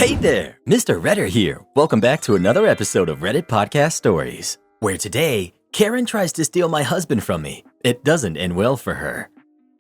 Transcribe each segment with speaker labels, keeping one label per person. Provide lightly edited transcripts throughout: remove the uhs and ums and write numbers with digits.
Speaker 1: Hey there, Mr. Redder here. Welcome back to another episode of Reddit Podcast Stories, where today, Karen tries to steal my husband from me. It doesn't end well for her.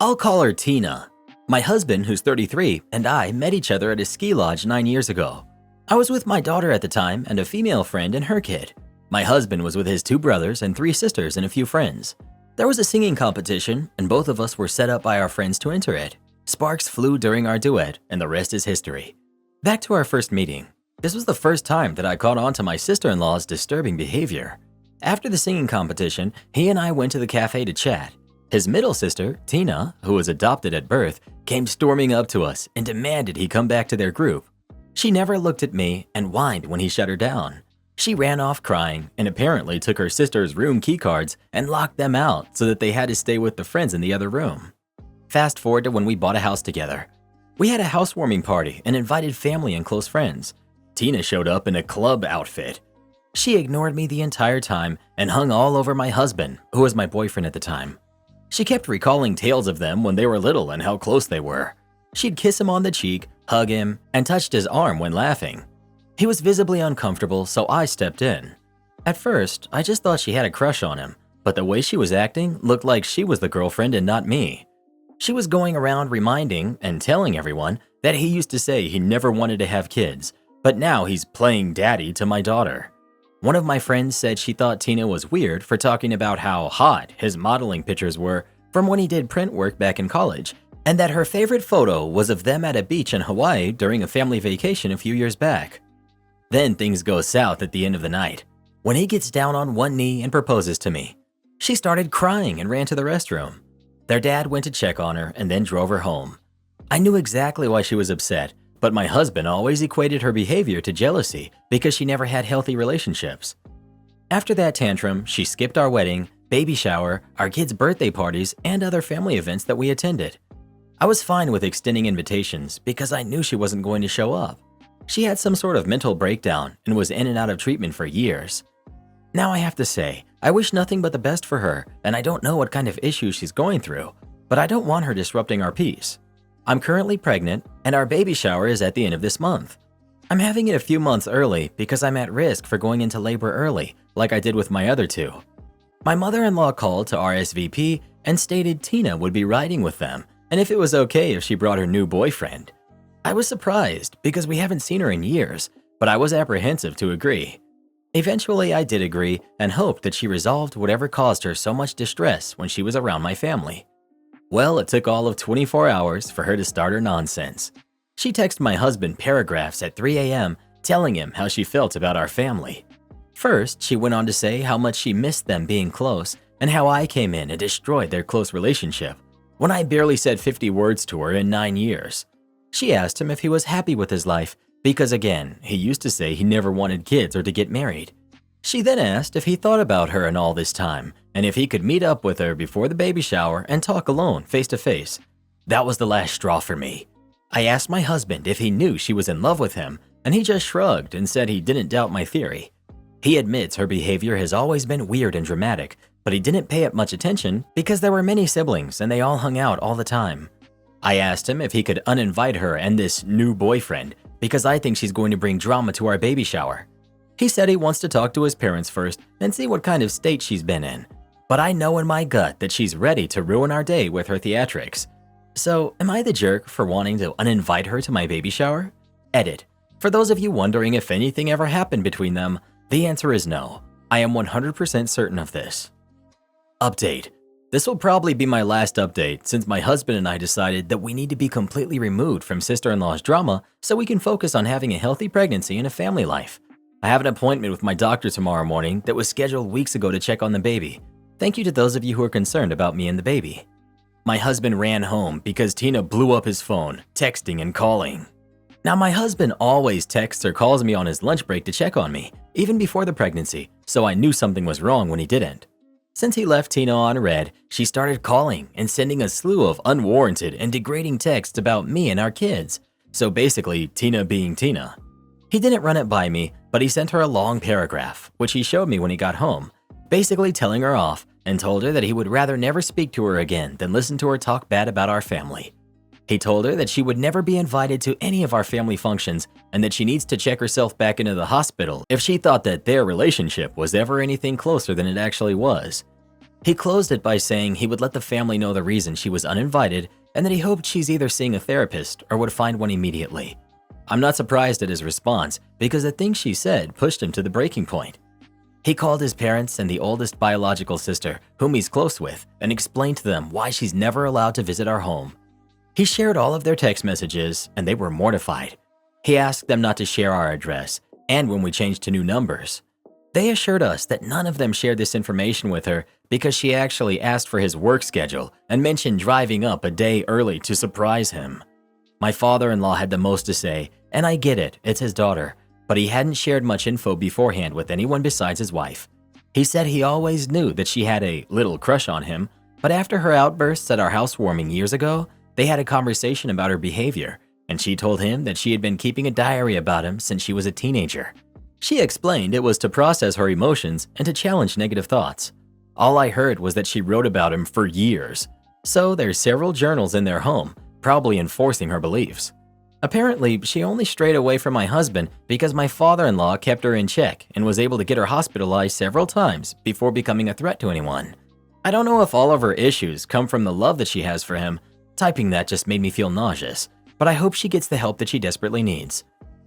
Speaker 1: I'll call her Tina. My husband, who's 33, and I met each other at a ski lodge 9 years ago. I was with my daughter at the time and a female friend and her kid. My husband was with his 2 brothers and 3 sisters and a few friends. There was a singing competition, and both of us were set up by our friends to enter it. Sparks flew during our duet, and the rest is history. Back to our first meeting. This was the first time that I caught on to my sister-in-law's disturbing behavior. After the singing competition, he and I went to the cafe to chat. His middle sister, Tina, who was adopted at birth, came storming up to us and demanded he come back to their group. She never looked at me and whined when he shut her down. She ran off crying and apparently took her sister's room keycards and locked them out so that they had to stay with the friends in the other room. Fast forward to when we bought a house together. We had a housewarming party and invited family and close friends. Tina showed up in a club outfit. She ignored me the entire time and hung all over my husband, who was my boyfriend at the time. She kept recalling tales of them when they were little and how close they were. She'd kiss him on the cheek, hug him, and touched his arm when laughing. He was visibly uncomfortable, so I stepped in. At first, I just thought she had a crush on him, but the way she was acting looked like she was the girlfriend and not me. She was going around reminding and telling everyone that he used to say he never wanted to have kids, but now he's playing daddy to my daughter. One of my friends said she thought Tina was weird for talking about how hot his modeling pictures were from when he did print work back in college, and that her favorite photo was of them at a beach in Hawaii during a family vacation a few years back. Then things go south at the end of the night, when he gets down on one knee and proposes to me. She started crying and ran to the restroom. Their dad went to check on her and then drove her home. I knew exactly why she was upset, but my husband always equated her behavior to jealousy because she never had healthy relationships. After that tantrum, she skipped our wedding, baby shower, our kids' birthday parties, and other family events that we attended. I was fine with extending invitations because I knew she wasn't going to show up. She had some sort of mental breakdown and was in and out of treatment for years. Now I have to say, I wish nothing but the best for her, and I don't know what kind of issues she's going through, but I don't want her disrupting our peace. I'm currently pregnant, and our baby shower is at the end of this month. I'm having it a few months early because I'm at risk for going into labor early, like I did with my other 2. My mother-in-law called to RSVP and stated Tina would be riding with them, and if it was okay if she brought her new boyfriend. I was surprised because we haven't seen her in years, but I was apprehensive to agree. Eventually, I did agree and hoped that she resolved whatever caused her so much distress when she was around my family. Well, it took all of 24 hours for her to start her nonsense. She texted my husband paragraphs at 3 a.m. telling him how she felt about our family. First, she went on to say how much she missed them being close and how I came in and destroyed their close relationship when I barely said 50 words to her in 9 years. She asked him if he was happy with his life because, again, he used to say he never wanted kids or to get married. She then asked if he thought about her in all this time and if he could meet up with her before the baby shower and talk alone, face to face. That was the last straw for me. I asked my husband if he knew she was in love with him, and he just shrugged and said he didn't doubt my theory. He admits her behavior has always been weird and dramatic, but he didn't pay it much attention because there were many siblings and they all hung out all the time. I asked him if he could uninvite her and this new boyfriend because I think she's going to bring drama to our baby shower. He said he wants to talk to his parents first and see what kind of state she's been in. But I know in my gut that she's ready to ruin our day with her theatrics. So, am I the jerk for wanting to uninvite her to my baby shower? Edit. For those of you wondering if anything ever happened between them, the answer is no. I am 100% certain of this. Update. This will probably be my last update since my husband and I decided that we need to be completely removed from sister-in-law's drama so we can focus on having a healthy pregnancy and a family life. I have an appointment with my doctor tomorrow morning that was scheduled weeks ago to check on the baby. Thank you to those of you who are concerned about me and the baby. My husband ran home because Tina blew up his phone, texting and calling. Now my husband always texts or calls me on his lunch break to check on me, even before the pregnancy, so I knew something was wrong when he didn't. Since he left Tina on red, she started calling and sending a slew of unwarranted and degrading texts about me and our kids. So basically, Tina being Tina. He didn't run it by me, but he sent her a long paragraph, which he showed me when he got home, basically telling her off and told her that he would rather never speak to her again than listen to her talk bad about our family. He told her that she would never be invited to any of our family functions and that she needs to check herself back into the hospital if she thought that their relationship was ever anything closer than it actually was. He closed it by saying he would let the family know the reason she was uninvited and that he hoped she's either seeing a therapist or would find one immediately. I'm not surprised at his response because the things she said pushed him to the breaking point. He called his parents and the oldest biological sister, whom he's close with, and explained to them why she's never allowed to visit our home. He shared all of their text messages, and they were mortified. He asked them not to share our address, and when we changed to new numbers. They assured us that none of them shared this information with her because she actually asked for his work schedule and mentioned driving up a day early to surprise him. My father-in-law had the most to say, and I get it, it's his daughter, but he hadn't shared much info beforehand with anyone besides his wife. He said he always knew that she had a little crush on him, but after her outbursts at our housewarming years ago, they had a conversation about her behavior, and she told him that she had been keeping a diary about him since she was a teenager. She explained it was to process her emotions and to challenge negative thoughts. All I heard was that she wrote about him for years. So there's several journals in their home, probably enforcing her beliefs. Apparently, she only strayed away from my husband because my father-in-law kept her in check and was able to get her hospitalized several times before becoming a threat to anyone. I don't know if all of her issues come from the love that she has for him. Typing that just made me feel nauseous, but I hope she gets the help that she desperately needs.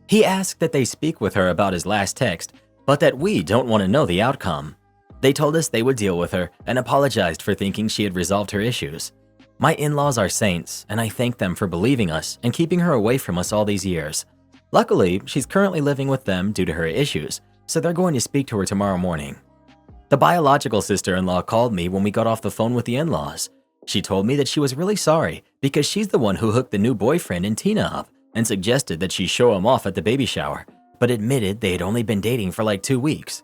Speaker 1: He asked that they speak with her about his last text, but that we don't want to know the outcome. They told us they would deal with her and apologized for thinking she had resolved her issues. My in-laws are saints, and I thank them for believing us and keeping her away from us all these years. Luckily, she's currently living with them due to her issues, so they're going to speak to her tomorrow morning. The biological sister-in-law called me when we got off the phone with the in-laws. She told me that she was really sorry because she's the one who hooked the new boyfriend and Tina up and suggested that she show him off at the baby shower, but admitted they had only been dating for like 2 weeks.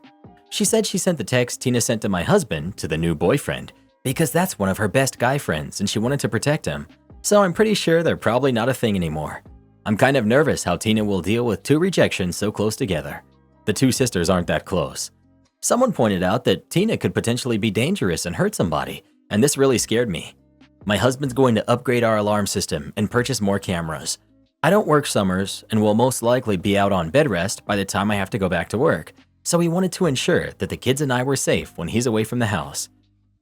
Speaker 1: She said she sent the text Tina sent to my husband to the new boyfriend because that's one of her best guy friends and she wanted to protect him, so I'm pretty sure they're probably not a thing anymore. I'm kind of nervous how Tina will deal with 2 rejections so close together. The 2 sisters aren't that close. Someone pointed out that Tina could potentially be dangerous and hurt somebody, and this really scared me. My husband's going to upgrade our alarm system and purchase more cameras. I don't work summers and will most likely be out on bed rest by the time I have to go back to work, so he wanted to ensure that the kids and I were safe when he's away from the house.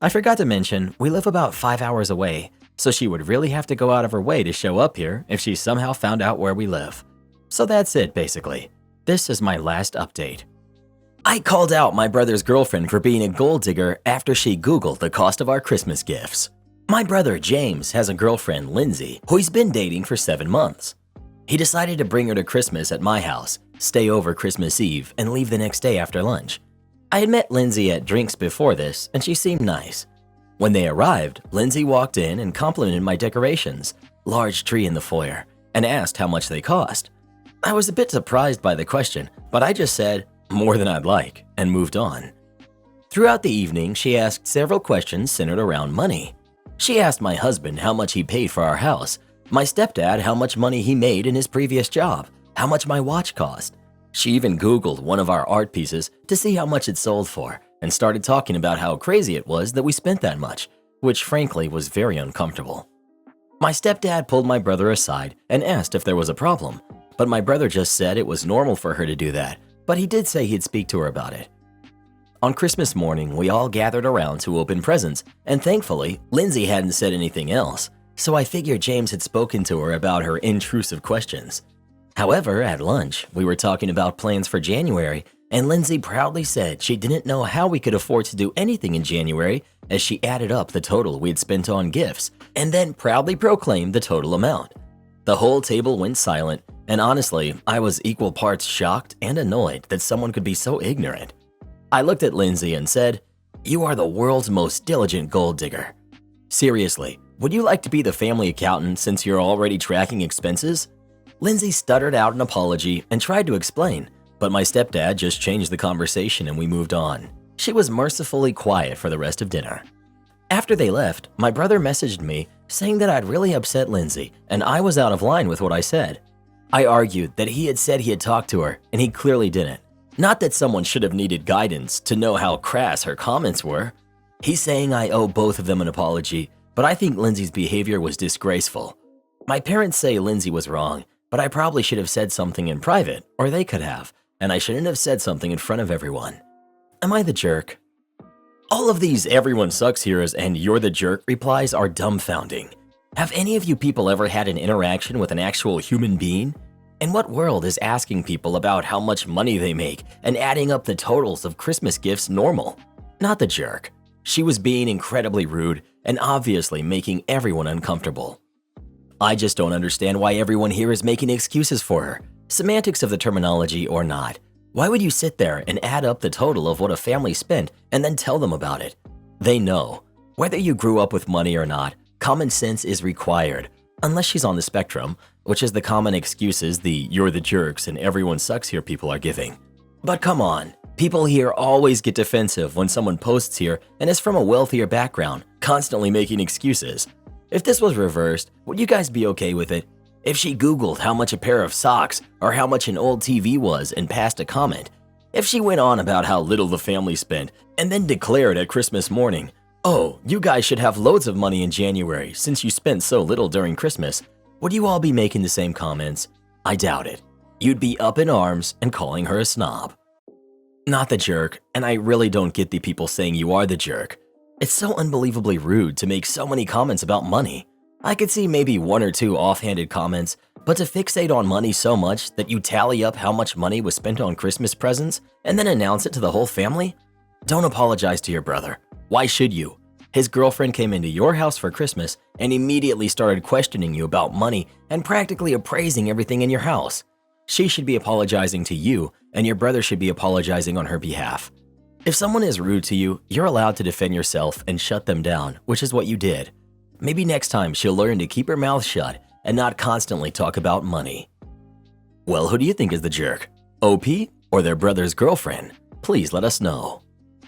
Speaker 1: I forgot to mention, we live about 5 hours away, so she would really have to go out of her way to show up here if she somehow found out where we live. So that's it, basically. This is my last update. I called out my brother's girlfriend for being a gold digger after she Googled the cost of our Christmas gifts. My brother James has a girlfriend, Lindsay, who he's been dating for 7 months. He decided to bring her to Christmas at my house, stay over Christmas Eve, and leave the next day after lunch. I had met Lindsay at drinks before this, and she seemed nice. When they arrived, Lindsay walked in and complimented my decorations, large tree in the foyer, and asked how much they cost. I was a bit surprised by the question, but I just said, more than I'd like, and moved on. Throughout the evening, she asked several questions centered around money. She asked my husband how much he paid for our house, my stepdad how much money he made in his previous job, how much my watch cost. She even Googled one of our art pieces to see how much it sold for, and started talking about how crazy it was that we spent that much, which frankly was very uncomfortable. My stepdad pulled my brother aside and asked if there was a problem, but my brother just said it was normal for her to do that, but he did say he'd speak to her about it. On Christmas morning, we all gathered around to open presents, and thankfully, Lindsay hadn't said anything else, so I figured James had spoken to her about her intrusive questions. However, at lunch, we were talking about plans for January, and Lindsay proudly said she didn't know how we could afford to do anything in January as she added up the total we'd spent on gifts, and then proudly proclaimed the total amount. The whole table went silent, and honestly, I was equal parts shocked and annoyed that someone could be so ignorant. I looked at Lindsay and said, "You are the world's most diligent gold digger. Seriously, would you like to be the family accountant since you're already tracking expenses?" Lindsay stuttered out an apology and tried to explain, but my stepdad just changed the conversation and we moved on. She was mercifully quiet for the rest of dinner. After they left, my brother messaged me saying that I'd really upset Lindsay and I was out of line with what I said. I argued that he had said he had talked to her and he clearly didn't. Not that someone should have needed guidance to know how crass her comments were. He's saying I owe both of them an apology, but I think Lindsay's behavior was disgraceful. My parents say Lindsay was wrong, but I probably should have said something in private, or they could have, and I shouldn't have said something in front of everyone. Am I the jerk? All of these everyone sucks here's and you're the jerk replies are dumbfounding. Have any of you people ever had an interaction with an actual human being? In what world is asking people about how much money they make and adding up the totals of Christmas gifts normal? Not the jerk. She was being incredibly rude and obviously making everyone uncomfortable. I just don't understand why everyone here is making excuses for her, semantics of the terminology or not. Why would you sit there and add up the total of what a family spent and then tell them about it? They know. Whether you grew up with money or not, common sense is required, unless she's on the spectrum, which is the common excuses the "you're the jerks" and "everyone sucks here" people are giving. But come on, people here always get defensive when someone posts here and is from a wealthier background, constantly making excuses. If this was reversed, would you guys be okay with it? If she Googled how much a pair of socks or how much an old TV was and passed a comment, if she went on about how little the family spent and then declared at Christmas morning, "Oh, you guys should have loads of money in January since you spent so little during Christmas," would you all be making the same comments? I doubt it. You'd be up in arms and calling her a snob. Not the jerk, and I really don't get the people saying you are the jerk. It's so unbelievably rude to make so many comments about money. I could see maybe one or two offhanded comments, but to fixate on money so much that you tally up how much money was spent on Christmas presents and then announce it to the whole family? Don't apologize to your brother. Why should you? His girlfriend came into your house for Christmas and immediately started questioning you about money and practically appraising everything in your house. She should be apologizing to you, and your brother should be apologizing on her behalf. If someone is rude to you, you're allowed to defend yourself and shut them down, which is what you did. Maybe next time she'll learn to keep her mouth shut and not constantly talk about money. Well, who do you think is the jerk? OP or their brother's girlfriend? Please let us know.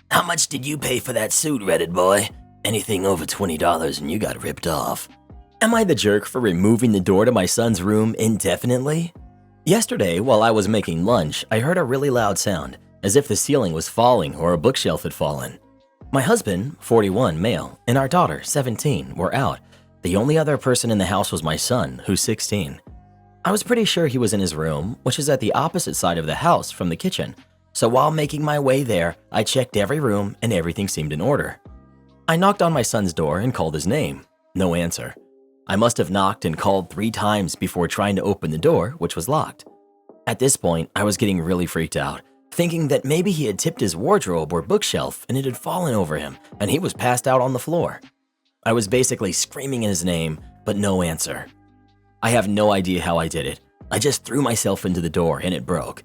Speaker 1: How much did you pay for that suit, Reddit boy? Anything over $20 and you got ripped off. Am I the jerk for removing the door to my son's room indefinitely? Yesterday, while I was making lunch, I heard a really loud sound, as if the ceiling was falling or a bookshelf had fallen. My husband, 41, male, and our daughter, 17, were out. The only other person in the house was my son, who's 16. I was pretty sure he was in his room, which is at the opposite side of the house from the kitchen. So while making my way there, I checked every room and everything seemed in order. I knocked on my son's door and called his name. No answer. I must have knocked and called 3 times before trying to open the door, which was locked. At this point, I was getting really freaked out, thinking that maybe he had tipped his wardrobe or bookshelf and it had fallen over him and he was passed out on the floor. I was basically screaming his name, but no answer. I have no idea how I did it. I just threw myself into the door and it broke.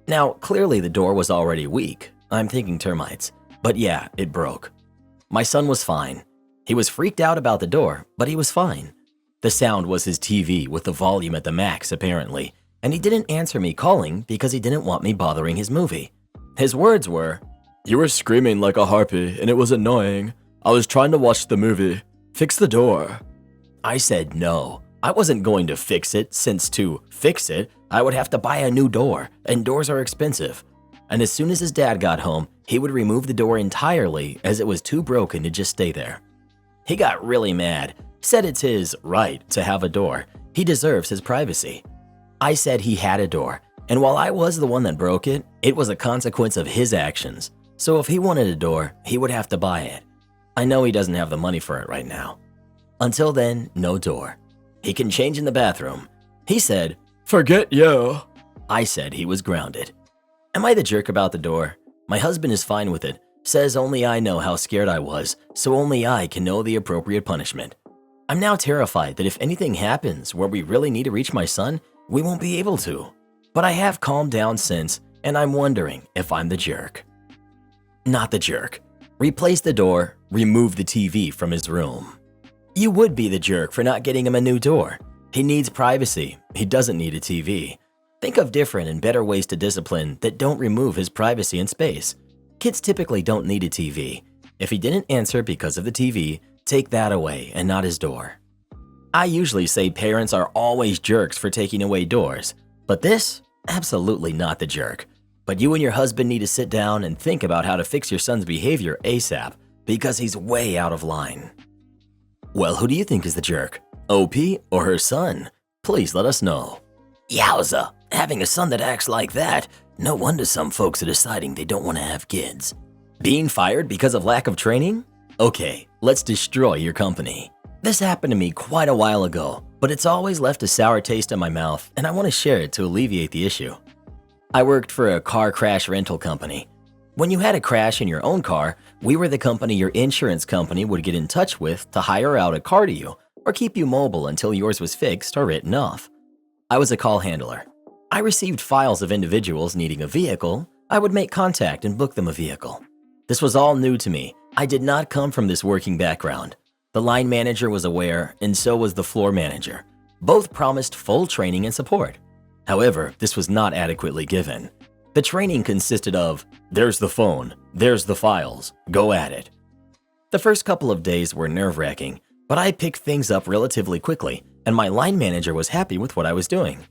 Speaker 1: Now, clearly the door was already weak. I'm thinking termites. But yeah, it broke. My son was fine. He was freaked out about the door, but he was fine. The sound was his TV with the volume at the max, apparently, and he didn't answer me calling because he didn't want me bothering his movie. His words were, "You were screaming like a harpy and it was annoying. I was trying to watch the movie. Fix the door." I said no. I wasn't going to fix it since to fix it, I would have to buy a new door, and doors are expensive. And as soon as his dad got home, he would remove the door entirely as it was too broken to just stay there. He got really mad, said it's his right to have a door. He deserves his privacy. I said he had a door, and while I was the one that broke it, it was a consequence of his actions. So if he wanted a door, he would have to buy it. I know he doesn't have the money for it right now. Until then, no door. He can change in the bathroom. He said, "Forget you." I said he was grounded. Am I the jerk about the door? My husband is fine with it, says only I know how scared I was, so only I can know the appropriate punishment. I'm now terrified that if anything happens where we really need to reach my son, we won't be able to. But I have calmed down since, and I'm wondering if I'm the jerk. Not the jerk. Replace the door, remove the TV from his room. You would be the jerk for not getting him a new door. He needs privacy. He doesn't need a TV. Think of different and better ways to discipline that don't remove his privacy and space. Kids typically don't need a TV. If he didn't answer because of the TV, take that away and not his door. I usually say parents are always jerks for taking away doors, but this, absolutely not the jerk. But you and your husband need to sit down and think about how to fix your son's behavior ASAP because he's way out of line. Well, who do you think is the jerk? OP or her son? Please let us know. Yowza, having a son that acts like that, no wonder some folks are deciding they don't want to have kids. Being fired because of lack of training? Okay, let's destroy your company. This happened to me quite a while ago, but it's always left a sour taste in my mouth, and I want to share it to alleviate the issue. I worked for a car crash rental company. When you had a crash in your own car, we were the company your insurance company would get in touch with to hire out a car to you or keep you mobile until yours was fixed or written off. I was a call handler. I received files of individuals needing a vehicle. I would make contact and book them a vehicle. This was all new to me. I did not come from this working background. The line manager was aware, and so was the floor manager. Both promised full training and support. However, this was not adequately given. The training consisted of, there's the phone, there's the files, go at it. The first couple of days were nerve-wracking, but I picked things up relatively quickly, and my line manager was happy with what I was doing.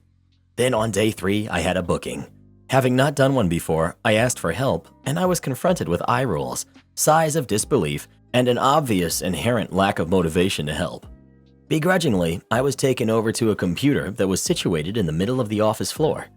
Speaker 1: Then on day 3, I had a booking. Having not done one before, I asked for help, and I was confronted with eye rolls, sighs of disbelief, and an obvious inherent lack of motivation to help. Begrudgingly, I was taken over to a computer that was situated in the middle of the office floor.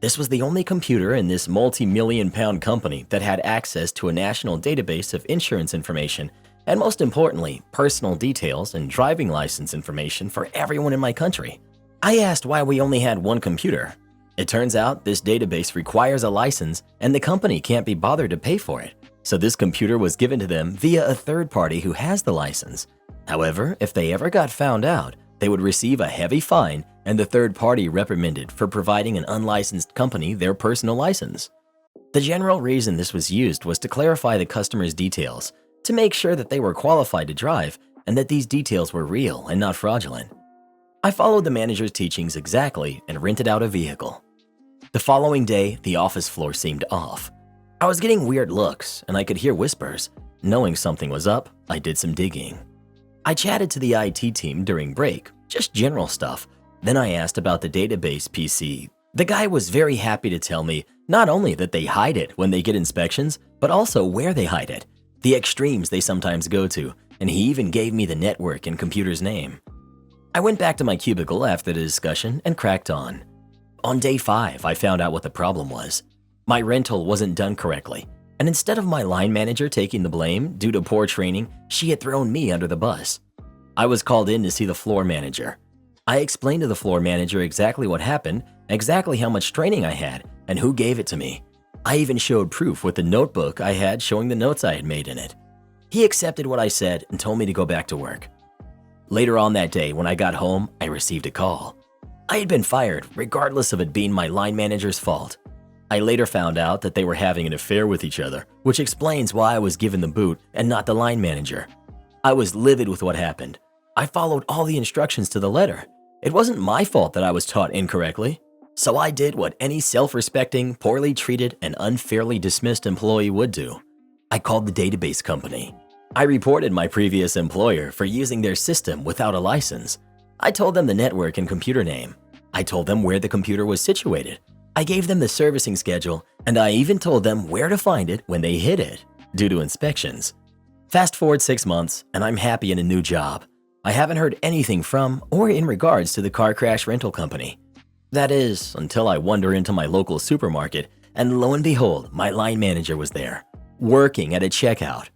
Speaker 1: This was the only computer in this multi-million-pound company that had access to a national database of insurance information and, most importantly, personal details and driving license information for everyone in my country. I asked why we only had one computer. It turns out this database requires a license and the company can't be bothered to pay for it, so this computer was given to them via a third party who has the license. However, if they ever got found out, they would receive a heavy fine and the third party reprimanded for providing an unlicensed company their personal license. The general reason this was used was to clarify the customer's details, to make sure that they were qualified to drive and that these details were real and not fraudulent. I followed the manager's teachings exactly and rented out a vehicle. The following day, the office floor seemed off. I was getting weird looks and I could hear whispers. Knowing something was up, I did some digging. I chatted to the IT team during break, just general stuff. Then I asked about the database PC. The guy was very happy to tell me not only that they hide it when they get inspections, but also where they hide it, the extremes they sometimes go to, and he even gave me the network and computer's name. I went back to my cubicle after the discussion and cracked on. On day 5, I found out what the problem was. My rental wasn't done correctly, and instead of my line manager taking the blame due to poor training, she had thrown me under the bus. I was called in to see the floor manager. I explained to the floor manager exactly what happened, exactly how much training I had, and who gave it to me. I even showed proof with the notebook I had showing the notes I had made in it. He accepted what I said and told me to go back to work. Later on that day, when I got home, I received a call. I had been fired, regardless of it being my line manager's fault. I later found out that they were having an affair with each other, which explains why I was given the boot and not the line manager. I was livid with what happened. I followed all the instructions to the letter. It wasn't my fault that I was taught incorrectly. So I did what any self-respecting, poorly treated, and unfairly dismissed employee would do. I called the database company. I reported my previous employer for using their system without a license. I told them the network and computer name. I told them where the computer was situated. I gave them the servicing schedule, and I even told them where to find it when they hid it, due to inspections. Fast forward 6 months, and I'm happy in a new job. I haven't heard anything from or in regards to the car crash rental company. That is, until I wander into my local supermarket, and lo and behold, my line manager was there, working at a checkout.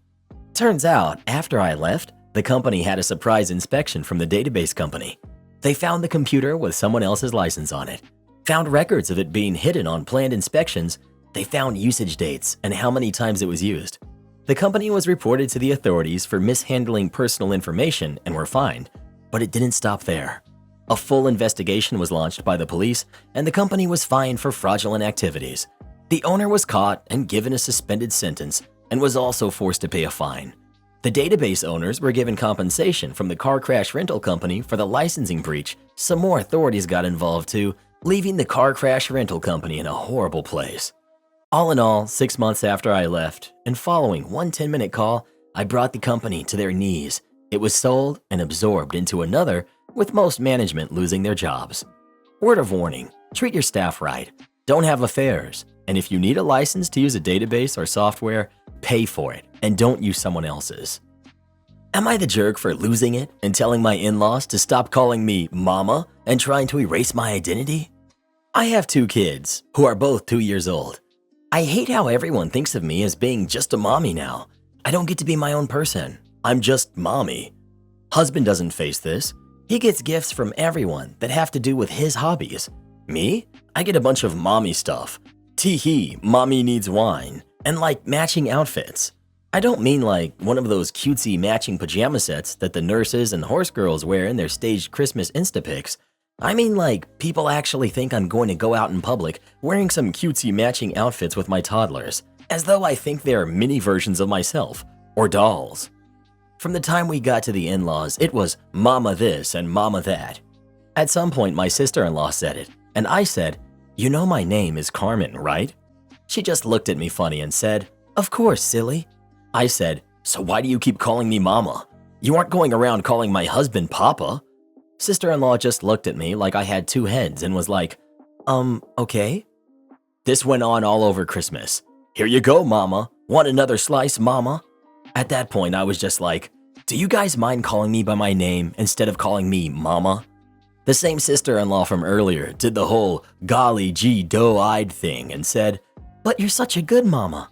Speaker 1: Turns out, after I left, the company had a surprise inspection from the database company. They found the computer with someone else's license on it, found records of it being hidden on planned inspections. They found usage dates and how many times it was used. The company was reported to the authorities for mishandling personal information and were fined, but it didn't stop there. A full investigation was launched by the police, and the company was fined for fraudulent activities. The owner was caught and given a suspended sentence and was also forced to pay a fine. The database owners were given compensation from the car crash rental company for the licensing breach. Some more authorities got involved too, leaving the car crash rental company in a horrible place. All in all, 6 months after I left, and following one 10-minute call, I brought the company to their knees. It was sold and absorbed into another, with most management losing their jobs. Word of warning, treat your staff right, don't have affairs, and if you need a license to use a database or software, pay for it and don't use someone else's. Am I the jerk for losing it and telling my in-laws to stop calling me mama and trying to erase my identity? I have 2 kids who are both 2 years old. I hate how everyone thinks of me as being just a mommy now. I don't get to be my own person. I'm just mommy. Husband doesn't face this. He gets gifts from everyone that have to do with his hobbies. Me? I get a bunch of mommy stuff. Tee-hee, mommy needs wine, and like matching outfits. I don't mean like one of those cutesy matching pajama sets that the nurses and horse girls wear in their staged Christmas Instapics. I mean like people actually think I'm going to go out in public wearing some cutesy matching outfits with my toddlers, as though I think they're mini versions of myself, or dolls. From the time we got to the in-laws, it was mama this and mama that. At some point, my sister-in-law said it, and I said, "You know my name is Carmen, right?" She just looked at me funny and said, "Of course, silly." I said, "So why do you keep calling me mama? You aren't going around calling my husband papa." Sister-in-law just looked at me like I had 2 heads and was like, okay. This went on all over Christmas. "Here you go, mama. Want another slice, mama?" At that point, I was just like, do you guys mind calling me by my name instead of calling me mama? The same sister-in-law from earlier did the whole golly gee doe-eyed thing and said, "But you're such a good mama."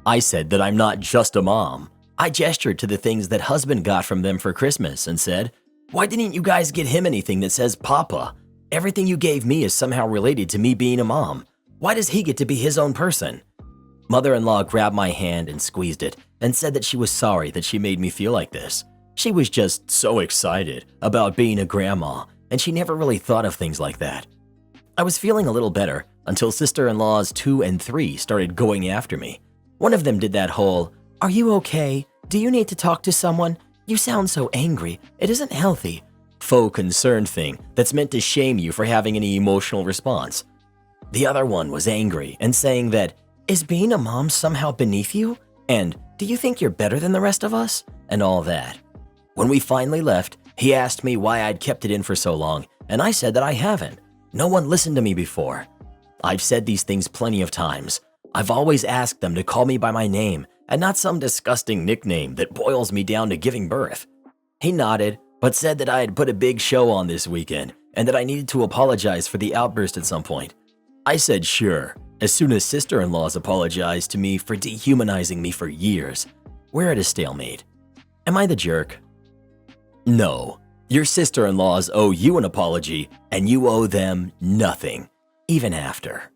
Speaker 1: I said that I'm not just a mom. I gestured to the things that husband got from them for Christmas and said, "Why didn't you guys get him anything that says papa? Everything you gave me is somehow related to me being a mom. Why does he get to be his own person?" Mother-in-law grabbed my hand and squeezed it and said that she was sorry that she made me feel like this. She was just so excited about being a grandma, and she never really thought of things like that. I was feeling a little better until sister-in-laws 2 and 3 started going after me. One of them did that whole, "Are you okay? Do you need to talk to someone? You sound so angry. It isn't healthy." Faux concern thing that's meant to shame you for having any emotional response. The other one was angry and saying that, "Is being a mom somehow beneath you? And do you think you're better than the rest of us?" And all that. When we finally left, he asked me why I'd kept it in for so long, and I said that I haven't. No one listened to me before. I've said these things plenty of times. I've always asked them to call me by my name and not some disgusting nickname that boils me down to giving birth. He nodded, but said that I had put a big show on this weekend and that I needed to apologize for the outburst at some point. I said sure, as soon as sister-in-laws apologized to me for dehumanizing me for years. We're at a stalemate. Am I the jerk? No. Your sister-in-laws owe you an apology and you owe them nothing, even after.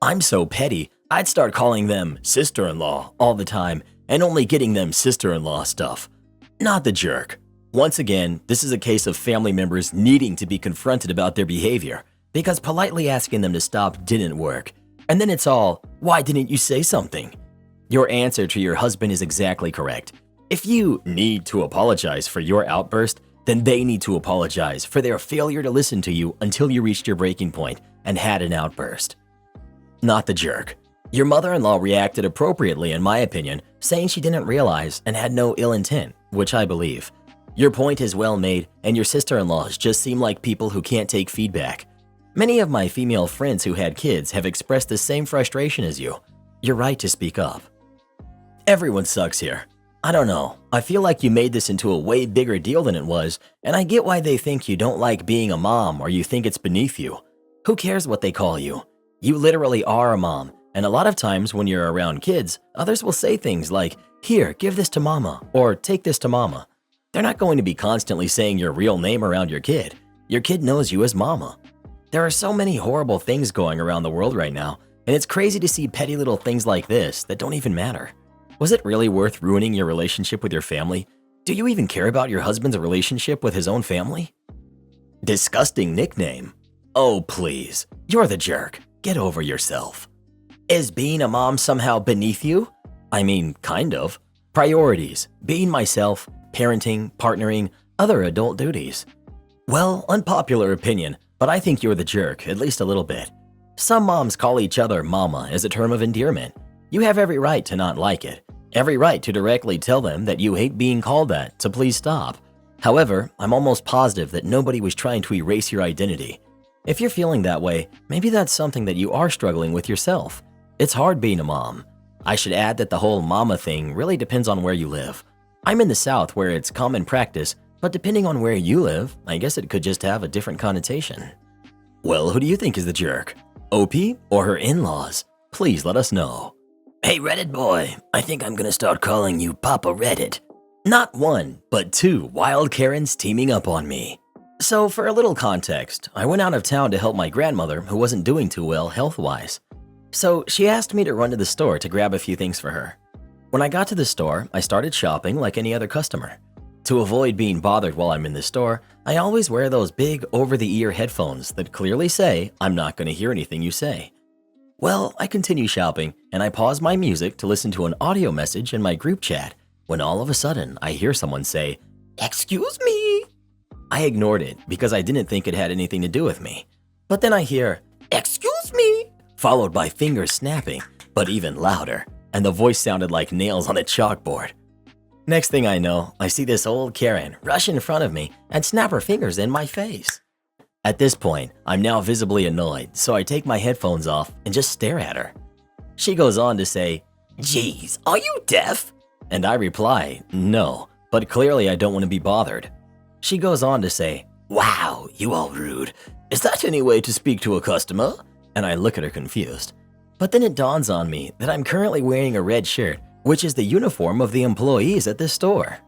Speaker 1: I'm so petty, I'd start calling them sister-in-law all the time and only getting them sister-in-law stuff. Not the jerk. Once again, this is a case of family members needing to be confronted about their behavior because politely asking them to stop didn't work. And then it's all, why didn't you say something? Your answer to your husband is exactly correct. If you need to apologize for your outburst, then they need to apologize for their failure to listen to you until you reached your breaking point and had an outburst. Not the jerk. Your mother-in-law reacted appropriately in my opinion, saying she didn't realize and had no ill intent, which I believe. Your point is well made, and your sister-in-laws just seem like people who can't take feedback. Many of my female friends who had kids have expressed the same frustration as you. You're right to speak up. Everyone sucks here. I don't know, I feel like you made this into a way bigger deal than it was, and I get why they think you don't like being a mom or you think it's beneath you. Who cares what they call you? You literally are a mom, and a lot of times when you're around kids, others will say things like, "Here, give this to mama," or "Take this to mama." They're not going to be constantly saying your real name around your kid. Your kid knows you as mama. There are so many horrible things going around the world right now, and it's crazy to see petty little things like this that don't even matter. Was it really worth ruining your relationship with your family? Do you even care about your husband's relationship with his own family? Disgusting nickname. Oh, please. You're the jerk. Get over yourself. Is being a mom somehow beneath you? I mean, kind of. Priorities. Being myself, parenting, partnering, other adult duties. Well, unpopular opinion, but I think you're the jerk, at least a little bit. Some moms call each other mama as a term of endearment. You have every right to not like it. Every right to directly tell them that you hate being called that, to please stop. However, I'm almost positive that nobody was trying to erase your identity. If you're feeling that way, maybe that's something that you are struggling with yourself. It's hard being a mom. I should add that the whole mama thing really depends on where you live. I'm in the South where it's common practice, but depending on where you live, I guess it could just have a different connotation. Well, who do you think is the jerk? OP or her in-laws? Please let us know. Hey Reddit boy, I think I'm gonna start calling you Papa Reddit. Not one, but two wild Karens teaming up on me. So for a little context, I went out of town to help my grandmother who wasn't doing too well health-wise. So she asked me to run to the store to grab a few things for her. When I got to the store, I started shopping like any other customer. To avoid being bothered while I'm in the store, I always wear those big over-the-ear headphones that clearly say, I'm not going to hear anything you say. Well, I continue shopping, and I pause my music to listen to an audio message in my group chat, when all of a sudden I hear someone say, "Excuse me." I ignored it because I didn't think it had anything to do with me. But then I hear, "Excuse me," followed by fingers snapping, but even louder, and the voice sounded like nails on a chalkboard. Next thing I know, I see this old Karen rush in front of me and snap her fingers in my face. At this point, I'm now visibly annoyed, so I take my headphones off and just stare at her. She goes on to say, "Geez, are you deaf?" And I reply, "No, but clearly I don't want to be bothered." She goes on to say, "Wow, you all rude. Is that any way to speak to a customer?" And I look at her confused. But then it dawns on me that I'm currently wearing a red shirt, which is the uniform of the employees at this store.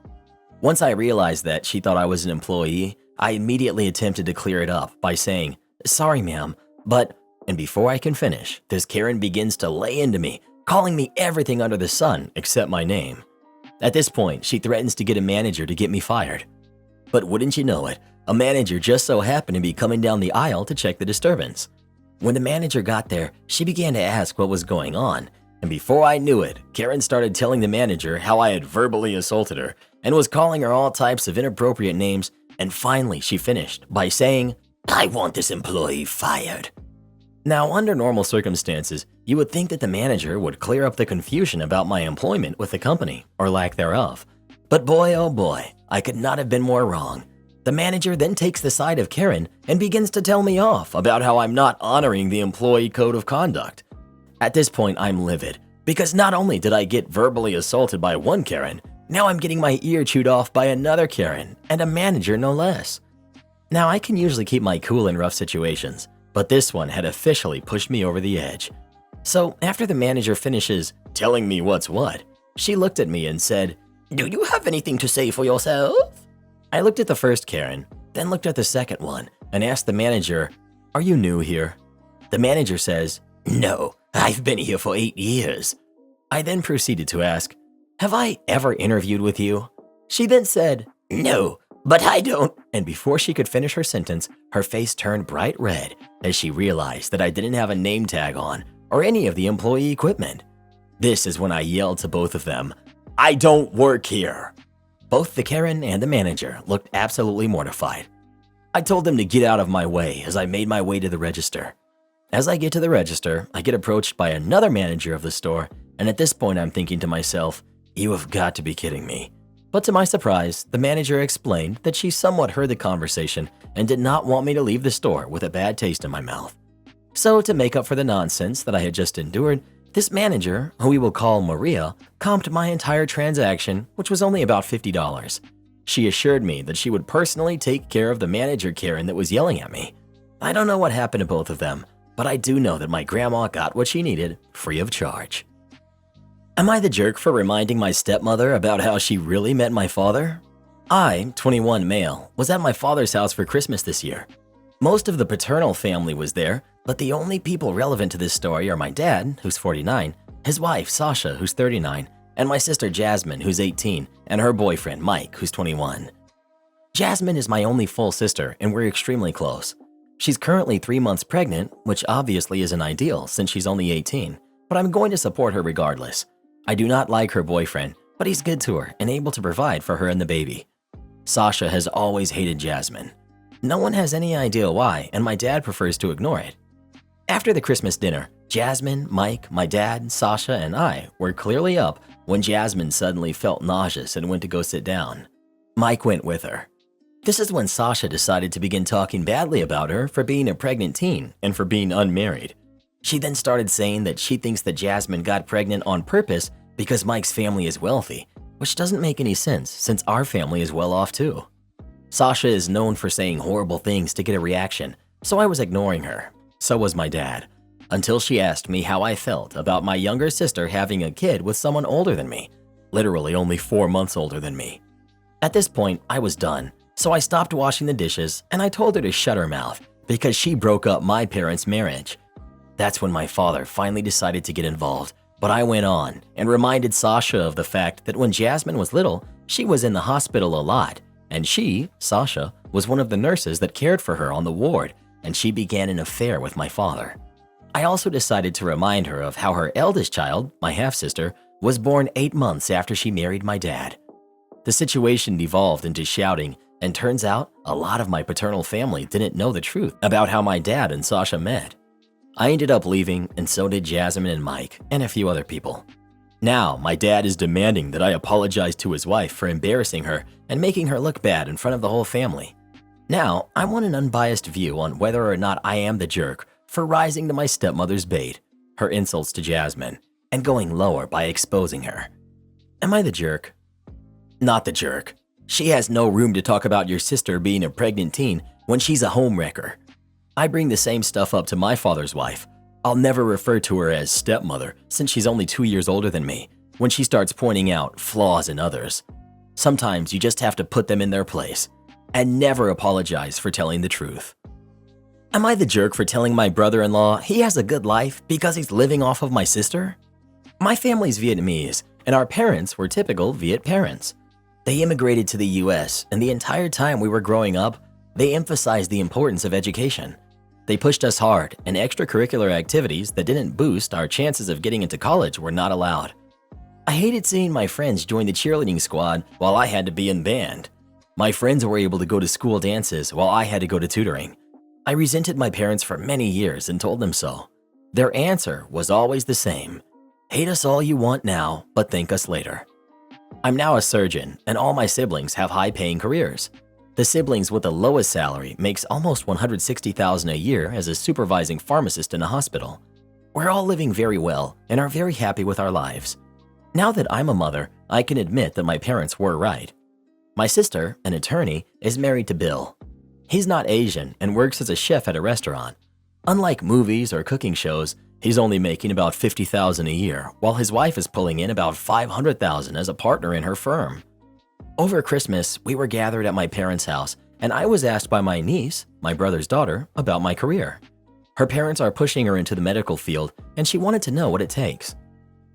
Speaker 1: Once I realized that she thought I was an employee, I immediately attempted to clear it up by saying, "Sorry ma'am, but," and before I can finish, this Karen begins to lay into me, calling me everything under the sun except my name. At this point, she threatens to get a manager to get me fired. But wouldn't you know it, a manager just so happened to be coming down the aisle to check the disturbance. When the manager got there, she began to ask what was going on, and before I knew it, Karen started telling the manager how I had verbally assaulted her and was calling her all types of inappropriate names, and finally she finished by saying, "I want this employee fired." Now, under normal circumstances, you would think that the manager would clear up the confusion about my employment with the company, or lack thereof. But boy oh boy, I could not have been more wrong. The manager then takes the side of Karen and begins to tell me off about how I'm not honoring the employee code of conduct. At this point, I'm livid, because not only did I get verbally assaulted by one Karen, now I'm getting my ear chewed off by another Karen, and a manager no less. Now, I can usually keep my cool in rough situations, but this one had officially pushed me over the edge. So after the manager finishes telling me what's what, she looked at me and said, "Do you have anything to say for yourself?" I looked at the first Karen, then looked at the second one, and asked the manager, "Are you new here?" The manager says, "No, I've been here for 8 years." I then proceeded to ask, "Have I ever interviewed with you?" She then said, "No, but I don't." And before she could finish her sentence, her face turned bright red as she realized that I didn't have a name tag on or any of the employee equipment. This is when I yelled to both of them, "I don't work here." Both the Karen and the manager looked absolutely mortified. I told them to get out of my way as I made my way to the register. As I get to the register, I get approached by another manager of the store, and at this point I'm thinking to myself, you have got to be kidding me. But to my surprise, the manager explained that she somewhat heard the conversation and did not want me to leave the store with a bad taste in my mouth. So to make up for the nonsense that I had just endured, this manager, who we will call Maria, comped my entire transaction, which was only about $50. She assured me that she would personally take care of the manager Karen that was yelling at me. I don't know what happened to both of them, but I do know that my grandma got what she needed free of charge. Am I the jerk for reminding my stepmother about how she really met my father? I, 21 male, was at my father's house for Christmas this year. Most of the paternal family was there, but the only people relevant to this story are my dad, who's 49, his wife, Sasha, who's 39, and my sister Jasmine, who's 18, and her boyfriend, Mike, who's 21. Jasmine is my only full sister, and we're extremely close. She's currently 3 months pregnant, which obviously isn't ideal since she's only 18, but I'm going to support her regardless. I do not like her boyfriend, but he's good to her and able to provide for her and the baby. Sasha has always hated Jasmine. No one has any idea why, and my dad prefers to ignore it. After the Christmas dinner, Jasmine, Mike, my dad, Sasha, and I were clearly up when Jasmine suddenly felt nauseous and went to go sit down. Mike went with her. This is when Sasha decided to begin talking badly about her for being a pregnant teen and for being unmarried. She then started saying that she thinks that Jasmine got pregnant on purpose because Mike's family is wealthy, which doesn't make any sense since our family is well off too. Sasha is known for saying horrible things to get a reaction, so I was ignoring her. So was my dad, until she asked me how I felt about my younger sister having a kid with someone older than me, literally only 4 months older than me. At this point, I was done, so I stopped washing the dishes and I told her to shut her mouth because she broke up my parents' marriage. That's when my father finally decided to get involved, but I went on and reminded Sasha of the fact that when Jasmine was little, she was in the hospital a lot, and she, Sasha, was one of the nurses that cared for her on the ward, and she began an affair with my father. I also decided to remind her of how her eldest child, my half-sister, was born 8 months after she married my dad. The situation devolved into shouting, and turns out a lot of my paternal family didn't know the truth about how my dad and Sasha met. I ended up leaving, and so did Jasmine and Mike, and a few other people. Now, my dad is demanding that I apologize to his wife for embarrassing her and making her look bad in front of the whole family. Now, I want an unbiased view on whether or not I am the jerk for rising to my stepmother's bait, her insults to Jasmine, and going lower by exposing her. Am I the jerk? Not the jerk. She has no room to talk about your sister being a pregnant teen when she's a homewrecker. I bring the same stuff up to my father's wife. I'll never refer to her as stepmother since she's only 2 years older than me when she starts pointing out flaws in others. Sometimes you just have to put them in their place and never apologize for telling the truth. Am I the jerk for telling my brother-in-law he has a good life because he's living off of my sister? My family's Vietnamese, and our parents were typical Viet parents. They immigrated to the US, and the entire time we were growing up, they emphasized the importance of education. They pushed us hard, and extracurricular activities that didn't boost our chances of getting into college were not allowed. I hated seeing my friends join the cheerleading squad while I had to be in band. My friends were able to go to school dances while I had to go to tutoring. I resented my parents for many years and told them so. Their answer was always the same: hate us all you want now, but thank us later. I'm now a surgeon, and all my siblings have high-paying careers. The siblings with the lowest salary makes almost $160,000 a year as a supervising pharmacist in a hospital. We're all living very well and are very happy with our lives. Now that I'm a mother, I can admit that my parents were right. My sister, an attorney, is married to Bill. He's not Asian and works as a chef at a restaurant. Unlike movies or cooking shows, he's only making about $50,000 a year, while his wife is pulling in about $500,000 as a partner in her firm. Over Christmas, we were gathered at my parents' house, and I was asked by my niece, my brother's daughter, about my career. Her parents are pushing her into the medical field, and she wanted to know what it takes.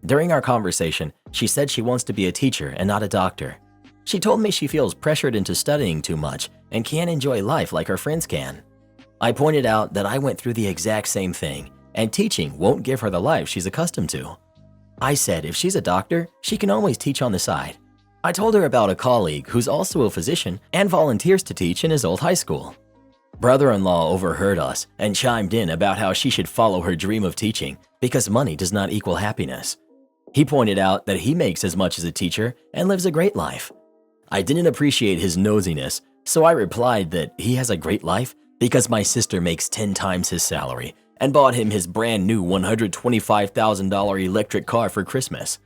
Speaker 1: During our conversation, she said she wants to be a teacher and not a doctor. She told me she feels pressured into studying too much and can't enjoy life like her friends can. I pointed out that I went through the exact same thing, and teaching won't give her the life she's accustomed to. I said if she's a doctor, she can always teach on the side. I told her about a colleague who's also a physician and volunteers to teach in his old high school. Brother-in-law overheard us and chimed in about how she should follow her dream of teaching because money does not equal happiness. He pointed out that he makes as much as a teacher and lives a great life. I didn't appreciate his nosiness, so I replied that he has a great life because my sister makes 10 times his salary and bought him his brand new $125,000 electric car for Christmas.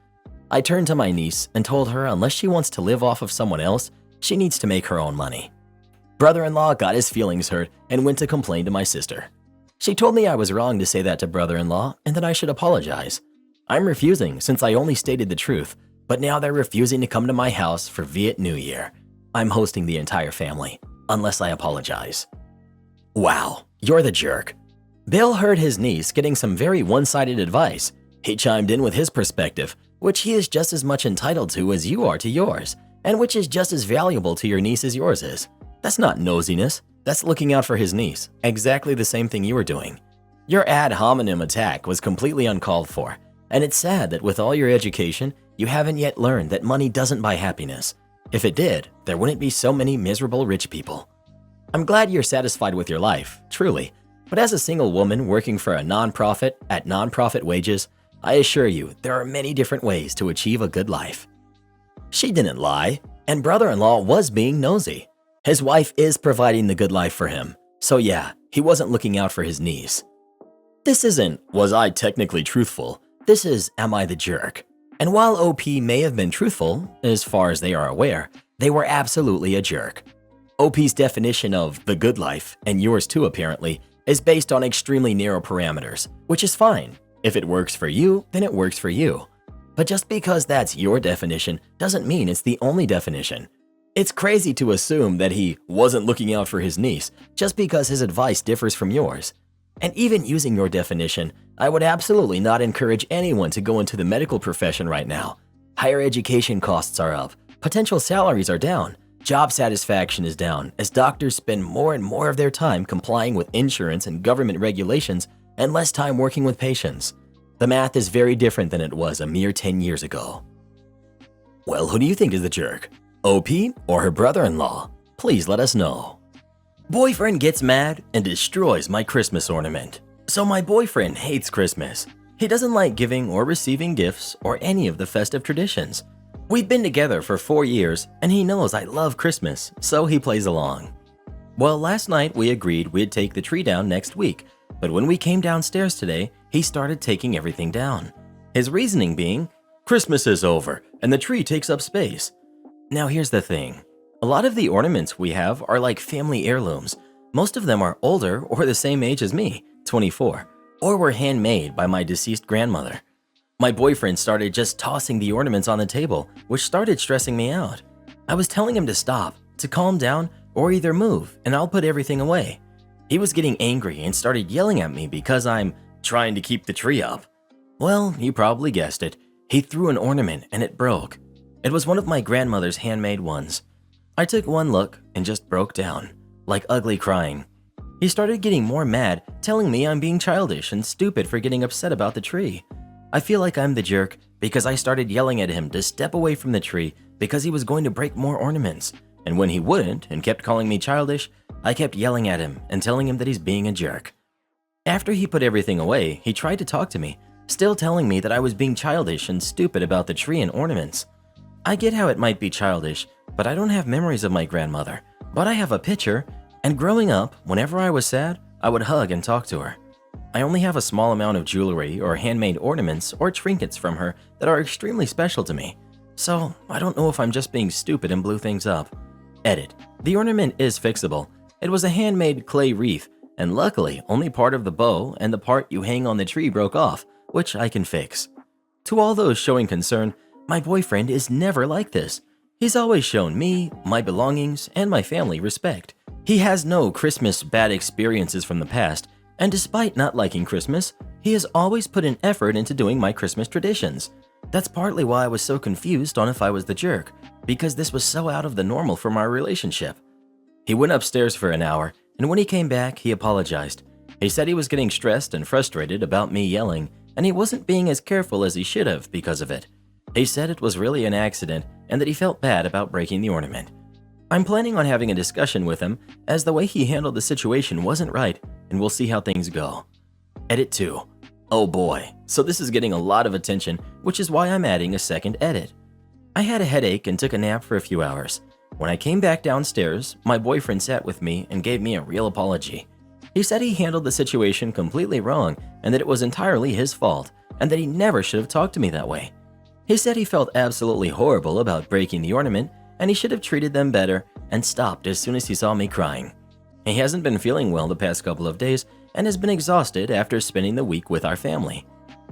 Speaker 1: I turned to my niece and told her unless she wants to live off of someone else, she needs to make her own money. Brother-in-law got his feelings hurt and went to complain to my sister. She told me I was wrong to say that to brother-in-law and that I should apologize. I'm refusing since I only stated the truth, but now they're refusing to come to my house for Viet New Year. I'm hosting the entire family, unless I apologize. Wow, you're the jerk. Bill heard his niece getting some very one-sided advice. He chimed in with his perspective, which he is just as much entitled to as you are to yours, and which is just as valuable to your niece as yours is. That's not nosiness, that's looking out for his niece, exactly the same thing you were doing. Your ad hominem attack was completely uncalled for, and it's sad that with all your education, you haven't yet learned that money doesn't buy happiness. If it did, there wouldn't be so many miserable rich people. I'm glad you're satisfied with your life, truly, but as a single woman working for a nonprofit at nonprofit wages, I assure you there are many different ways to achieve a good life. She didn't lie, and brother-in-law was being nosy. His wife is providing the good life for him, so yeah, he wasn't looking out for his niece. This isn't, was I technically truthful? This is, am I the jerk? And while OP may have been truthful, as far as they are aware, they were absolutely a jerk. OP's definition of the good life, and yours too apparently, is based on extremely narrow parameters, which is fine. If it works for you, then it works for you. But just because that's your definition doesn't mean it's the only definition. It's crazy to assume that he wasn't looking out for his niece just because his advice differs from yours. And even using your definition, I would absolutely not encourage anyone to go into the medical profession right now. Higher education costs are up, potential salaries are down, job satisfaction is down as doctors spend more and more of their time complying with insurance and government regulations and less time working with patients. The math is very different than it was a mere 10 years ago. Well, who do you think is the jerk? OP or her brother-in-law? Please let us know. Boyfriend gets mad and destroys my Christmas ornament. So my boyfriend hates Christmas. He doesn't like giving or receiving gifts or any of the festive traditions. We've been together for 4 years and he knows I love Christmas, so he plays along. Well, last night we agreed we'd take the tree down next week, but when we came downstairs today, he started taking everything down. His reasoning being, Christmas is over and the tree takes up space. Now here's the thing. A lot of the ornaments we have are like family heirlooms. Most of them are older or the same age as me, 24, or were handmade by my deceased grandmother. My boyfriend started just tossing the ornaments on the table, which started stressing me out. I was telling him to stop, to calm down, or either move and I'll put everything away. He was getting angry and started yelling at me because I'm trying to keep the tree up. Well, you probably guessed it. He threw an ornament and it broke. It was one of my grandmother's handmade ones. I took one look and just broke down, like ugly crying. He started getting more mad, telling me I'm being childish and stupid for getting upset about the tree. I feel like I'm the jerk because I started yelling at him to step away from the tree because he was going to break more ornaments. And when he wouldn't and kept calling me childish, I kept yelling at him and telling him that he's being a jerk. After he put everything away, he tried to talk to me, still telling me that I was being childish and stupid about the tree and ornaments. I get how it might be childish, but I don't have memories of my grandmother, but I have a picture, and growing up, whenever I was sad, I would hug and talk to her. I only have a small amount of jewelry or handmade ornaments or trinkets from her that are extremely special to me, so I don't know if I'm just being stupid and blew things up. Edit. The ornament is fixable. It was a handmade clay wreath, and luckily only part of the bow and the part you hang on the tree broke off, which I can fix. To all those showing concern, my boyfriend is never like this. He's always shown me, my belongings, and my family respect. He has no Christmas bad experiences from the past, and despite not liking Christmas, he has always put an effort into doing my Christmas traditions. That's partly why I was so confused on if I was the jerk, because this was so out of the normal for my relationship. He went upstairs for an hour, and when he came back, he apologized. He said he was getting stressed and frustrated about me yelling, and he wasn't being as careful as he should have because of it. He said it was really an accident and that he felt bad about breaking the ornament. I'm planning on having a discussion with him as the way he handled the situation wasn't right, and we'll see how things go. Edit 2. Oh boy, so this is getting a lot of attention, which is why I'm adding a second edit. I had a headache and took a nap for a few hours. When I came back downstairs, my boyfriend sat with me and gave me a real apology. He said he handled the situation completely wrong and that it was entirely his fault and that he never should have talked to me that way. He said he felt absolutely horrible about breaking the ornament and he should have treated them better and stopped as soon as he saw me crying. He hasn't been feeling well the past couple of days and has been exhausted after spending the week with our family.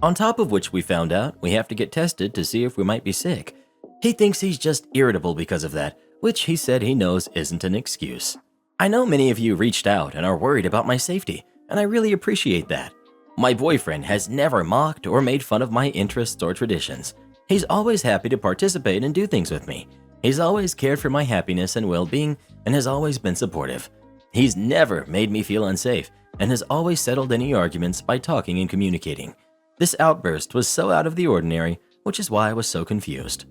Speaker 1: On top of which we found out we have to get tested to see if we might be sick. He thinks he's just irritable because of that, which he said he knows isn't an excuse. I know many of you reached out and are worried about my safety, and I really appreciate that. My boyfriend has never mocked or made fun of my interests or traditions. He's always happy to participate and do things with me. He's always cared for my happiness and well-being and has always been supportive. He's never made me feel unsafe and has always settled any arguments by talking and communicating. This outburst was so out of the ordinary, which is why I was so confused.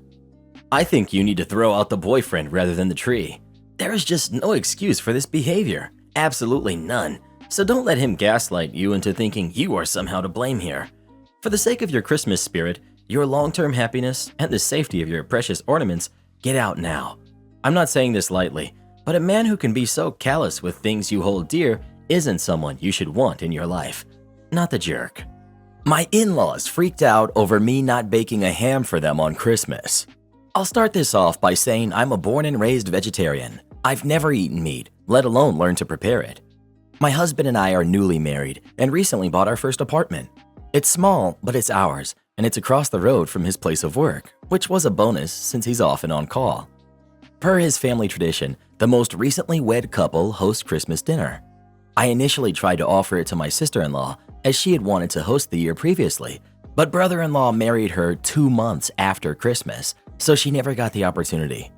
Speaker 1: I think you need to throw out the boyfriend rather than the tree. There is just no excuse for this behavior. Absolutely none. So don't let him gaslight you into thinking you are somehow to blame here. For the sake of your Christmas spirit, your long-term happiness, and the safety of your precious ornaments, get out now. I'm not saying this lightly, but a man who can be so callous with things you hold dear isn't someone you should want in your life. Not the jerk. My in-laws freaked out over me not baking a ham for them on Christmas. I'll start this off by saying I'm a born and raised vegetarian. I've never eaten meat, let alone learned to prepare it. My husband and I are newly married and recently bought our first apartment. It's small, but it's ours, and it's across the road from his place of work, which was a bonus since he's often on call. Per his family tradition, the most recently wed couple hosts Christmas dinner. I initially tried to offer it to my sister-in-law as she had wanted to host the year previously, but brother-in-law married her 2 months after Christmas, so she never got the opportunity.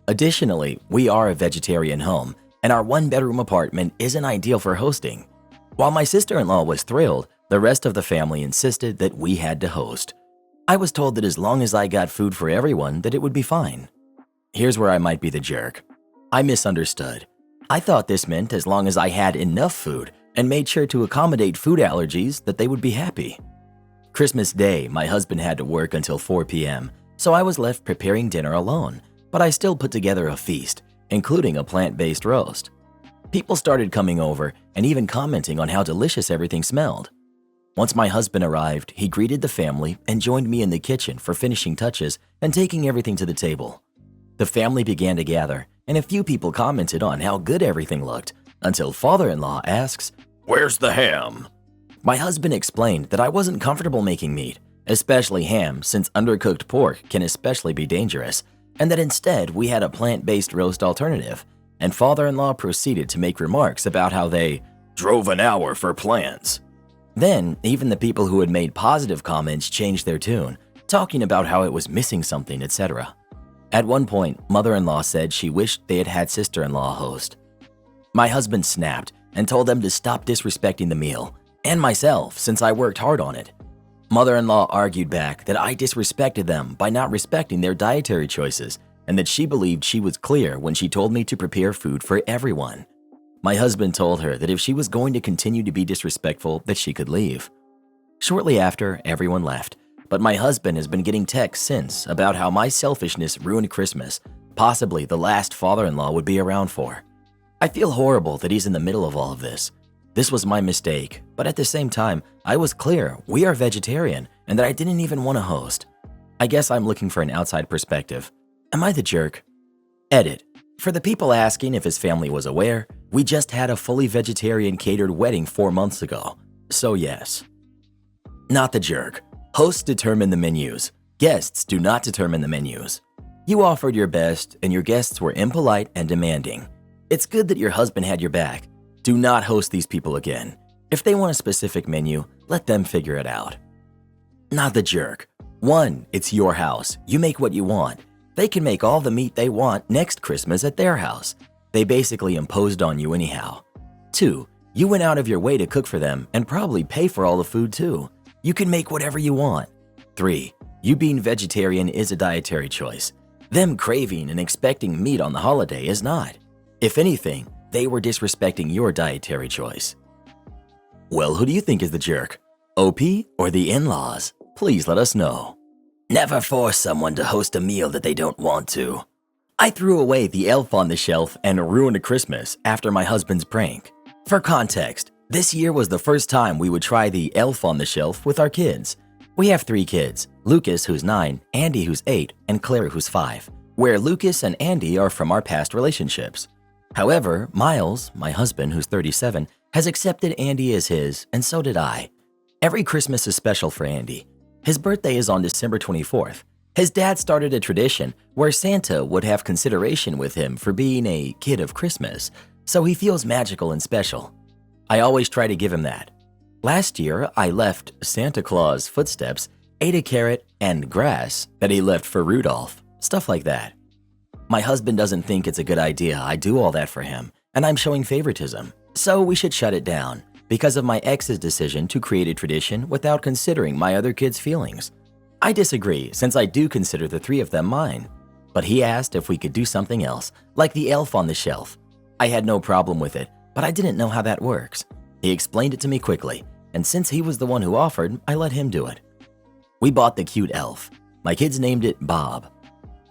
Speaker 1: Additionally, we are a vegetarian home, and our one-bedroom apartment isn't ideal for hosting. While my sister-in-law was thrilled, the rest of the family insisted that we had to host. I was told that as long as I got food for everyone, that it would be fine. Here's where I might be the jerk. I misunderstood. I thought this meant as long as I had enough food and made sure to accommodate food allergies that they would be happy. Christmas Day, my husband had to work until 4 p.m., so I was left preparing dinner alone, but I still put together a feast, including a plant-based roast. People started coming over and even commenting on how delicious everything smelled. Once my husband arrived, he greeted the family and joined me in the kitchen for finishing touches and taking everything to the table. The family began to gather, and a few people commented on how good everything looked, until father-in-law asks, "Where's the ham?" My husband explained that I wasn't comfortable making meat, especially ham since undercooked pork can especially be dangerous, and that instead we had a plant-based roast alternative, and father-in-law proceeded to make remarks about how they drove an hour for plants. Then, even the people who had made positive comments changed their tune, talking about how it was missing something, etc. At one point, mother-in-law said she wished they had had sister-in-law host. My husband snapped and told them to stop disrespecting the meal, and myself since I worked hard on it. Mother-in-law argued back that I disrespected them by not respecting their dietary choices and that she believed she was clear when she told me to prepare food for everyone. My husband told her that if she was going to continue to be disrespectful, that she could leave. Shortly after, everyone left, but my husband has been getting texts since about how my selfishness ruined Christmas, possibly the last father-in-law would be around for. I feel horrible that he's in the middle of all of this. This was my mistake, but at the same time, I was clear we are vegetarian and that I didn't even want to host. I guess I'm looking for an outside perspective. Am I the jerk? Edit. For the people asking if his family was aware, we just had a fully vegetarian catered wedding 4 months ago. So yes. Not the jerk. Hosts determine the menus. Guests do not determine the menus. You offered your best and your guests were impolite and demanding. It's good that your husband had your back. Do not host these people again. If they want a specific menu, let them figure it out. Not the jerk. 1. It's your house. You make what you want. They can make all the meat they want next Christmas at their house. They basically imposed on you anyhow. 2. You went out of your way to cook for them and probably pay for all the food too. You can make whatever you want. 3. You being vegetarian is a dietary choice. Them craving and expecting meat on the holiday is not. If anything, they were disrespecting your dietary choice. Well, who do you think is the jerk? OP or the in-laws? Please let us know. Never force someone to host a meal that they don't want to. I threw away the elf on the shelf and ruined a Christmas after my husband's prank. For context, this year was the first time we would try the elf on the shelf with our kids. We have 3 kids, Lucas who's 9, Andy who's 8, and Claire who's 5, where Lucas and Andy are from our past relationships. However, Miles, my husband who's 37, has accepted Andy as his, and so did I. Every Christmas is special for Andy. His birthday is on December 24th. His dad started a tradition where Santa would have consideration with him for being a kid of Christmas, so he feels magical and special. I always try to give him that. Last year, I left Santa Claus footsteps, ate a carrot, and grass that he left for Rudolph, stuff like that. My husband doesn't think it's a good idea I do all that for him, and I'm showing favoritism, so we should shut it down because of my ex's decision to create a tradition without considering my other kids' feelings. I disagree since I do consider the 3 of them mine, but he asked if we could do something else, like the elf on the shelf. I had no problem with it, but I didn't know how that works. He explained it to me quickly, and since he was the one who offered, I let him do it. We bought the cute elf. My kids named it Bob.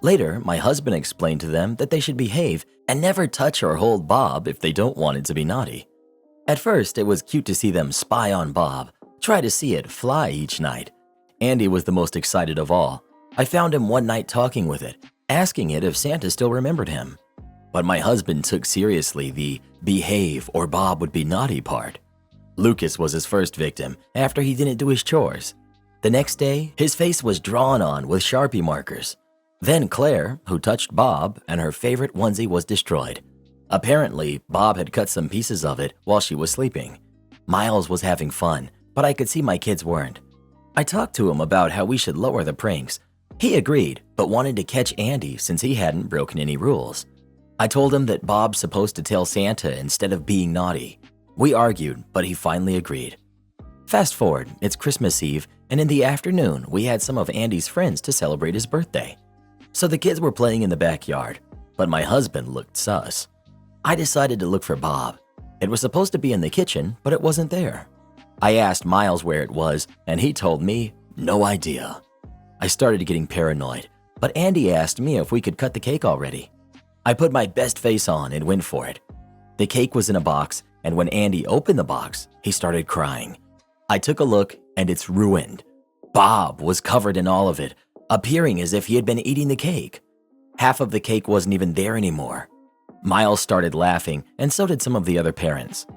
Speaker 1: Later, my husband explained to them that they should behave and never touch or hold Bob if they don't want it to be naughty. At first, it was cute to see them spy on Bob, try to see it fly each night. Andy was the most excited of all. I found him one night talking with it, asking it if Santa still remembered him. But my husband took seriously the behave or Bob would be naughty part. Lucas was his first victim after he didn't do his chores. The next day, his face was drawn on with Sharpie markers. Then Claire, who touched Bob, and her favorite onesie was destroyed. Apparently, Bob had cut some pieces of it while she was sleeping. Miles was having fun, but I could see my kids weren't. I talked to him about how we should lower the pranks. He agreed, but wanted to catch Andy since he hadn't broken any rules. I told him that Bob's supposed to tell Santa instead of being naughty. We argued, but he finally agreed. Fast forward, it's Christmas Eve, and in the afternoon, we had some of Andy's friends to celebrate his birthday. So the kids were playing in the backyard, but my husband looked sus. I decided to look for Bob. It was supposed to be in the kitchen, but it wasn't there. I asked Miles where it was, and he told me, no idea. I started getting paranoid, but Andy asked me if we could cut the cake already. I put my best face on and went for it. The cake was in a box, and when Andy opened the box, he started crying. I took a look, and it's ruined. Bob was covered in all of it, appearing as if he had been eating the cake. Half of the cake wasn't even there anymore. Miles started laughing, and so did some of the other parents.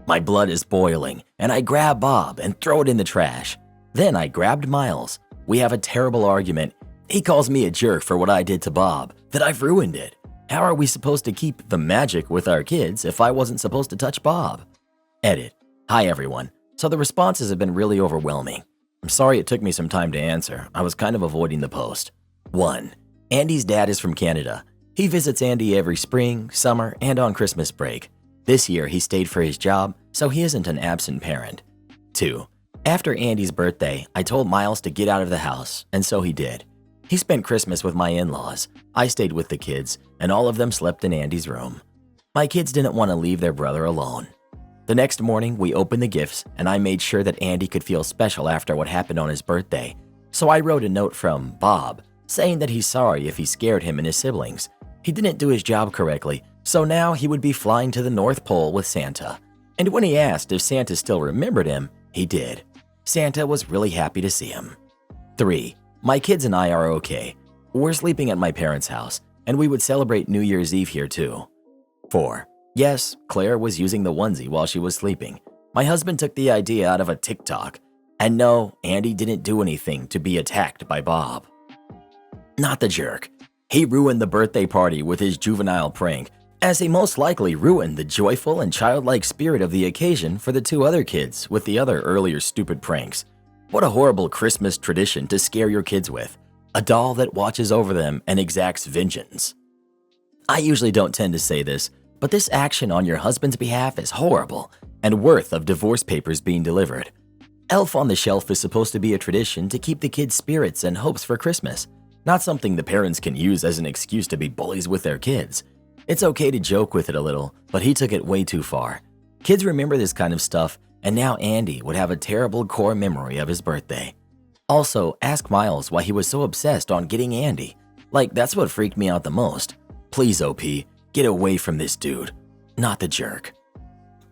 Speaker 1: My blood is boiling, and I grab Bob and throw it in the trash. Then I grabbed Miles. We have a terrible argument. He calls me a jerk for what I did to Bob, that I've ruined it. How are we supposed to keep the magic with our kids if I wasn't supposed to touch Bob? Edit. Hi everyone. So the responses have been really overwhelming. I'm sorry it took me some time to answer. I was kind of avoiding the post. 1. Andy's dad is from Canada. He visits Andy every spring, summer, and on Christmas break. This year he stayed for his job, so he isn't an absent parent. 2. After Andy's birthday, I told Miles to get out of the house, and so he did. He spent Christmas with my in-laws. I stayed with the kids, and all of them slept in Andy's room. My kids didn't want to leave their brother alone. The next morning, we opened the gifts, and I made sure that Andy could feel special after what happened on his birthday. So I wrote a note from Bob, saying that he's sorry if he scared him and his siblings. He didn't do his job correctly, so now he would be flying to the North Pole with Santa. And when he asked if Santa still remembered him, he did. Santa was really happy to see him. 3. My kids and I are okay. We're sleeping at my parents' house, and we would celebrate New Year's Eve here too. 4. Yes, Claire was using the onesie while she was sleeping. My husband took the idea out of a TikTok. And no, Andy didn't do anything to be attacked by Bob. Not the jerk. He ruined the birthday party with his juvenile prank, as he most likely ruined the joyful and childlike spirit of the occasion for the 2 other kids with the other earlier stupid pranks. What a horrible Christmas tradition to scare your kids with. A doll that watches over them and exacts vengeance. I usually don't tend to say this, but this action on your husband's behalf is horrible and worth of divorce papers being delivered. Elf on the Shelf is supposed to be a tradition to keep the kids' spirits and hopes for Christmas, not something the parents can use as an excuse to be bullies with their kids. It's okay to joke with it a little, but he took it way too far. Kids remember this kind of stuff, and now Andy would have a terrible core memory of his birthday. Also, ask Miles why he was so obsessed on getting Andy. Like, that's what freaked me out the most. Please, OP, get away from this dude, not the jerk.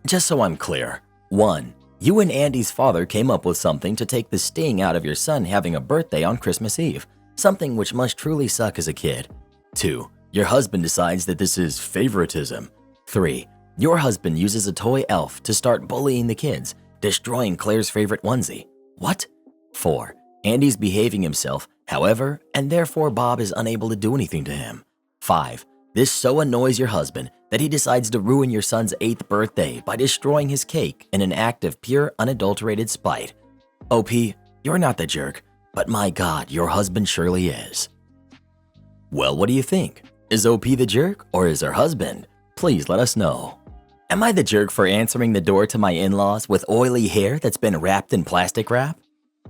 Speaker 1: Just so I'm clear, 1. You and Andy's father came up with something to take the sting out of your son having a birthday on Christmas Eve, something which must truly suck as a kid. 2. Your husband decides that this is favoritism. 3. Your husband uses a toy elf to start bullying the kids, destroying Claire's favorite onesie. What? 4. Andy's behaving himself, however, and therefore Bob is unable to do anything to him. 5. This so annoys your husband that he decides to ruin your son's 8th birthday by destroying his cake in an act of pure, unadulterated spite. OP, you're not the jerk, but my God, your husband surely is. Well, what do you think? Is OP the jerk or is her husband? Please let us know. Am I the jerk for answering the door to my in-laws with oily hair that's been wrapped in plastic wrap?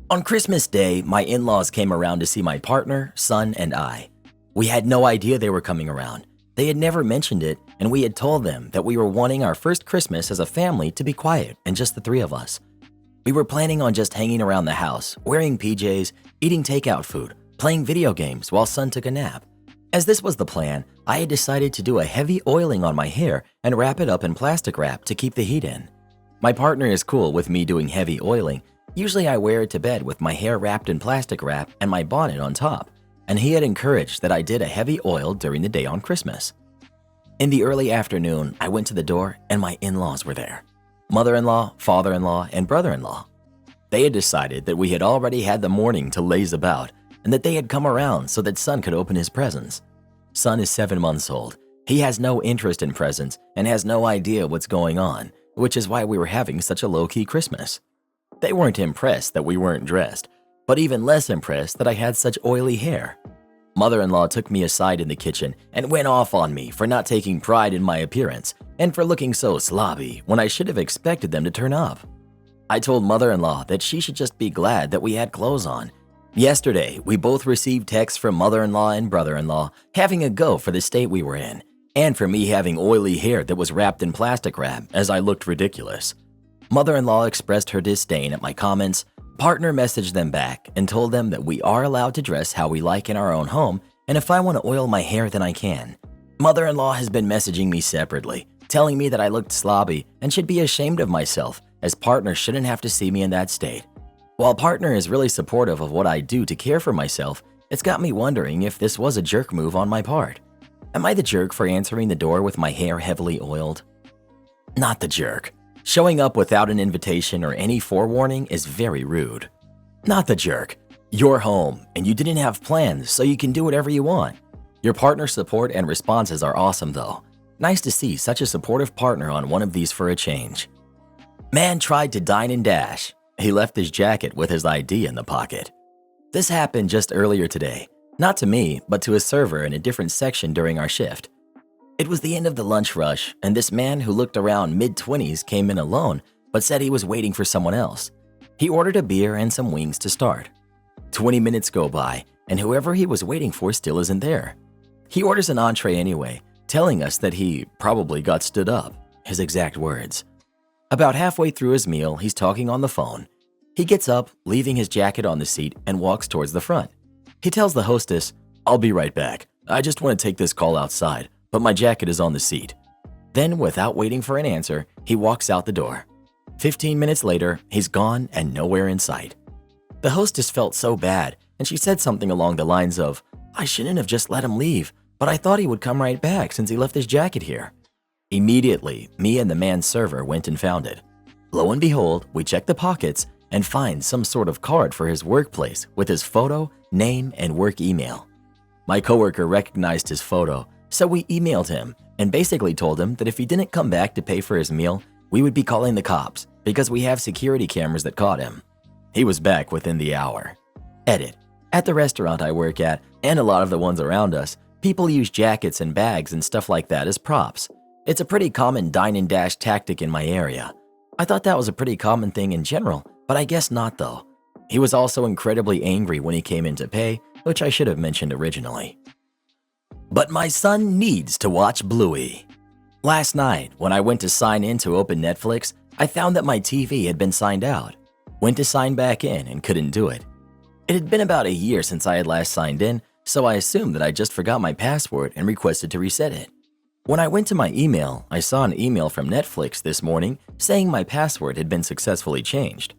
Speaker 1: On Christmas Day, my in-laws came around to see my partner, son, and I. We had no idea they were coming around. They had never mentioned it, and we had told them that we were wanting our first Christmas as a family to be quiet and just the 3 of us. We were planning on just hanging around the house, wearing PJs, eating takeout food, playing video games while son took a nap. As this was the plan, I had decided to do a heavy oiling on my hair and wrap it up in plastic wrap to keep the heat in. My partner is cool with me doing heavy oiling, Usually I wear it to bed with my hair wrapped in plastic wrap and my bonnet on top, and he had encouraged that I did a heavy oil during the day on Christmas. In the early afternoon, I went to the door and my in-laws were there. Mother-in-law, father-in-law, and brother-in-law. They had decided that we had already had the morning to laze about and that they had come around so that Son could open his presents. Son is 7 months old. He has no interest in presents and has no idea what's going on, which is why we were having such a low-key Christmas. They weren't impressed that we weren't dressed, but even less impressed that I had such oily hair. Mother-in-law took me aside in the kitchen and went off on me for not taking pride in my appearance and for looking so slobby when I should have expected them to turn up. I told mother-in-law that she should just be glad that we had clothes on. Yesterday, we both received texts from mother-in-law and brother-in-law having a go for the state we were in, and for me having oily hair that was wrapped in plastic wrap as I looked ridiculous. Mother-in-law expressed her disdain at my comments. Partner messaged them back and told them that we are allowed to dress how we like in our own home, and if I want to oil my hair, then I can. Mother-in-law has been messaging me separately, telling me that I looked slobby and should be ashamed of myself, as partner shouldn't have to see me in that state. While partner is really supportive of what I do to care for myself, it's got me wondering if this was a jerk move on my part. Am I the jerk for answering the door with my hair heavily oiled? Not the jerk. Showing up without an invitation or any forewarning is very rude. Not the jerk. You're home and you didn't have plans, so you can do whatever you want. Your partner's support and responses are awesome though. Nice to see such a supportive partner on one of these for a change. Man tried to dine and dash. He left his jacket with his ID in the pocket. This happened just earlier today. Not to me, but to a server in a different section during our shift. It was the end of the lunch rush, and this man who looked around mid-20s came in alone, but said he was waiting for someone else. He ordered a beer and some wings to start. 20 minutes go by, and whoever he was waiting for still isn't there. He orders an entree anyway, telling us that he probably got stood up, his exact words. About halfway through his meal, he's talking on the phone. He gets up, leaving his jacket on the seat, and walks towards the front. He tells the hostess, "I'll be right back. I just want to take this call outside, but my jacket is on the seat." Then, without waiting for an answer, he walks out the door. 15 minutes later, he's gone and nowhere in sight. The hostess felt so bad, and she said something along the lines of, "I shouldn't have just let him leave, but I thought he would come right back since he left his jacket here." Immediately, me and the man's server went and found it. Lo and behold, we check the pockets and find some sort of card for his workplace with his photo, name, and work email. My coworker recognized his photo, so we emailed him and basically told him that if he didn't come back to pay for his meal, we would be calling the cops because we have security cameras that caught him. He was back within the hour. Edit. At the restaurant I work at, and a lot of the ones around us, people use jackets and bags and stuff like that as props. It's a pretty common dine and dash tactic in my area. I thought that was a pretty common thing in general, but I guess not though. He was also incredibly angry when he came in to pay, which I should have mentioned originally. But my son needs to watch Bluey. Last night, when I went to sign in to open Netflix, I found that my TV had been signed out. Went to sign back in and couldn't do it. It had been about a year since I had last signed in, so I assumed that I just forgot my password and requested to reset it. When I went to my email, I saw an email from Netflix this morning saying my password had been successfully changed.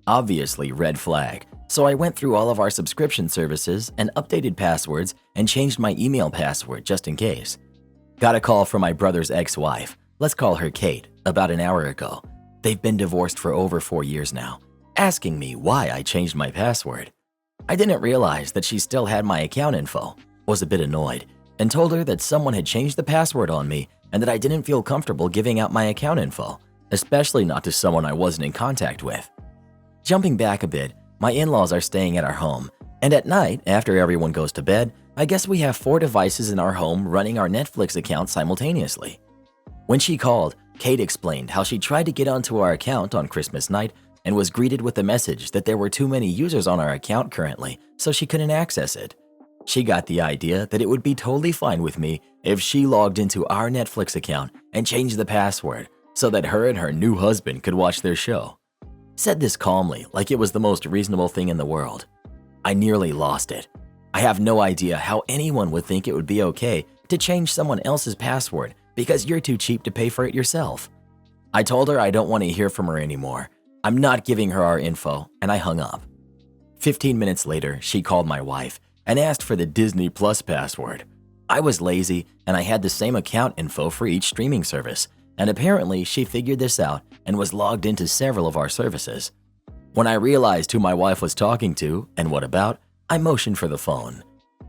Speaker 1: Obviously, red flag, so I went through all of our subscription services and updated passwords and changed my email password just in case. Got a call from my brother's ex-wife, let's call her Kate, about an hour ago. They've been divorced for over 4 years now, asking me why I changed my password. I didn't realize that she still had my account info, was a bit annoyed, and told her that someone had changed the password on me and that I didn't feel comfortable giving out my account info, especially not to someone I wasn't in contact with. Jumping back a bit, my in-laws are staying at our home, and at night, after everyone goes to bed, I guess we have 4 devices in our home running our Netflix account simultaneously. When she called, Kate explained how she tried to get onto our account on Christmas night and was greeted with the message that there were too many users on our account currently, so she couldn't access it. She got the idea that it would be totally fine with me if she logged into our Netflix account and changed the password so that her and her new husband could watch their show. Said this calmly, like it was the most reasonable thing in the world. I nearly lost it. I have no idea how anyone would think it would be okay to change someone else's password because you're too cheap to pay for it yourself. I told her I don't want to hear from her anymore. I'm not giving her our info, and I hung up. 15 minutes later, she called my wife and asked for the Disney Plus password. I was lazy, and I had the same account info for each streaming service, and apparently she figured this out and was logged into several of our services. When I realized who my wife was talking to and what about, I motioned for the phone.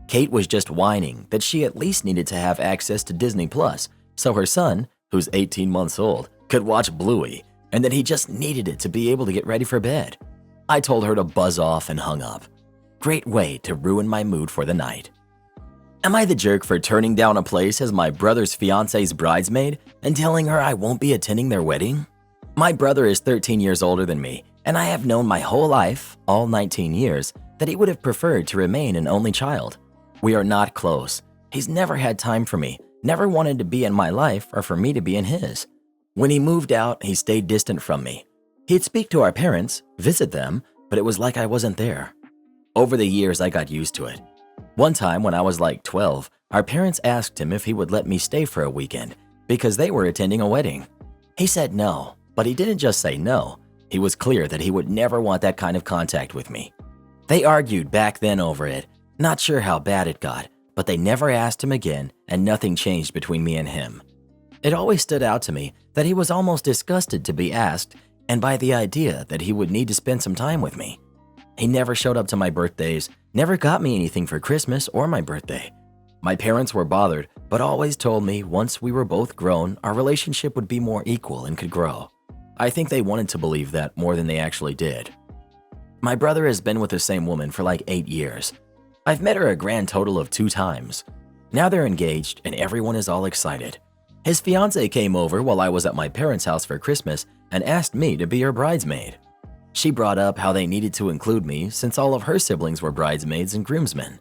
Speaker 1: Kate was just whining that she at least needed to have access to Disney Plus so her son, who's 18 months old, could watch Bluey, and that he just needed it to be able to get ready for bed. I told her to buzz off and hung up. Great way to ruin my mood for the night. Am I the jerk for turning down a place as my brother's fiance's bridesmaid and telling her I won't be attending their wedding? My brother is 13 years older than me, and I have known my whole life, all 19 years, that he would have preferred to remain an only child. We are not close. He's never had time for me, never wanted to be in my life or for me to be in his. When he moved out, he stayed distant from me. He'd speak to our parents, visit them, but it was like I wasn't there. Over the years, I got used to it. One time when I was like 12, our parents asked him if he would let me stay for a weekend because they were attending a wedding. He said no, but he didn't just say no. He was clear that he would never want that kind of contact with me. They argued back then over it, not sure how bad it got, but they never asked him again and nothing changed between me and him. It always stood out to me that he was almost disgusted to be asked and by the idea that he would need to spend some time with me. He never showed up to my birthdays, never got me anything for Christmas or my birthday. My parents were bothered, but always told me once we were both grown, our relationship would be more equal and could grow. I think they wanted to believe that more than they actually did. My brother has been with the same woman for like 8 years. I've met her a grand total of 2 times. Now they're engaged and everyone is all excited. His fiancée came over while I was at my parents' house for Christmas and asked me to be her bridesmaid. She brought up how they needed to include me since all of her siblings were bridesmaids and groomsmen.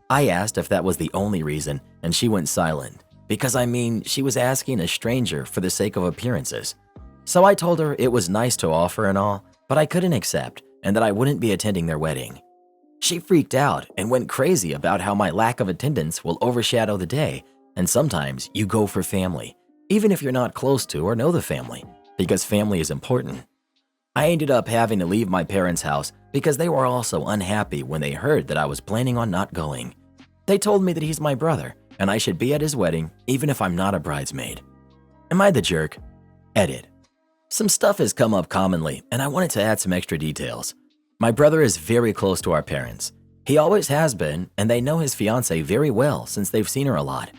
Speaker 1: I asked if that was the only reason, and she went silent, because she was asking a stranger for the sake of appearances. So I told her it was nice to offer and all, but I couldn't accept, and that I wouldn't be attending their wedding. She freaked out and went crazy about how my lack of attendance will overshadow the day, and sometimes you go for family, even if you're not close to or know the family, because family is important. I ended up having to leave my parents' house because they were also unhappy when they heard that I was planning on not going. They told me that he's my brother and I should be at his wedding even if I'm not a bridesmaid. Am I the jerk? Edit. Some stuff has come up commonly and I wanted to add some extra details. My brother is very close to our parents. He always has been, and they know his fiancée very well since they've seen her a lot.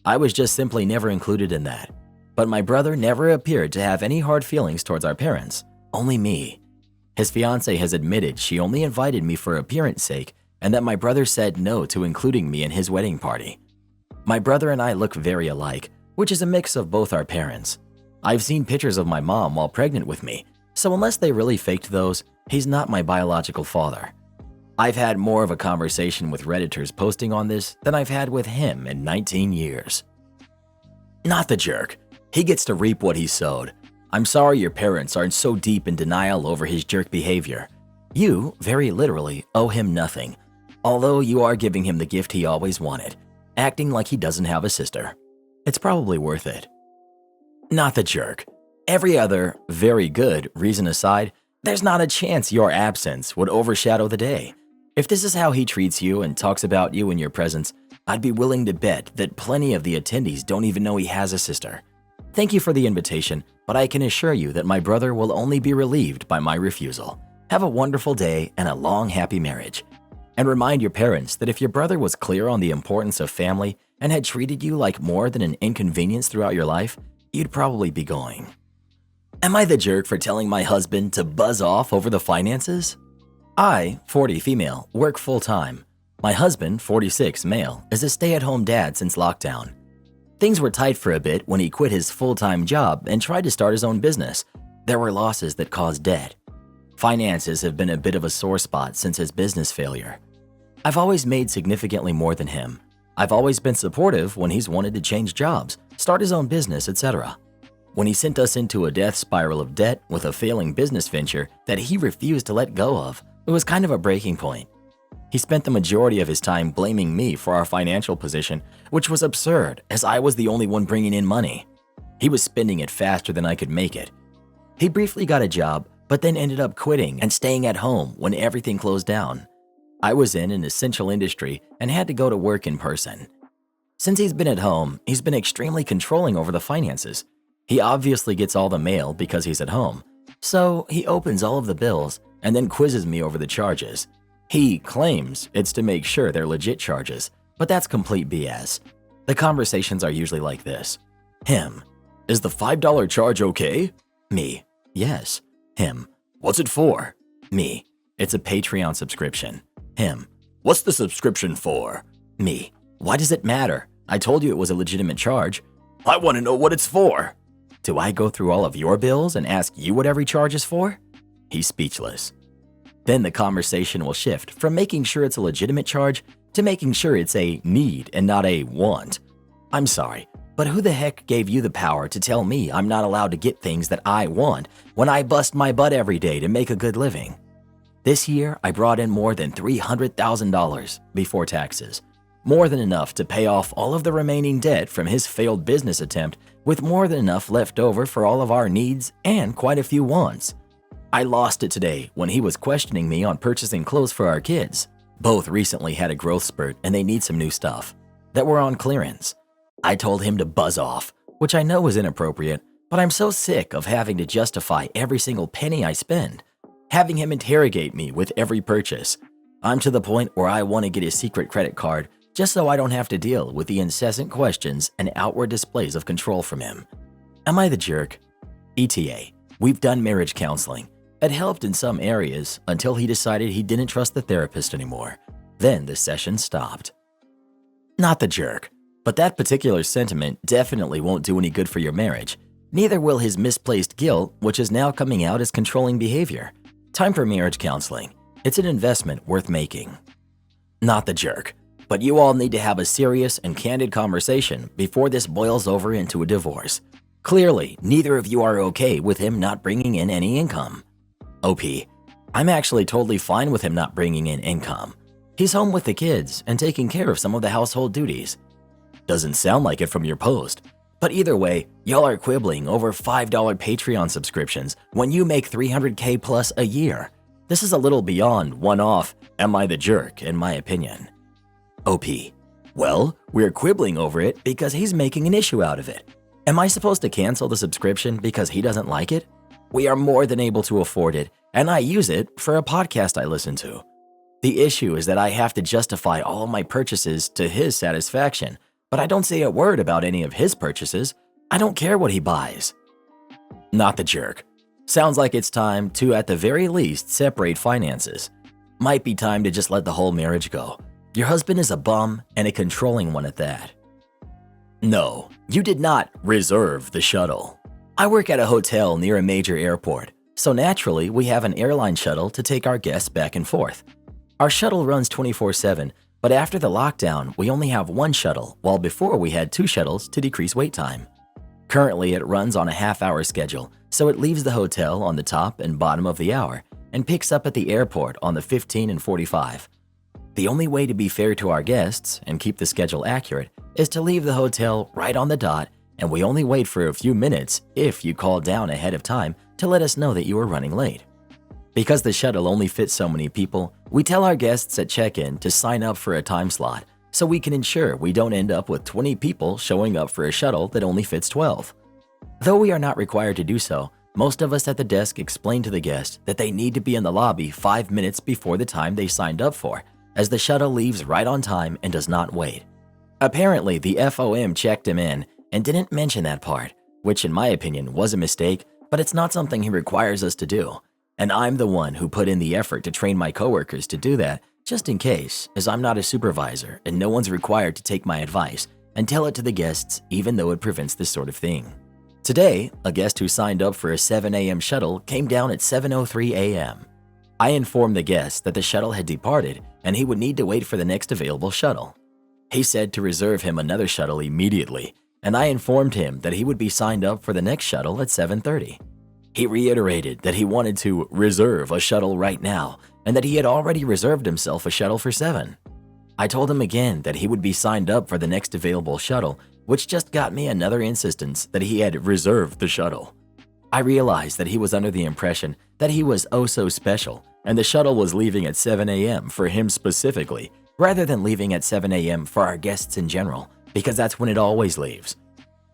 Speaker 1: I was just simply never included in that. But my brother never appeared to have any hard feelings towards our parents. Only me. His fiancée has admitted she only invited me for appearance sake and that my brother said no to including me in his wedding party. My brother and I look very alike, which is a mix of both our parents. I've seen pictures of my mom while pregnant with me, so unless they really faked those, he's not my biological father. I've had more of a conversation with Redditors posting on this than I've had with him in 19 years. Not the jerk. He gets to reap what he sowed. I'm sorry your parents aren't so deep in denial over his jerk behavior. You, very literally, owe him nothing, although you are giving him the gift he always wanted, acting like he doesn't have a sister. It's probably worth it. Not the jerk. Every other, very good reason aside, there's not a chance your absence would overshadow the day. If this is how he treats you and talks about you in your presence, I'd be willing to bet that plenty of the attendees don't even know he has a sister. Thank you for the invitation, but I can assure you that my brother will only be relieved by my refusal. Have a wonderful day and a long, happy marriage. And remind your parents that if your brother was clear on the importance of family and had treated you like more than an inconvenience throughout your life, you'd probably be going. Am I the jerk for telling my husband to buzz off over the finances? I, 40 female, work full-time. My husband, 46 male, is a stay-at-home dad since lockdown. Things were tight for a bit when he quit his full-time job and tried to start his own business. There were losses that caused debt. Finances have been a bit of a sore spot since his business failure. I've always made significantly more than him. I've always been supportive when he's wanted to change jobs, start his own business, etc. When he sent us into a death spiral of debt with a failing business venture that he refused to let go of, it was kind of a breaking point. He spent the majority of his time blaming me for our financial position, which was absurd as I was the only one bringing in money. He was spending it faster than I could make it. He briefly got a job, but then ended up quitting and staying at home when everything closed down. I was in an essential industry and had to go to work in person. Since he's been at home, he's been extremely controlling over the finances. He obviously gets all the mail because he's at home, so he opens all of the bills and then quizzes me over the charges. He claims it's to make sure they're legit charges, but that's complete BS. The conversations are usually like this. Him: "Is the $5 charge okay?" Me: "Yes." Him: "What's it for?" Me: "It's a Patreon subscription." Him: "What's the subscription for?" Me: "Why does it matter? I told you it was a legitimate charge." "I want to know what it's for." Do I go through all of your bills and ask you what every charge is for? He's speechless. Then the conversation will shift from making sure it's a legitimate charge to making sure it's a need and not a want. I'm sorry, but who the heck gave you the power to tell me I'm not allowed to get things that I want when I bust my butt every day to make a good living? This year, I brought in more than $300,000 before taxes. More than enough to pay off all of the remaining debt from his failed business attempt, with more than enough left over for all of our needs and quite a few wants. I lost it today when he was questioning me on purchasing clothes for our kids. Both recently had a growth spurt and they need some new stuff that were on clearance. I told him to buzz off, which I know is inappropriate, but I'm so sick of having to justify every single penny I spend, having him interrogate me with every purchase. I'm to the point where I want to get his secret credit card just so I don't have to deal with the incessant questions and outward displays of control from him. Am I the jerk? ETA, we've done marriage counseling. It helped in some areas until he decided he didn't trust the therapist anymore. Then the session stopped. Not the jerk, but that particular sentiment definitely won't do any good for your marriage. Neither will his misplaced guilt, which is now coming out as controlling behavior. Time for marriage counseling. It's an investment worth making. Not the jerk, but you all need to have a serious and candid conversation before this boils over into a divorce. Clearly, neither of you are okay with him not bringing in any income. OP, I'm actually totally fine with him not bringing in income. He's home with the kids and taking care of some of the household duties. Doesn't sound like it from your post. But either way, y'all are quibbling over $5 Patreon subscriptions when you make $300K plus a year. This is a little beyond one-off, am I the jerk, in my opinion. OP, well, we're quibbling over it because he's making an issue out of it. Am I supposed to cancel the subscription because he doesn't like it? We are more than able to afford it, and I use it for a podcast I listen to. The issue is that I have to justify all of my purchases to his satisfaction, but I don't say a word about any of his purchases. I don't care what he buys. Not the jerk. Sounds like it's time to, at the very least, separate finances. Might be time to just let the whole marriage go. Your husband is a bum and a controlling one at that. No, you did not reserve the shuttle. I work at a hotel near a major airport, so naturally we have an airline shuttle to take our guests back and forth. Our shuttle runs 24/7, but after the lockdown, we only have one shuttle, while before we had two shuttles to decrease wait time. Currently, it runs on a half-hour schedule, so it leaves the hotel on the top and bottom of the hour and picks up at the airport on the 15 and 45. The only way to be fair to our guests and keep the schedule accurate is to leave the hotel right on the dot, and we only wait for a few minutes if you call down ahead of time to let us know that you are running late. Because the shuttle only fits so many people, we tell our guests at check-in to sign up for a time slot so we can ensure we don't end up with 20 people showing up for a shuttle that only fits 12. Though we are not required to do so, most of us at the desk explain to the guest that they need to be in the lobby 5 minutes before the time they signed up for, as the shuttle leaves right on time and does not wait. Apparently, the FOM checked him in and didn't mention that part, which in my opinion was a mistake, but it's not something he requires us to do. And I'm the one who put in the effort to train my coworkers to do that, just in case, as I'm not a supervisor and no one's required to take my advice and tell it to the guests even though it prevents this sort of thing. Today, a guest who signed up for a 7 a.m. shuttle came down at 7:03 a.m. I informed the guest that the shuttle had departed and he would need to wait for the next available shuttle. He said to reserve him another shuttle immediately, and I informed him that he would be signed up for the next shuttle at 7:30. He reiterated that he wanted to reserve a shuttle right now and that he had already reserved himself a shuttle for 7. I told him again that he would be signed up for the next available shuttle, which just got me another insistence that he had reserved the shuttle. I realized that he was under the impression that he was oh so special and the shuttle was leaving at 7 a.m. for him specifically, rather than leaving at 7 a.m. for our guests in general, because that's when it always leaves.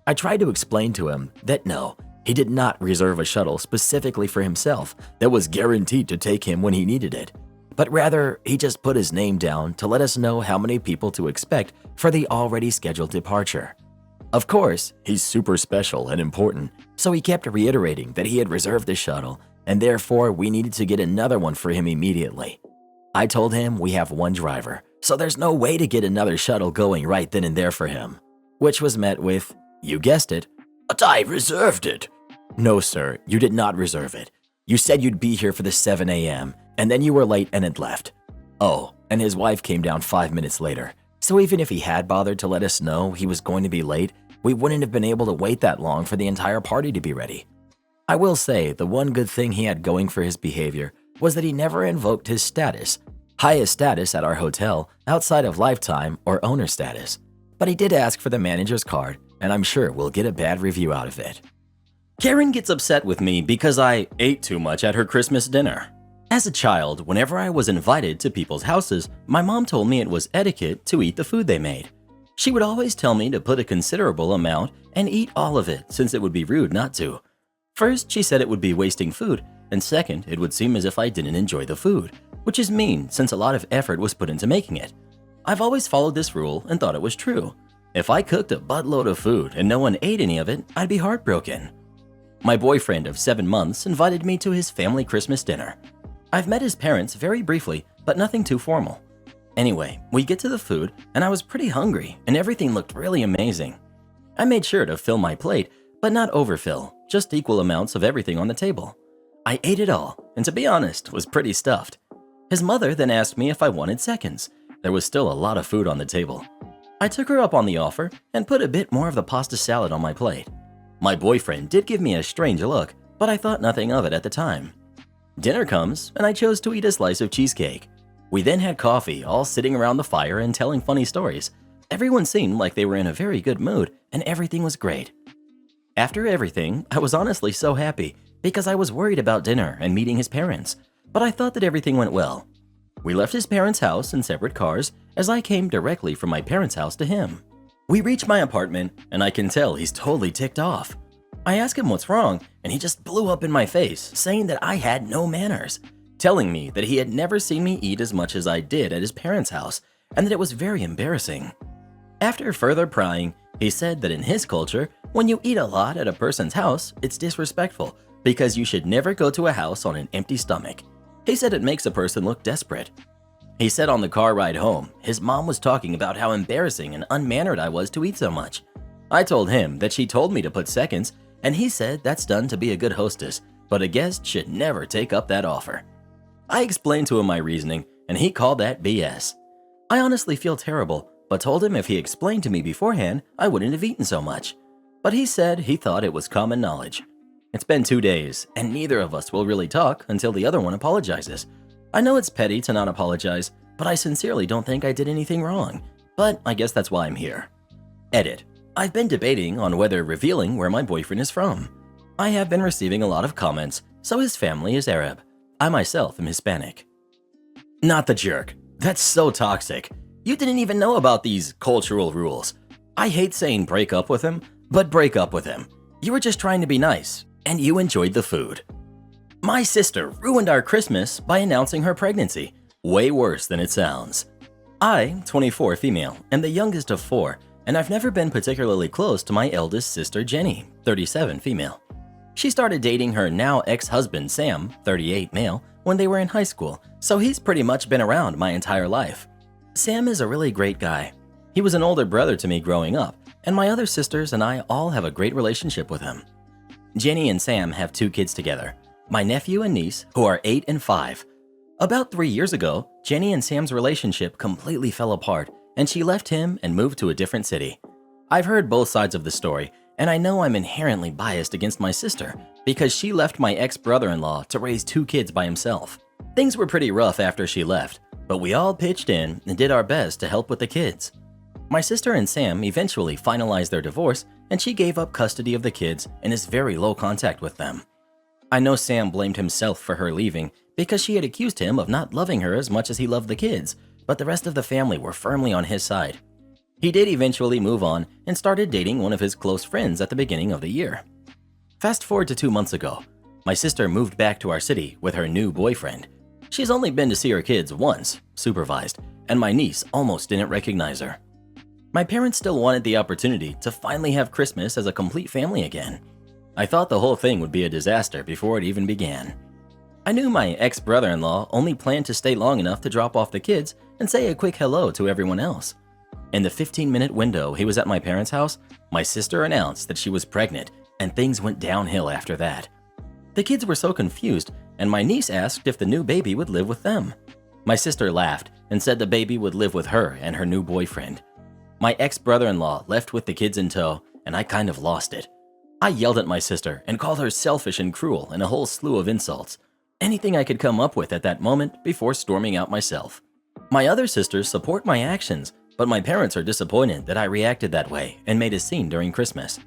Speaker 1: I tried to explain to him that no, he did not reserve a shuttle specifically for himself that was guaranteed to take him when he needed it, but rather he just put his name down to let us know how many people to expect for the already scheduled departure. Of course, he's super special and important, so he kept reiterating that he had reserved the shuttle and therefore we needed to get another one for him immediately. I told him we have one driver, so there's no way to get another shuttle going right then and there for him, which was met with, you guessed it, "But I reserved it." No, sir, you did not reserve it. You said you'd be here for the 7 a.m., and then you were late and had left. Oh, and his wife came down 5 minutes later, so even if he had bothered to let us know he was going to be late, we wouldn't have been able to wait that long for the entire party to be ready. I will say the one good thing he had going for his behavior was that he never invoked his status, highest status at our hotel outside of lifetime or owner status. But he did ask for the manager's card, and I'm sure we'll get a bad review out of it. Karen gets upset with me because I ate too much at her Christmas dinner. As a child, whenever I was invited to people's houses, my mom told me it was etiquette to eat the food they made. She would always tell me to put a considerable amount and eat all of it since it would be rude not to. First, she said it would be wasting food, and second, it would seem as if I didn't enjoy the food, which is mean since a lot of effort was put into making it. I've always followed this rule and thought it was true. If I cooked a buttload of food and no one ate any of it, I'd be heartbroken. My boyfriend of 7 months invited me to his family Christmas dinner. I've met his parents very briefly, but nothing too formal. Anyway, we get to the food, and I was pretty hungry, and everything looked really amazing. I made sure to fill my plate, but not overfill, just equal amounts of everything on the table. I ate it all, and to be honest, was pretty stuffed. His mother then asked me if I wanted seconds. There was still a lot of food on the table. I took her up on the offer and put a bit more of the pasta salad on my plate. My boyfriend did give me a strange look, but I thought nothing of it at the time. Dinner comes, and I chose to eat a slice of cheesecake. We then had coffee, all sitting around the fire and telling funny stories. Everyone seemed like they were in a very good mood, and everything was great. After everything, I was honestly so happy because I was worried about dinner and meeting his parents, but I thought that everything went well. We left his parents' house in separate cars as I came directly from my parents' house to him. We reach my apartment, and I can tell he's totally ticked off. I ask him what's wrong, and he just blew up in my face, saying that I had no manners, telling me that he had never seen me eat as much as I did at his parents' house, and that it was very embarrassing. After further prying, he said that in his culture, when you eat a lot at a person's house, it's disrespectful because you should never go to a house on an empty stomach. He said it makes a person look desperate. He said on the car ride home, his mom was talking about how embarrassing and unmannered I was to eat so much. I told him that she told me to put seconds, and he said that's done to be a good hostess, but a guest should never take up that offer. I explained to him my reasoning, and he called that BS. I honestly feel terrible, but told him if he explained to me beforehand, I wouldn't have eaten so much. But he said he thought it was common knowledge. It's been 2 days, and neither of us will really talk until the other one apologizes. I know it's petty to not apologize, but I sincerely don't think I did anything wrong. But I guess that's why I'm here. Edit. I've been debating on whether revealing where my boyfriend is from. I have been receiving a lot of comments, so his family is Arab. I myself am Hispanic. Not the jerk. That's so toxic. You didn't even know about these cultural rules. I hate saying break up with him, but break up with him. You were just trying to be nice, and you enjoyed the food. My sister ruined our Christmas by announcing her pregnancy. Way worse than it sounds. I, 24 female, am the youngest of 4, and I've never been particularly close to my eldest sister Jenny, 37 female. She started dating her now ex-husband Sam, 38 male, when they were in high school, so he's pretty much been around my entire life. Sam is a really great guy. He was an older brother to me growing up, and my other sisters and I all have a great relationship with him. Jenny and Sam have 2 kids together, my nephew and niece, who are 8 and 5. About 3 years ago, Jenny and Sam's relationship completely fell apart, and she left him and moved to a different city. I've heard both sides of the story, and I know I'm inherently biased against my sister because she left my ex-brother-in-law to raise 2 kids by himself. Things were pretty rough after she left, but we all pitched in and did our best to help with the kids. My sister and Sam eventually finalized their divorce, and she gave up custody of the kids and is very low contact with them. I know Sam blamed himself for her leaving because she had accused him of not loving her as much as he loved the kids, but the rest of the family were firmly on his side. He did eventually move on and started dating one of his close friends at the beginning of the year. Fast forward to 2 months ago, my sister moved back to our city with her new boyfriend. She's only been to see her kids once, supervised, and my niece almost didn't recognize her. My parents still wanted the opportunity to finally have Christmas as a complete family again. I thought the whole thing would be a disaster before it even began. I knew my ex-brother-in-law only planned to stay long enough to drop off the kids and say a quick hello to everyone else. In the 15-minute window he was at my parents' house, my sister announced that she was pregnant, and things went downhill after that. The kids were so confused, and my niece asked if the new baby would live with them. My sister laughed and said the baby would live with her and her new boyfriend. My ex-brother-in-law left with the kids in tow, and I kind of lost it. I yelled at my sister and called her selfish and cruel and a whole slew of insults. Anything I could come up with at that moment before storming out myself. My other sisters support my actions, but my parents are disappointed that I reacted that way and made a scene during Christmas.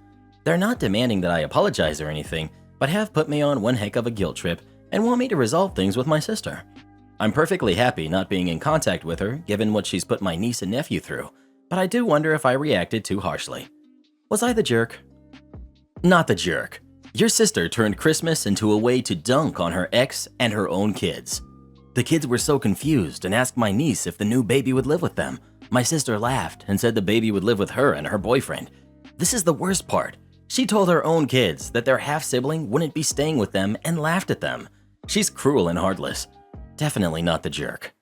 Speaker 1: They're not demanding that I apologize or anything, but have put me on one heck of a guilt trip and want me to resolve things with my sister. I'm perfectly happy not being in contact with her given what she's put my niece and nephew through, but I do wonder if I reacted too harshly. Was I the jerk? Not the jerk. Your sister turned Christmas into a way to dunk on her ex and her own kids. The kids were so confused and asked my niece if the new baby would live with them. My sister laughed and said the baby would live with her and her boyfriend. This is the worst part. She told her own kids that their half-sibling wouldn't be staying with them and laughed at them. She's cruel and heartless. Definitely not the jerk.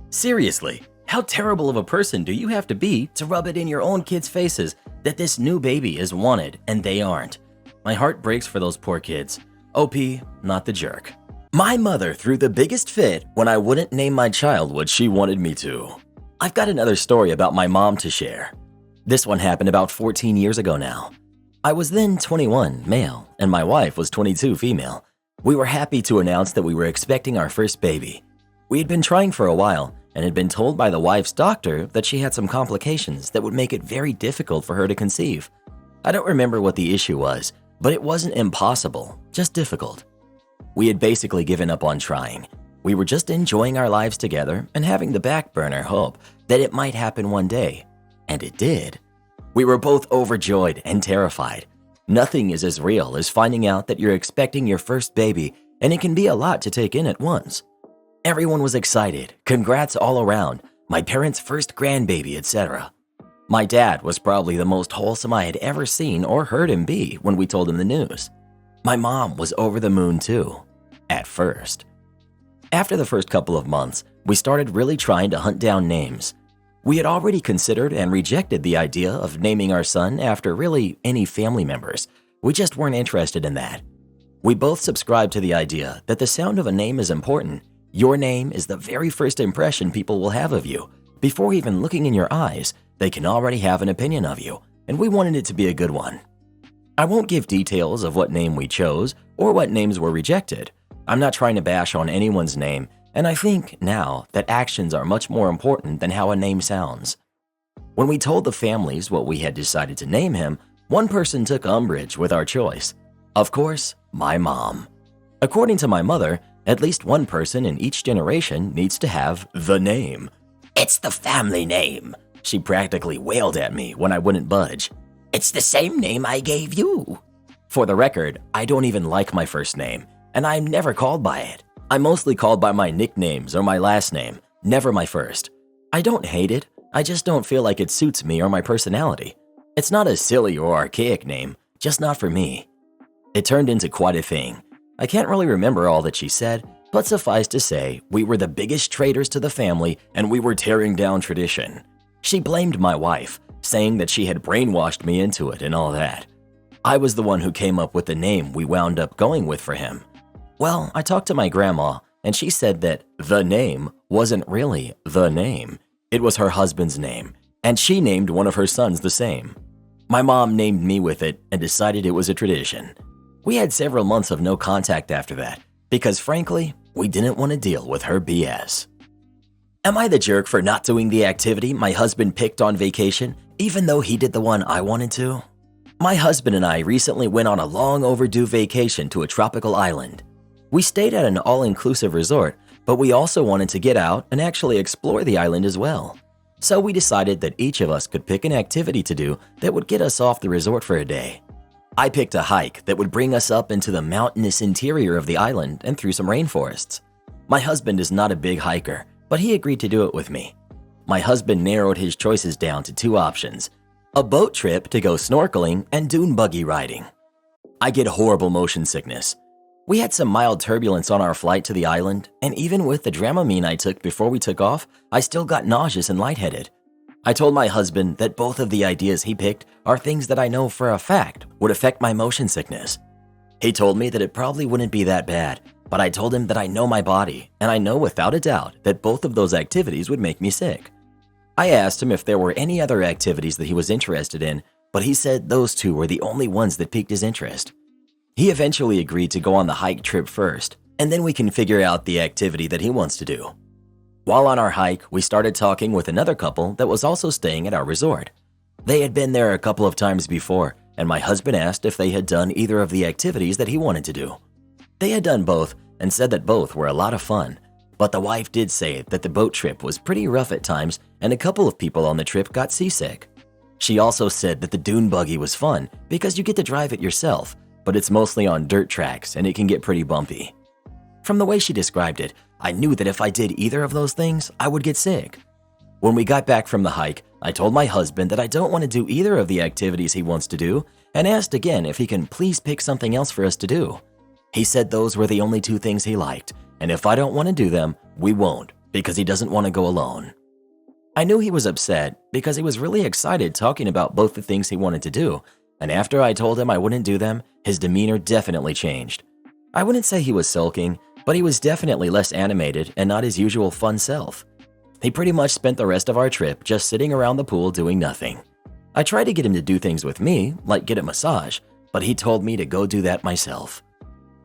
Speaker 1: Seriously, how terrible of a person do you have to be to rub it in your own kids' faces that this new baby is wanted and they aren't? My heart breaks for those poor kids. OP, not the jerk. My mother threw the biggest fit when I wouldn't name my child what she wanted me to. I've got another story about my mom to share. This one happened about 14 years ago now. I was then 21, male, and my wife was 22, female. We were happy to announce that we were expecting our first baby. We had been trying for a while and had been told by the wife's doctor that she had some complications that would make it very difficult for her to conceive. I don't remember what the issue was, but it wasn't impossible, just difficult. We had basically given up on trying. We were just enjoying our lives together and having the back burner hope that it might happen one day. And it did. We were both overjoyed and terrified. Nothing is as real as finding out that you're expecting your first baby, and it can be a lot to take in at once. Everyone was excited, congrats all around, my parents' first grandbaby, etc. My dad was probably the most wholesome I had ever seen or heard him be when we told him the news. My mom was over the moon too, at first. After the first couple of months, we started really trying to hunt down names. We had already considered and rejected the idea of naming our son after really any family members. We just weren't interested in that. We both subscribed to the idea that the sound of a name is important. Your name is the very first impression people will have of you. Before even looking in your eyes, they can already have an opinion of you, and we wanted it to be a good one. I won't give details of what name we chose or what names were rejected. I'm not trying to bash on anyone's name, and I think now that actions are much more important than how a name sounds. When we told the families what we had decided to name him, one person took umbrage with our choice. Of course, my mom. According to my mother, at least one person in each generation needs to have the name. "It's the family name," she practically wailed at me when I wouldn't budge. "It's the same name I gave you." For the record, I don't even like my first name, and I'm never called by it. I'm mostly called by my nicknames or my last name, never my first. I don't hate it, I just don't feel like it suits me or my personality. It's not a silly or archaic name, just not for me. It turned into quite a thing. I can't really remember all that she said, but suffice to say, we were the biggest traitors to the family and we were tearing down tradition. She blamed my wife, saying that she had brainwashed me into it and all that. I was the one who came up with the name we wound up going with for him. Well, I talked to my grandma, and she said that the name wasn't really the name. It was her husband's name, and she named one of her sons the same. My mom named me with it and decided it was a tradition. We had several months of no contact after that, because frankly, we didn't want to deal with her BS. Am I the jerk for not doing the activity my husband picked on vacation, even though he did the one I wanted to? My husband and I recently went on a long overdue vacation to a tropical island. We stayed at an all-inclusive resort, but we also wanted to get out and actually explore the island as well. So we decided that each of us could pick an activity to do that would get us off the resort for a day. I picked a hike that would bring us up into the mountainous interior of the island and through some rainforests. My husband is not a big hiker, but he agreed to do it with me. My husband narrowed his choices down to two options: a boat trip to go snorkeling and dune buggy riding. I get horrible motion sickness. We had some mild turbulence on our flight to the island, and even with the Dramamine I took before we took off, I still got nauseous and lightheaded. I told my husband that both of the ideas he picked are things that I know for a fact would affect my motion sickness. He told me that it probably wouldn't be that bad, but I told him that I know my body, and I know without a doubt that both of those activities would make me sick. I asked him if there were any other activities that he was interested in, but he said those two were the only ones that piqued his interest. He eventually agreed to go on the hike trip first, and then we can figure out the activity that he wants to do. While on our hike, we started talking with another couple that was also staying at our resort. They had been there a couple of times before, and my husband asked if they had done either of the activities that he wanted to do. They had done both and said that both were a lot of fun, but the wife did say that the boat trip was pretty rough at times and a couple of people on the trip got seasick. She also said that the dune buggy was fun because you get to drive it yourself, but it's mostly on dirt tracks and it can get pretty bumpy. From the way she described it, I knew that if I did either of those things, I would get sick. When we got back from the hike, I told my husband that I don't want to do either of the activities he wants to do and asked again if he can please pick something else for us to do. He said those were the only two things he liked, and if I don't want to do them, we won't, because he doesn't want to go alone. I knew he was upset because he was really excited talking about both the things he wanted to do, and after I told him I wouldn't do them, his demeanor definitely changed. I wouldn't say he was sulking, but he was definitely less animated and not his usual fun self. He pretty much spent the rest of our trip just sitting around the pool doing nothing. I tried to get him to do things with me, like get a massage, but he told me to go do that myself.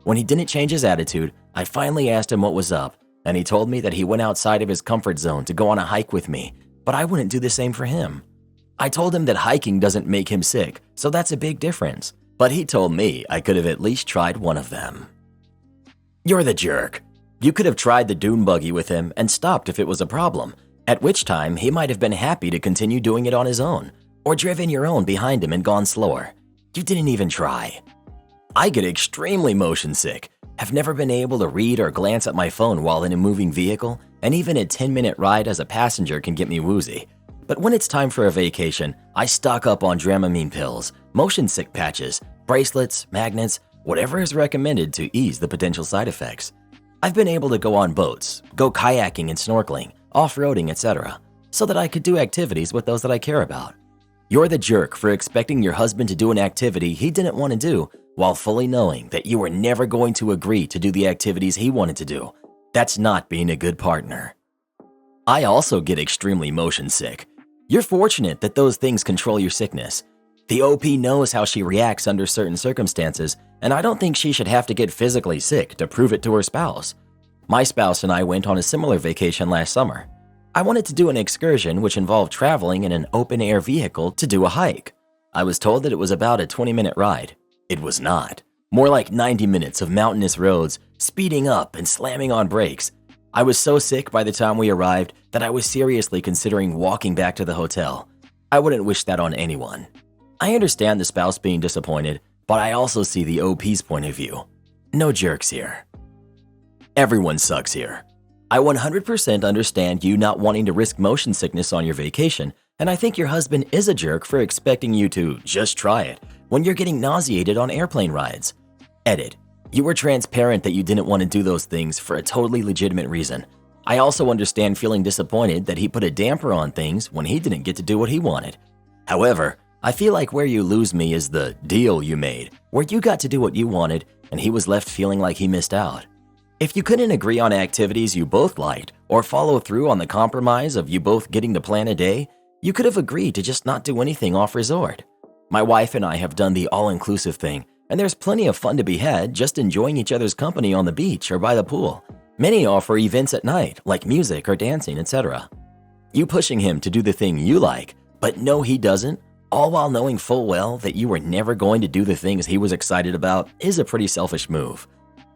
Speaker 1: When he didn't change his attitude, I finally asked him what was up, and he told me that he went outside of his comfort zone to go on a hike with me, but I wouldn't do the same for him. I told him that hiking doesn't make him sick, so that's a big difference, but he told me I could have at least tried one of them. You're the jerk. You could have tried the dune buggy with him and stopped if it was a problem, at which time he might have been happy to continue doing it on his own, or driven your own behind him and gone slower. You didn't even try. I get extremely motion sick, have never been able to read or glance at my phone while in a moving vehicle, and even a 10-minute ride as a passenger can get me woozy. But when it's time for a vacation, I stock up on Dramamine pills, motion sick patches, bracelets, magnets, whatever is recommended to ease the potential side effects. I've been able to go on boats, go kayaking and snorkeling, off-roading, etc., so that I could do activities with those that I care about. You're the jerk for expecting your husband to do an activity he didn't want to do while fully knowing that you were never going to agree to do the activities he wanted to do. That's not being a good partner. I also get extremely motion sick. You're fortunate that those things control your sickness. The OP knows how she reacts under certain circumstances, and I don't think she should have to get physically sick to prove it to her spouse. My spouse and I went on a similar vacation last summer. I wanted to do an excursion which involved traveling in an open-air vehicle to do a hike. I was told that it was about a 20-minute ride. It was not. More like 90 minutes of mountainous roads, speeding up and slamming on brakes. I was so sick by the time we arrived that I was seriously considering walking back to the hotel. I wouldn't wish that on anyone. I understand the spouse being disappointed, but I also see the OP's point of view. No jerks here. Everyone sucks here. I 100% understand you not wanting to risk motion sickness on your vacation, and I think your husband is a jerk for expecting you to just try it when you're getting nauseated on airplane rides. Edit. You were transparent that you didn't want to do those things for a totally legitimate reason. I also understand feeling disappointed that he put a damper on things when he didn't get to do what he wanted. However, I feel like where you lose me is the deal you made, where you got to do what you wanted and he was left feeling like he missed out. If you couldn't agree on activities you both liked or follow through on the compromise of you both getting to plan a day, you could have agreed to just not do anything off-resort. My wife and I have done the all-inclusive thing, and there's plenty of fun to be had just enjoying each other's company on the beach or by the pool. Many offer events at night, like music or dancing, etc. You pushing him to do the thing you like, but no he doesn't, all while knowing full well that you were never going to do the things he was excited about, is a pretty selfish move.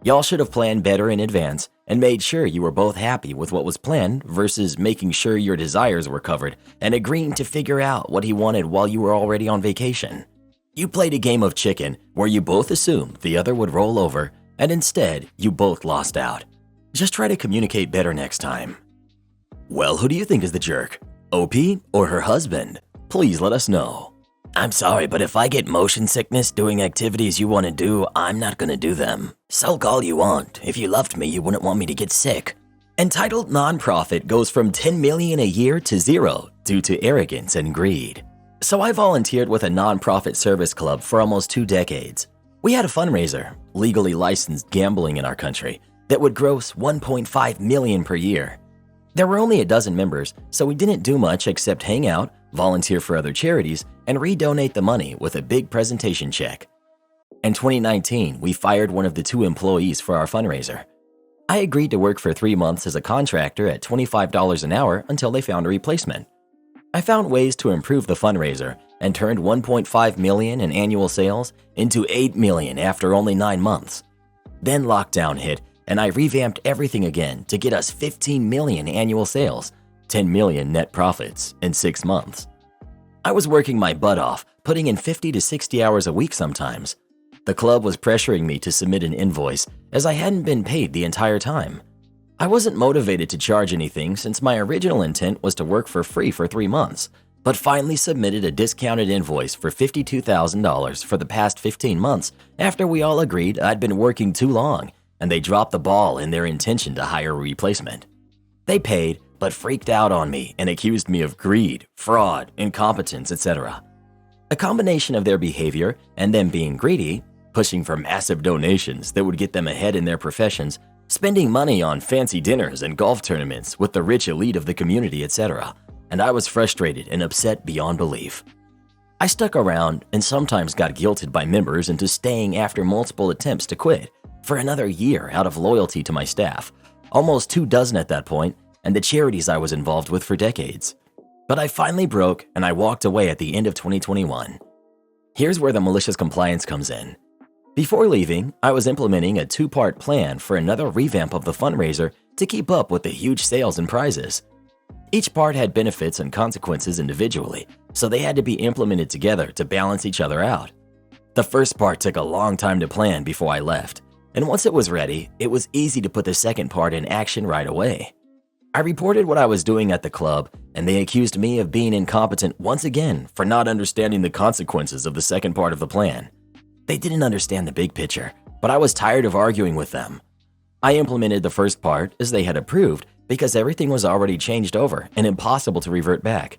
Speaker 1: Y'all should have planned better in advance and made sure you were both happy with what was planned versus making sure your desires were covered and agreeing to figure out what he wanted while you were already on vacation. You played a game of chicken where you both assumed the other would roll over, and instead you both lost out. Just try to communicate better next time. Well, who do you think is the jerk? OP or her husband? Please let us know. I'm sorry, but if I get motion sickness doing activities you want to do, I'm not going to do them. Sulk all you want. If you loved me, you wouldn't want me to get sick. Entitled nonprofit goes from $10 million a year to zero due to arrogance and greed. So I volunteered with a nonprofit service club for almost 2 decades. We had a fundraiser, legally licensed gambling in our country, that would gross $1.5 million per year. There were only a dozen members, so we didn't do much except hang out, volunteer for other charities, and redonate the money with a big presentation check. In 2019, we fired one of the 2 employees for our fundraiser. I agreed to work for 3 months as a contractor at $25 an hour until they found a replacement. I found ways to improve the fundraiser and turned $1.5 million in annual sales into $8 million after only 9 months. Then lockdown hit, and I revamped everything again to get us $15 million annual sales, $10 million net profits in 6 months. I was working my butt off, putting in 50 to 60 hours a week sometimes. The club was pressuring me to submit an invoice as I hadn't been paid the entire time. I wasn't motivated to charge anything since my original intent was to work for free for 3 months, but finally submitted a discounted invoice for $52,000 for the past 15 months after we all agreed I'd been working too long and they dropped the ball in their intention to hire a replacement. They paid, but freaked out on me and accused me of greed, fraud, incompetence, etc. A combination of their behavior and them being greedy, pushing for massive donations that would get them ahead in their professions, spending money on fancy dinners and golf tournaments with the rich elite of the community, etc. And I was frustrated and upset beyond belief. I stuck around and sometimes got guilted by members into staying after multiple attempts to quit for another year out of loyalty to my staff, almost 24 at that point, and the charities I was involved with for decades. But I finally broke and I walked away at the end of 2021. Here's where the malicious compliance comes in. Before leaving, I was implementing a 2-part plan for another revamp of the fundraiser to keep up with the huge sales and prizes. Each part had benefits and consequences individually, so they had to be implemented together to balance each other out. The first part took a long time to plan before I left, and once it was ready, it was easy to put the second part in action right away. I reported what I was doing at the club, and they accused me of being incompetent once again for not understanding the consequences of the second part of the plan. They didn't understand the big picture, but I was tired of arguing with them. I implemented the first part as they had approved because everything was already changed over and impossible to revert back.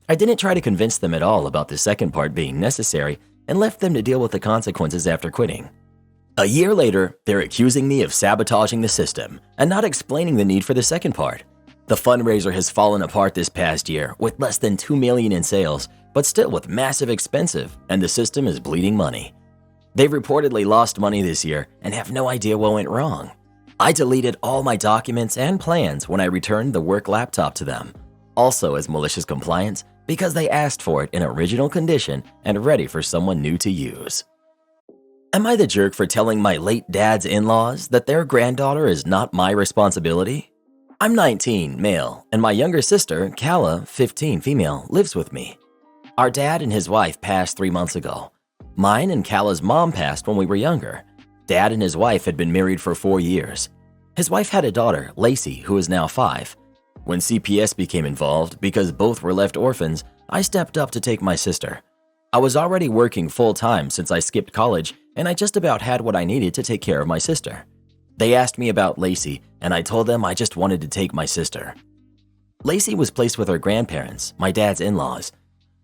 Speaker 1: I didn't try to convince them at all about the second part being necessary and left them to deal with the consequences after quitting. A year later, they're accusing me of sabotaging the system and not explaining the need for the second part. The fundraiser has fallen apart this past year with less than $2 million in sales, but still with massive expensive, and the system is bleeding money. They've reportedly lost money this year and have no idea what went wrong. I deleted all my documents and plans when I returned the work laptop to them, also as malicious compliance because they asked for it in original condition and ready for someone new to use. Am I the jerk for telling my late dad's in-laws that their granddaughter is not my responsibility? I'm 19, male, and my younger sister, Kala, 15, female, lives with me. Our dad and his wife passed 3 months ago. Mine and Kala's mom passed when we were younger. Dad and his wife had been married for 4 years. His wife had a daughter, Lacey, who is now 5. When CPS became involved, because both were left orphans, I stepped up to take my sister. I was already working full-time since I skipped college, and I just about had what I needed to take care of my sister. They asked me about Lacey, and I told them I just wanted to take my sister. Lacey was placed with her grandparents, my dad's in-laws.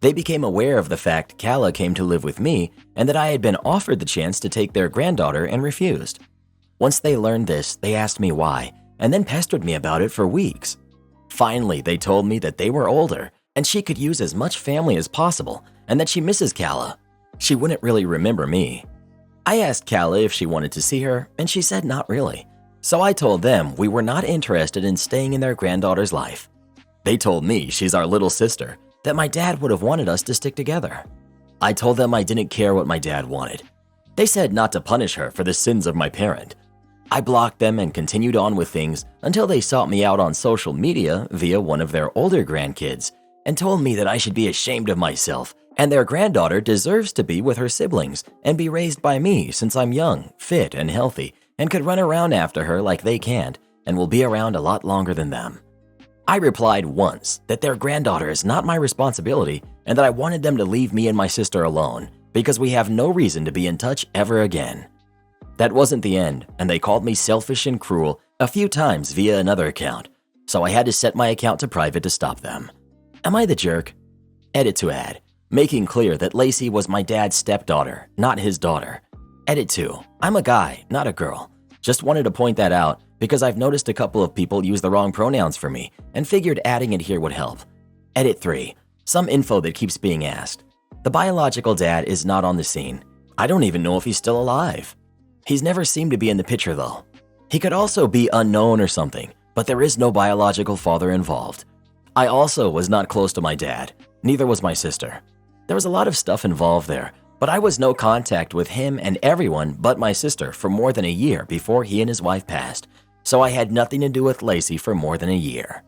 Speaker 1: They became aware of the fact Kala came to live with me and that I had been offered the chance to take their granddaughter and refused. Once they learned this, they asked me why, and then pestered me about it for weeks. Finally, they told me that they were older and she could use as much family as possible and that she misses Kala. She wouldn't really remember me. I asked Kala if she wanted to see her, and she said not really. So I told them we were not interested in staying in their granddaughter's life. They told me she's our little sister, that my dad would have wanted us to stick together. I told them I didn't care what my dad wanted. They said not to punish her for the sins of my parent. I blocked them and continued on with things until they sought me out on social media via one of their older grandkids and told me that I should be ashamed of myself and their granddaughter deserves to be with her siblings and be raised by me since I'm young, fit, and healthy and could run around after her like they can't and will be around a lot longer than them. I replied once that their granddaughter is not my responsibility and that I wanted them to leave me and my sister alone because we have no reason to be in touch ever again. That wasn't the end, and they called me selfish and cruel a few times via another account, so I had to set my account to private to stop them. Am I the jerk? Edit to add, making clear that Lacey was my dad's stepdaughter, not his daughter. Edit 2, I'm a guy, not a girl. Just wanted to point that out because I've noticed a couple of people use the wrong pronouns for me and figured adding it here would help. Edit 3, some info that keeps being asked. The biological dad is not on the scene. I don't even know if he's still alive. He's never seemed to be in the picture though. He could also be unknown or something, but there is no biological father involved. I also was not close to my dad, neither was my sister. There was a lot of stuff involved there, but I was no contact with him and everyone but my sister for more than a year before he and his wife passed, so I had nothing to do with Lacey for more than a year.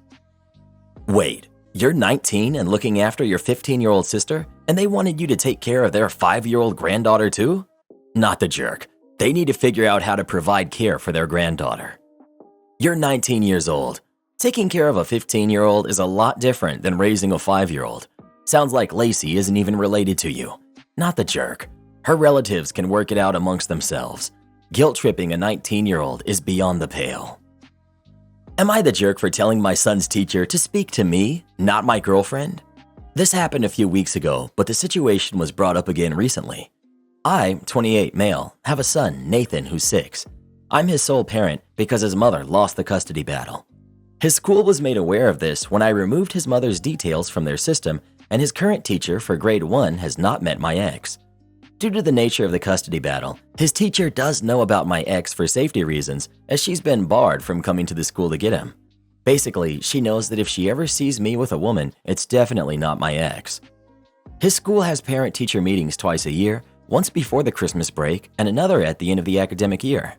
Speaker 1: Wait, you're 19 and looking after your 15-year-old sister, and they wanted you to take care of their 5-year-old granddaughter too? Not the jerk. They need to figure out how to provide care for their granddaughter. You're 19 years old. Taking care of a 15-year-old is a lot different than raising a 5-year-old. Sounds like Lacey isn't even related to you. Not the jerk. Her relatives can work it out amongst themselves. Guilt-tripping a 19-year-old is beyond the pale. Am I the jerk for telling my son's teacher to speak to me, not my girlfriend? This happened a few weeks ago, but the situation was brought up again recently. I, 28 male, have a son, Nathan, who's 6. I'm his sole parent because his mother lost the custody battle. His school was made aware of this when I removed his mother's details from their system, and his current teacher for grade 1 has not met my ex. Due to the nature of the custody battle, his teacher does know about my ex for safety reasons, as she's been barred from coming to the school to get him. Basically, she knows that if she ever sees me with a woman, it's definitely not my ex. His school has parent-teacher meetings twice a year, once before the Christmas break and another at the end of the academic year.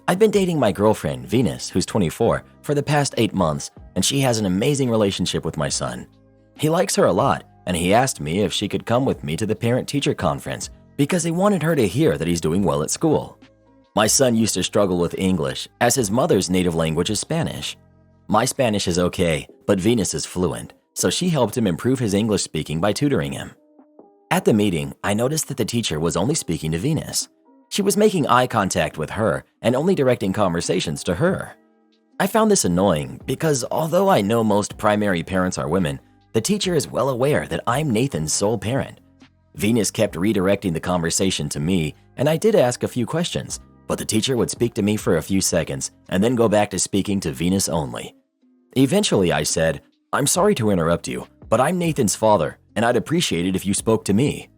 Speaker 1: I've been dating my girlfriend, Venus, who's 24, for the past 8 months, and she has an amazing relationship with my son. He likes her a lot, and he asked me if she could come with me to the parent-teacher conference because he wanted her to hear that he's doing well at school. My son used to struggle with English, as his mother's native language is Spanish. My Spanish is okay, but Venus is fluent, so she helped him improve his English speaking by tutoring him. At the meeting, I noticed that the teacher was only speaking to Venus. She was making eye contact with her and only directing conversations to her. I found this annoying because although I know most primary parents are women, the teacher is well aware that I'm Nathan's sole parent. Venus kept redirecting the conversation to me, and I did ask a few questions, but the teacher would speak to me for a few seconds and then go back to speaking to Venus only. Eventually, I said, "I'm sorry to interrupt you, but I'm Nathan's father, and I'd appreciate it if you spoke to me."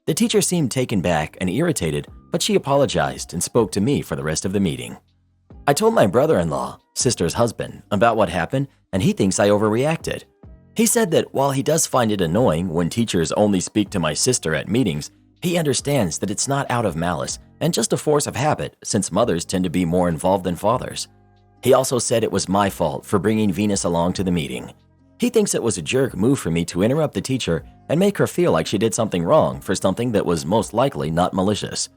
Speaker 1: The teacher seemed taken back and irritated, but she apologized and spoke to me for the rest of the meeting. I told my brother-in-law, sister's husband, about what happened, and he thinks I overreacted. He said that while he does find it annoying when teachers only speak to my sister at meetings, he understands that it's not out of malice and just a force of habit since mothers tend to be more involved than fathers. He also said it was my fault for bringing Venus along to the meeting. He thinks it was a jerk move for me to interrupt the teacher and make her feel like she did something wrong for something that was most likely not malicious.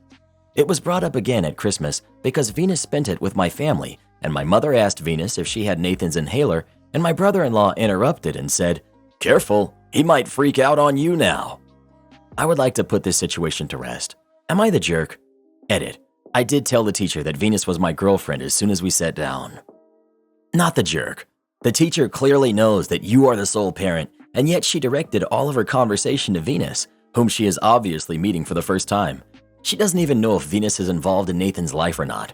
Speaker 1: It was brought up again at Christmas because Venus spent it with my family, and my mother asked Venus if she had Nathan's inhaler, and my brother-in-law interrupted and said, "Careful, he might freak out on you now." I would like to put this situation to rest. Am I the jerk? Edit. I did tell the teacher that Venus was my girlfriend as soon as we sat down. Not the jerk. The teacher clearly knows that you are the sole parent, and yet she directed all of her conversation to Venus, whom she is obviously meeting for the first time. She doesn't even know if Venus is involved in Nathan's life or not.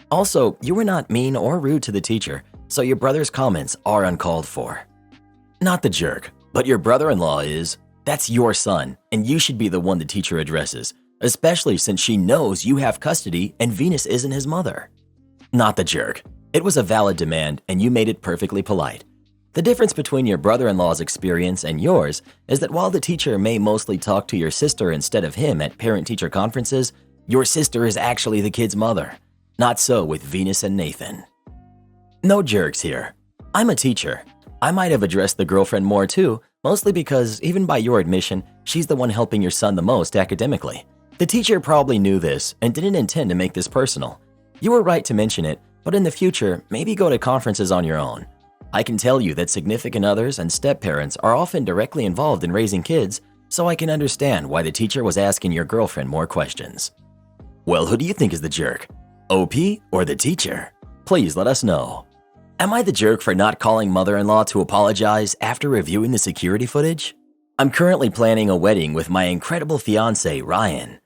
Speaker 1: Also, you were not mean or rude to the teacher, so your brother's comments are uncalled for. Not the jerk, but your brother-in-law is. That's your son, and you should be the one the teacher addresses, especially since she knows you have custody and Venus isn't his mother. Not the jerk. It was a valid demand, and you made it perfectly polite. The difference between your brother-in-law's experience and yours is that while the teacher may mostly talk to your sister instead of him at parent-teacher conferences, your sister is actually the kid's mother. Not so with Venus and Nathan. No jerks here. I'm a teacher. I might have addressed the girlfriend more too, mostly because, even by your admission, she's the one helping your son the most academically. The teacher probably knew this and didn't intend to make this personal. You were right to mention it, but in the future, maybe go to conferences on your own. I can tell you that significant others and step-parents are often directly involved in raising kids, so I can understand why the teacher was asking your girlfriend more questions. Well, who do you think is the jerk? OP or the teacher? Please let us know. Am I the jerk for not calling mother-in-law to apologize after reviewing the security footage? I'm currently planning a wedding with my incredible fiancé, Ryan.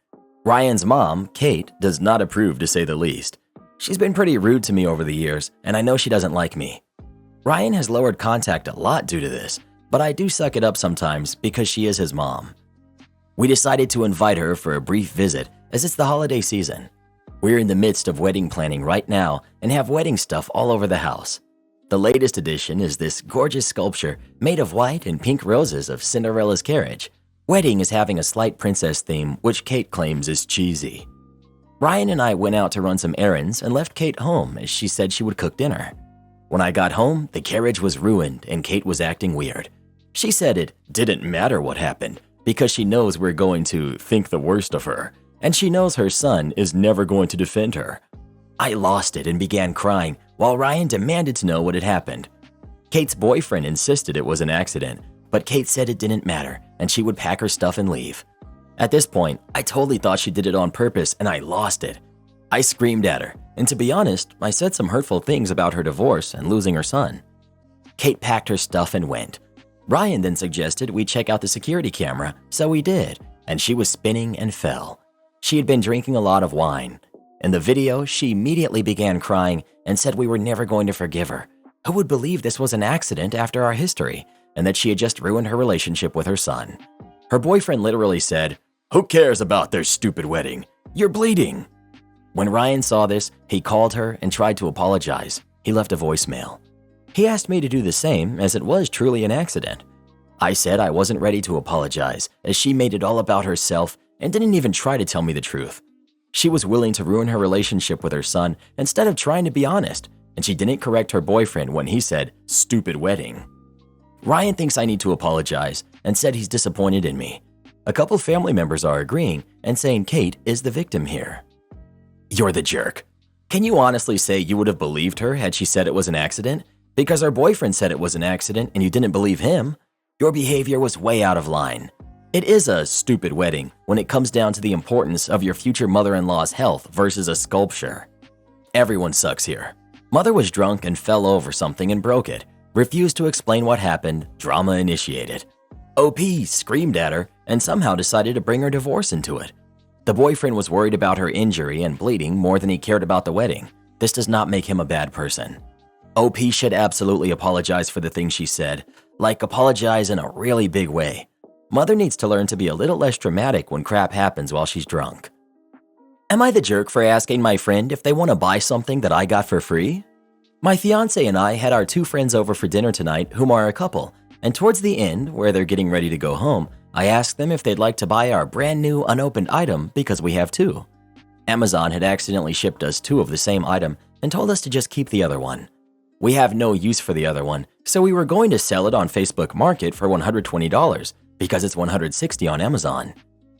Speaker 1: Ryan's mom, Kate, does not approve to say the least. She's been pretty rude to me over the years, and I know she doesn't like me. Ryan has lowered contact a lot due to this, but I do suck it up sometimes because she is his mom. We decided to invite her for a brief visit as it's the holiday season. We're in the midst of wedding planning right now and have wedding stuff all over the house. The latest addition is this gorgeous sculpture made of white and pink roses of Cinderella's carriage. Wedding is having a slight princess theme, which Kate claims is cheesy. Ryan and I went out to run some errands and left Kate home as she said she would cook dinner. When I got home, the carriage was ruined and Kate was acting weird. She said it didn't matter what happened because she knows we're going to think the worst of her, and she knows her son is never going to defend her. I lost it and began crying while Ryan demanded to know what had happened. Kate's boyfriend insisted it was an accident, but Kate said it didn't matter and she would pack her stuff and leave. At this point, I totally thought she did it on purpose and I lost it. I screamed at her, and to be honest, I said some hurtful things about her divorce and losing her son. Kate packed her stuff and went. Ryan then suggested we check out the security camera, so we did, and she was spinning and fell. She had been drinking a lot of wine. In the video, she immediately began crying and said we were never going to forgive her. Who would believe this was an accident after our history, and that she had just ruined her relationship with her son? Her boyfriend literally said, "Who cares about their stupid wedding? You're bleeding." When Ryan saw this, he called her and tried to apologize. He left a voicemail. He asked me to do the same as it was truly an accident. I said I wasn't ready to apologize as she made it all about herself and didn't even try to tell me the truth. She was willing to ruin her relationship with her son instead of trying to be honest, and she didn't correct her boyfriend when he said, "stupid wedding." Ryan thinks I need to apologize and said he's disappointed in me. A couple family members are agreeing and saying Kate is the victim here. You're the jerk. Can you honestly say you would have believed her had she said it was an accident? Because her boyfriend said it was an accident and you didn't believe him? Your behavior was way out of line. It is a stupid wedding when it comes down to the importance of your future mother-in-law's health versus a sculpture. Everyone sucks here. Mother was drunk and fell over something and broke it. Refused to explain what happened, drama initiated. OP screamed at her and somehow decided to bring her divorce into it. The boyfriend was worried about her injury and bleeding more than he cared about the wedding. This does not make him a bad person. OP should absolutely apologize for the things she said, like apologize in a really big way. Mother needs to learn to be a little less dramatic when crap happens while she's drunk. Am I the jerk for asking my friend if they want to buy something that I got for free? My fiancé and I had our two friends over for dinner tonight whom are a couple, and towards the end, where they're getting ready to go home, I asked them if they'd like to buy our brand new unopened item because we have two. Amazon had accidentally shipped us two of the same item and told us to just keep the other one. We have no use for the other one, so we were going to sell it on Facebook Market for $120 because it's $160 on Amazon.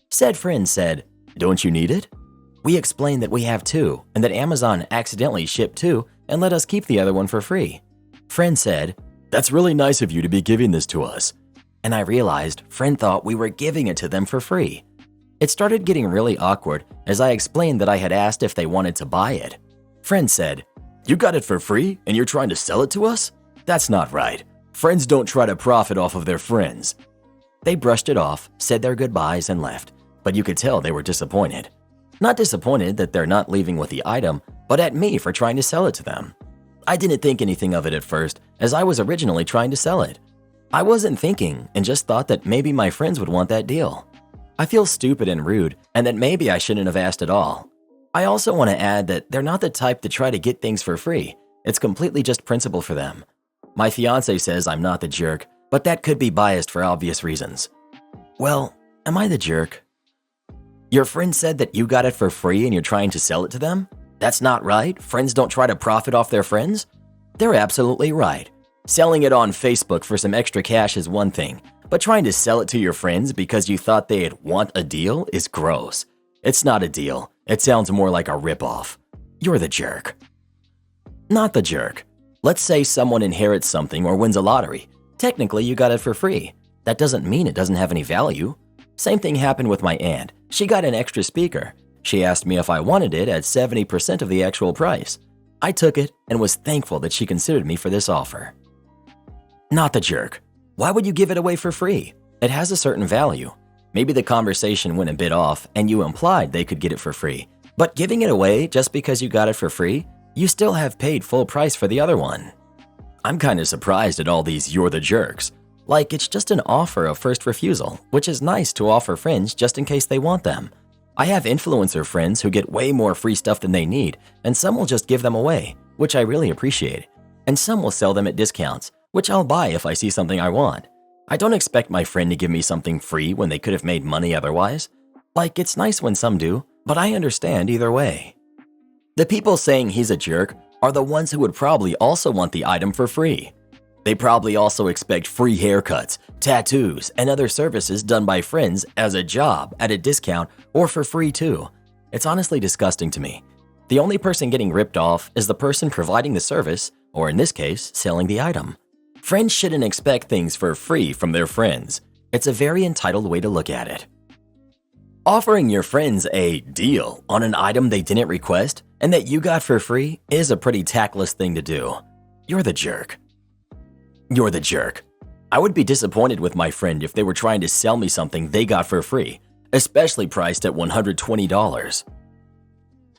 Speaker 1: Said friend said, "Don't you need it?" We explained that we have two and that Amazon accidentally shipped two and let us keep the other one for free. Friend said, "That's really nice of you to be giving this to us." And I realized friend thought we were giving it to them for free. It started getting really awkward as I explained that I had asked if they wanted to buy it. Friend said, "You got it for free and you're trying to sell it to us? That's not right. Friends don't try to profit off of their friends." They brushed it off, said their goodbyes and left, but you could tell they were disappointed. Not disappointed that they're not leaving with the item, but at me for trying to sell it to them. I didn't think anything of it at first as I was originally trying to sell it. I wasn't thinking and just thought that maybe my friends would want that deal. I feel stupid and rude and that maybe I shouldn't have asked at all. I also want to add that they're not the type to try to get things for free. It's completely just principle for them. My fiance says I'm not the jerk, but that could be biased for obvious reasons. Well, am I the jerk? Your friend said that you got it for free and you're trying to sell it to them? That's not right. Friends don't try to profit off their friends? They're absolutely right. Selling it on Facebook for some extra cash is one thing, but trying to sell it to your friends because you thought they'd want a deal is gross. It's not a deal. It sounds more like a ripoff. You're the jerk. Not the jerk. Let's say someone inherits something or wins a lottery. Technically, you got it for free. That doesn't mean it doesn't have any value. Same thing happened with my aunt. She got an extra speaker. She asked me if I wanted it at 70% of the actual price. I took it and was thankful that she considered me for this offer. Not the jerk. Why would you give it away for free? It has a certain value. Maybe the conversation went a bit off and you implied they could get it for free. But giving it away just because you got it for free, you still have paid full price for the other one. I'm kind of surprised at all these "you're the jerks." Like it's just an offer of first refusal, which is nice to offer friends just in case they want them. I have influencer friends who get way more free stuff than they need, and some will just give them away, which I really appreciate. And some will sell them at discounts, which I'll buy if I see something I want. I don't expect my friend to give me something free when they could have made money otherwise. Like, it's nice when some do, but I understand either way. The people saying he's a jerk are the ones who would probably also want the item for free. They probably also expect free haircuts, tattoos, and other services done by friends as a job at a discount or for free too. It's honestly disgusting to me. The only person getting ripped off is the person providing the service, or in this case, selling the item. Friends shouldn't expect things for free from their friends. It's a very entitled way to look at it. Offering your friends a deal on an item they didn't request and that you got for free is a pretty tactless thing to do. You're the jerk. You're the jerk. I would be disappointed with my friend if they were trying to sell me something they got for free, especially priced at $120.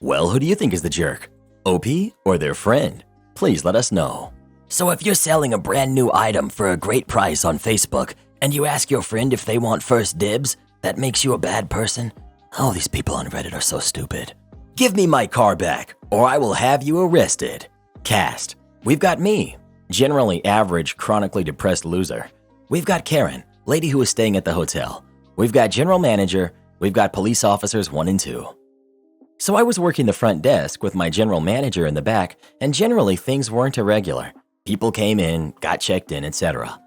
Speaker 1: Well, who do you think is the jerk? OP or their friend? Please let us know. So if you're selling a brand new item for a great price on Facebook and you ask your friend if they want first dibs, that makes you a bad person? Oh, these people on Reddit are so stupid. Give me my car back or I will have you arrested. Cast. We've got me, generally average, chronically depressed loser. We've got Karen, lady who was staying at the hotel. We've got general manager. We've got police officers 1 and 2. So I was working the front desk with my general manager in the back, and generally things weren't irregular. People came in, got checked in, etc.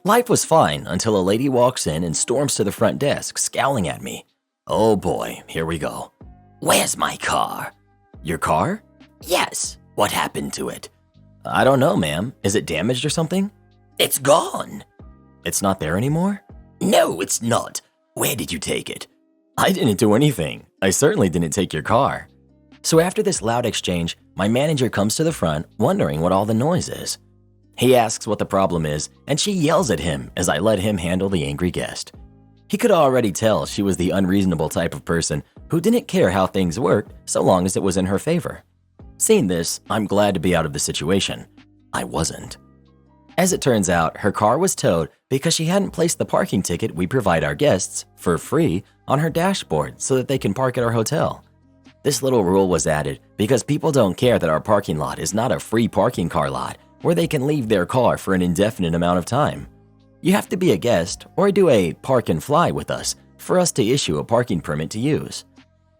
Speaker 1: Life was fine until a lady walks in and storms to the front desk, scowling at me. Oh boy, here we go. Where's my car? Your car? Yes. What happened to it? I don't know, ma'am. Is it damaged or something? It's gone. It's not there anymore? No, it's not. Where did you take it? I didn't do anything. I certainly didn't take your car. So after this loud exchange, my manager comes to the front, wondering what all the noise is. He asks what the problem is, and she yells at him as I let him handle the angry guest. He could already tell she was the unreasonable type of person who didn't care how things worked so long as it was in her favor. Seeing this, I'm glad to be out of the situation. I wasn't. As it turns out, her car was towed because she hadn't placed the parking ticket we provide our guests, for free, on her dashboard so that they can park at our hotel. This little rule was added because people don't care that our parking lot is not a free parking car lot where they can leave their car for an indefinite amount of time. You have to be a guest or do a park and fly with us for us to issue a parking permit to use.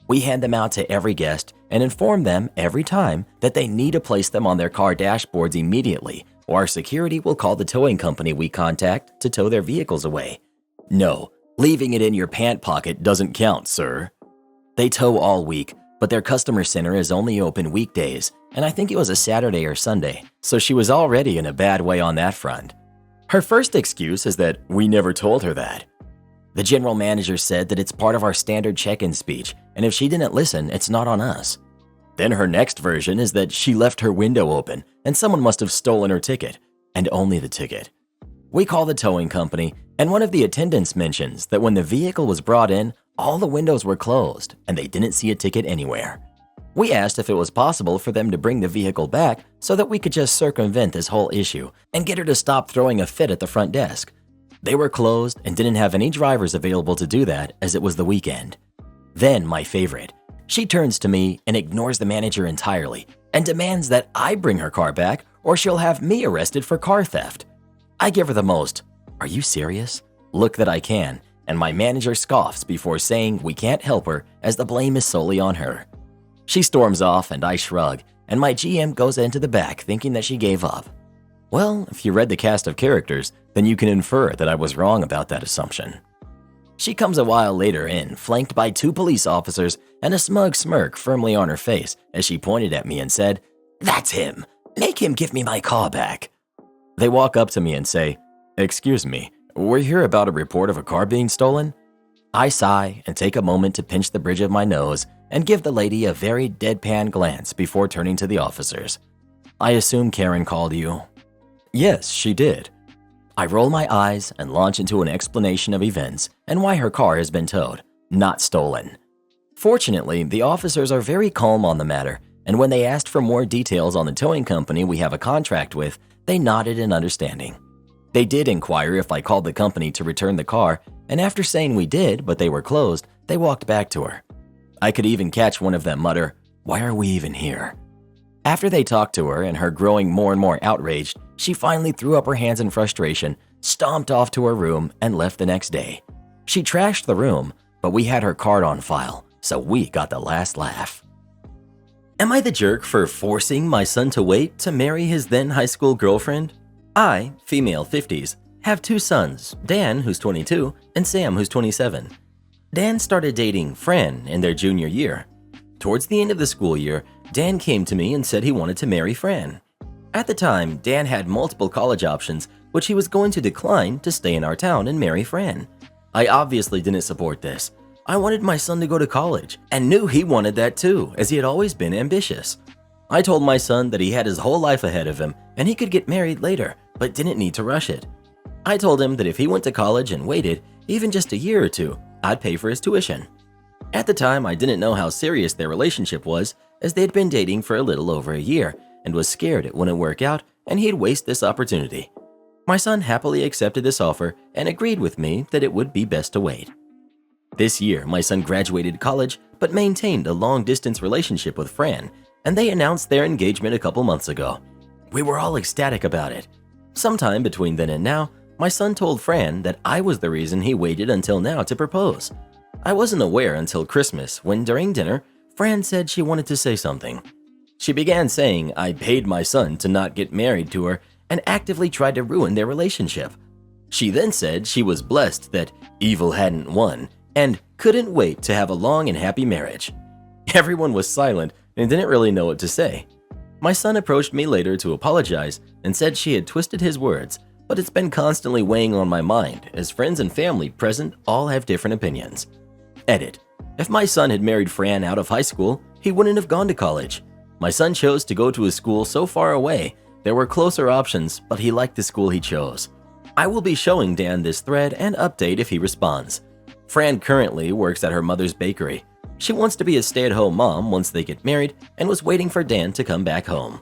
Speaker 1: We hand them out to every guest and inform them every time that they need to place them on their car dashboards immediately, or our security will call the towing company we contact to tow their vehicles away. No, leaving it in your pant pocket doesn't count, sir. They tow all week, but their customer center is only open weekdays, and I think it was a Saturday or Sunday, so she was already in a bad way on that front. Her first excuse is that we never told her that. The general manager said that it's part of our standard check-in speech, and if she didn't listen, it's not on us. Then her next version is that she left her window open and someone must have stolen her ticket, and only the ticket. We call the towing company, and one of the attendants mentions that when the vehicle was brought in, all the windows were closed and they didn't see a ticket anywhere. We asked if it was possible for them to bring the vehicle back so that we could just circumvent this whole issue and get her to stop throwing a fit at the front desk. They were closed and didn't have any drivers available to do that as it was the weekend. Then, my favorite, she turns to me and ignores the manager entirely and demands that I bring her car back or she'll have me arrested for car theft. I give her the most, "Are you serious?" look that I can, and my manager scoffs before saying we can't help her as the blame is solely on her. She storms off and I shrug, and my GM goes into the back thinking that she gave up. Well, if you read the cast of characters, then you can infer that I was wrong about that assumption. She comes a while later in, flanked by 2 police officers and a smug smirk firmly on her face as she pointed at me and said, "That's him. Make him give me my car back." They walk up to me and say, "Excuse me, we're here about a report of a car being stolen." I sigh and take a moment to pinch the bridge of my nose and give the lady a very deadpan glance before turning to the officers. "I assume Karen called you?" "Yes, she did." I roll my eyes and launch into an explanation of events and why her car has been towed, not stolen. Fortunately, the officers are very calm on the matter, and when they asked for more details on the towing company we have a contract with, they nodded in understanding. They did inquire if I called the company to return the car, and after saying we did but they were closed, they walked back to her. I could even catch one of them mutter, "Why are we even here?" After they talked to her and her growing more and more outraged, she finally threw up her hands in frustration, stomped off to her room, and left the next day. She trashed the room, but we had her card on file, so we got the last laugh. Am I the jerk for forcing my son to wait to marry his then high school girlfriend? I, female 50s, have 2 sons, Dan, who's 22, and Sam, who's 27. Dan started dating Fran in their junior year. Towards the end of the school year, Dan came to me and said he wanted to marry Fran. At the time, Dan had multiple college options, which he was going to decline to stay in our town and marry Fran. I obviously didn't support this. I wanted my son to go to college and knew he wanted that too, as he had always been ambitious. I told my son that he had his whole life ahead of him and he could get married later, but didn't need to rush it. I told him that if he went to college and waited, even just a year or 2, I'd pay for his tuition. At the time, I didn't know how serious their relationship was, as they had been dating for a little over a year and was scared it wouldn't work out and he'd waste this opportunity. My son happily accepted this offer and agreed with me that it would be best to wait. This year, my son graduated college but maintained a long-distance relationship with Fran, and they announced their engagement a couple months ago. We were all ecstatic about it. Sometime between then and now, my son told Fran that I was the reason he waited until now to propose. I wasn't aware until Christmas when, during dinner, Fran said she wanted to say something. She began saying I paid my son to not get married to her and actively tried to ruin their relationship. She then said she was blessed that evil hadn't won and couldn't wait to have a long and happy marriage. Everyone was silent and didn't really know what to say. My son approached me later to apologize and said she had twisted his words, but it's been constantly weighing on my mind as friends and family present all have different opinions. Edit. If my son had married Fran out of high school, he wouldn't have gone to college. My son chose to go to a school so far away. There were closer options, but he liked the school he chose. I will be showing Dan this thread and update if he responds. Fran currently works at her mother's bakery. She wants to be a stay-at-home mom once they get married and was waiting for Dan to come back home.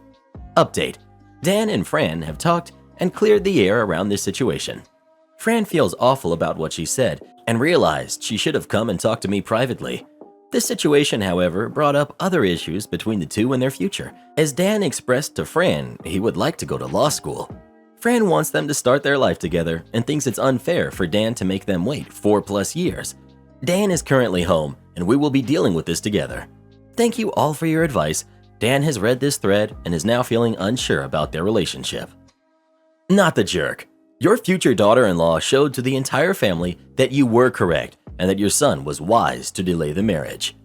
Speaker 1: Update. Dan and Fran have talked and cleared the air around this situation. Fran feels awful about what she said and realized she should have come and talked to me privately. This situation, however, brought up other issues between the two and their future, as Dan expressed to Fran he would like to go to law school. Fran wants them to start their life together and thinks it's unfair for Dan to make them wait 4+ years. Dan is currently home, and we will be dealing with this together. Thank you all for your advice. Dan has read this thread and is now feeling unsure about their relationship. Not the jerk. Your future daughter-in-law showed to the entire family that you were correct and that your son was wise to delay the marriage.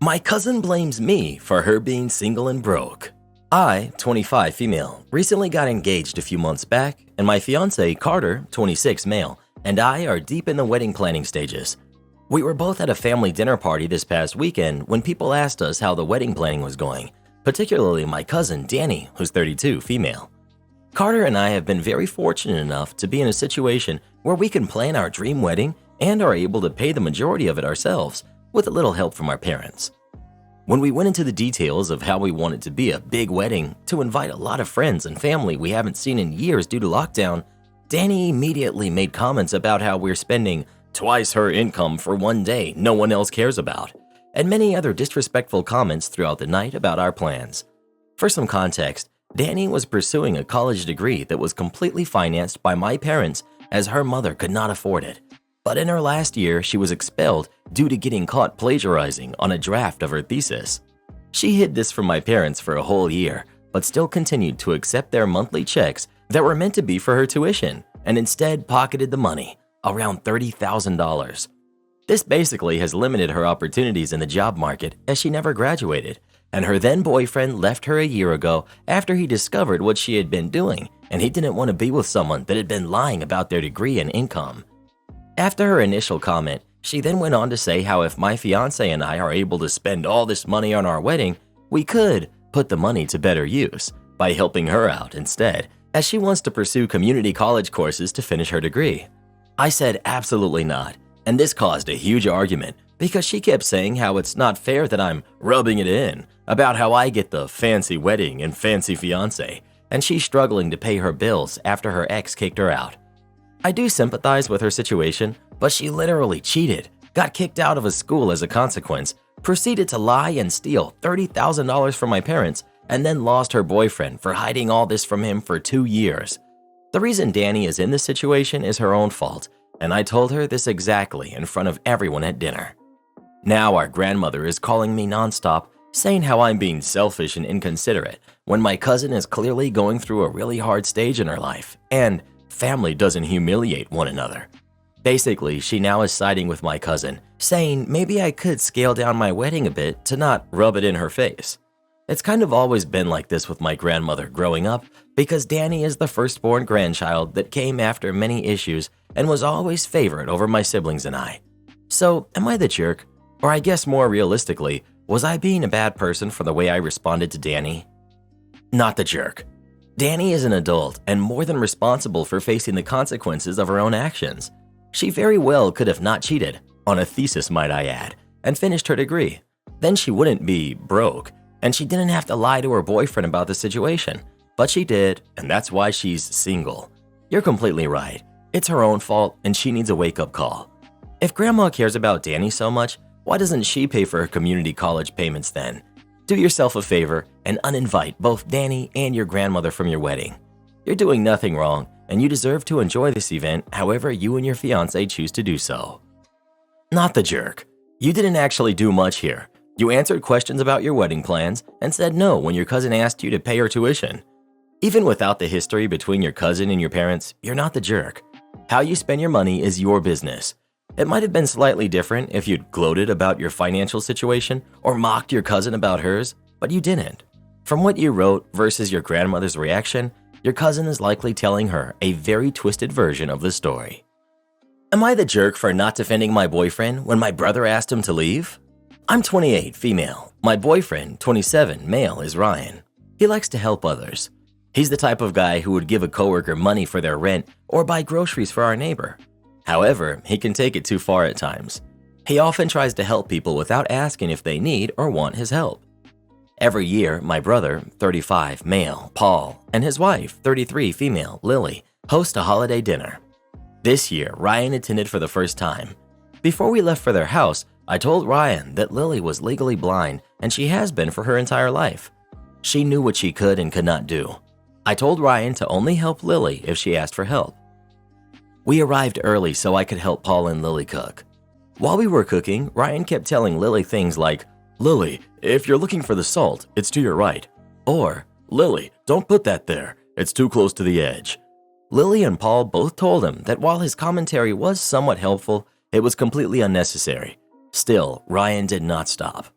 Speaker 1: My cousin blames me for her being single and broke. I, 25 female, recently got engaged a few months back, and my fiancé, Carter, 26 male, and I are deep in the wedding planning stages. We were both at a family dinner party this past weekend when people asked us how the wedding planning was going, particularly my cousin, Danny, who's 32 female. Carter and I have been very fortunate enough to be in a situation where we can plan our dream wedding and are able to pay the majority of it ourselves, with a little help from our parents. When we went into the details of how we want it to be a big wedding to invite a lot of friends and family we haven't seen in years due to lockdown, Danny immediately made comments about how we're spending twice her income for one day no one else cares about, and many other disrespectful comments throughout the night about our plans. For some context, Danny was pursuing a college degree that was completely financed by my parents as her mother could not afford it. But in her last year, she was expelled due to getting caught plagiarizing on a draft of her thesis. She hid this from my parents for a whole year, but still continued to accept their monthly checks that were meant to be for her tuition, and instead pocketed the money, around $30,000. This basically has limited her opportunities in the job market as she never graduated, and her then boyfriend left her a year ago after he discovered what she had been doing, and he didn't want to be with someone that had been lying about their degree and income. After her initial comment, she then went on to say how if my fiance and I are able to spend all this money on our wedding, we could put the money to better use by helping her out instead, as she wants to pursue community college courses to finish her degree. I said absolutely not, and this caused a huge argument because she kept saying how it's not fair that I'm rubbing it in about how I get the fancy wedding and fancy fiance, and she's struggling to pay her bills after her ex kicked her out. I do sympathize with her situation, but she literally cheated, got kicked out of a school as a consequence, proceeded to lie and steal $30,000 from my parents, and then lost her boyfriend for hiding all this from him for 2 years. The reason Danny is in this situation is her own fault, and I told her this exactly in front of everyone at dinner. Now our grandmother is calling me nonstop, saying how I'm being selfish and inconsiderate when my cousin is clearly going through a really hard stage in her life, and family doesn't humiliate one another. Basically, she now is siding with my cousin, saying maybe I could scale down my wedding a bit to not rub it in her face. It's kind of always been like this with my grandmother growing up because Danny is the firstborn grandchild that came after many issues and was always favored over my siblings and I. So, am I the jerk? Or I guess more realistically, was I being a bad person for the way I responded to Danny? Not the jerk. Danny is an adult and more than responsible for facing the consequences of her own actions. She very well could have not cheated, on a thesis might I add, and finished her degree. Then she wouldn't be broke, and she didn't have to lie to her boyfriend about the situation. But she did, and that's why she's single. You're completely right. It's her own fault, and she needs a wake-up call. If Grandma cares about Danny so much, why doesn't she pay for her community college payments then? Do yourself a favor and uninvite both Danny and your grandmother from your wedding. You're doing nothing wrong, and you deserve to enjoy this event however you and your fiancé choose to do so. Not the jerk. You didn't actually do much here. You answered questions about your wedding plans and said no when your cousin asked you to pay her tuition. Even without the history between your cousin and your parents, you're not the jerk. How you spend your money is your business. It might have been slightly different if you'd gloated about your financial situation or mocked your cousin about hers, but you didn't. From what you wrote versus your grandmother's reaction, your cousin is likely telling her a very twisted version of the story. Am I the jerk for not defending my boyfriend when my brother asked him to leave? I'm 28, female. My boyfriend, 27, male, is Ryan. He likes to help others. He's the type of guy who would give a coworker money for their rent or buy groceries for our neighbor. However, he can take it too far at times. He often tries to help people without asking if they need or want his help. Every year, my brother, 35, male, Paul, and his wife, 33, female, Lily, host a holiday dinner. This year, Ryan attended for the first time. Before we left for their house, I told Ryan that Lily was legally blind and she has been for her entire life. She knew what she could and could not do. I told Ryan to only help Lily if she asked for help. We arrived early so I could help Paul and Lily cook. While we were cooking, Ryan kept telling Lily things like, "Lily, if you're looking for the salt, it's to your right." Or, "Lily, don't put that there, it's too close to the edge." Lily and Paul both told him that while his commentary was somewhat helpful, it was completely unnecessary. Still, Ryan did not stop.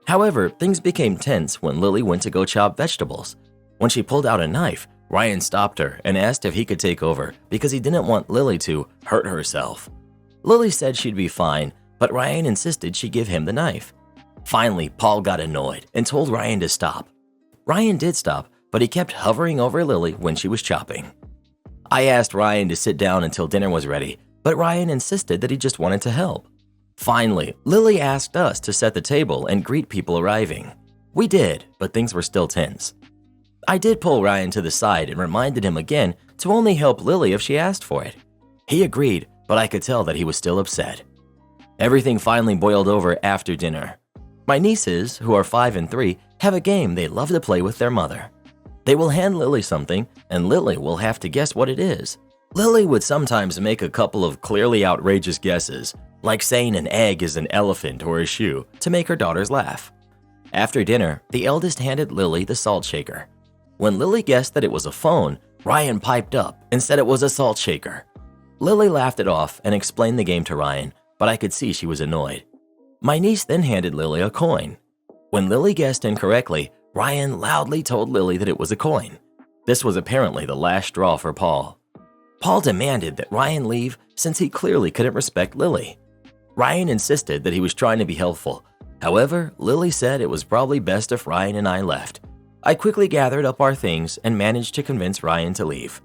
Speaker 1: However, things became tense when Lily went to go chop vegetables. When she pulled out a knife, Ryan stopped her and asked if he could take over because he didn't want Lily to hurt herself. Lily said she'd be fine, but Ryan insisted she give him the knife. Finally, Paul got annoyed and told Ryan to stop. Ryan did stop, but he kept hovering over Lily when she was chopping. I asked Ryan to sit down until dinner was ready, but Ryan insisted that he just wanted to help. Finally, Lily asked us to set the table and greet people arriving. We did, but things were still tense. I did pull Ryan to the side and reminded him again to only help Lily if she asked for it. He agreed, but I could tell that he was still upset. Everything finally boiled over after dinner. My nieces, who are 5 and 3, have a game they love to play with their mother. They will hand Lily something, and Lily will have to guess what it is. Lily would sometimes make a couple of clearly outrageous guesses, like saying an egg is an elephant or a shoe, to make her daughters laugh. After dinner, the eldest handed Lily the salt shaker. When Lily guessed that it was a phone, Ryan piped up and said it was a salt shaker. Lily laughed it off and explained the game to Ryan, but I could see she was annoyed. My niece then handed Lily a coin. When Lily guessed incorrectly, Ryan loudly told Lily that it was a coin. This was apparently the last straw for Paul. Paul demanded that Ryan leave since he clearly couldn't respect Lily. Ryan insisted that he was trying to be helpful. However, Lily said it was probably best if Ryan and I left. I quickly gathered up our things and managed to convince Ryan to leave.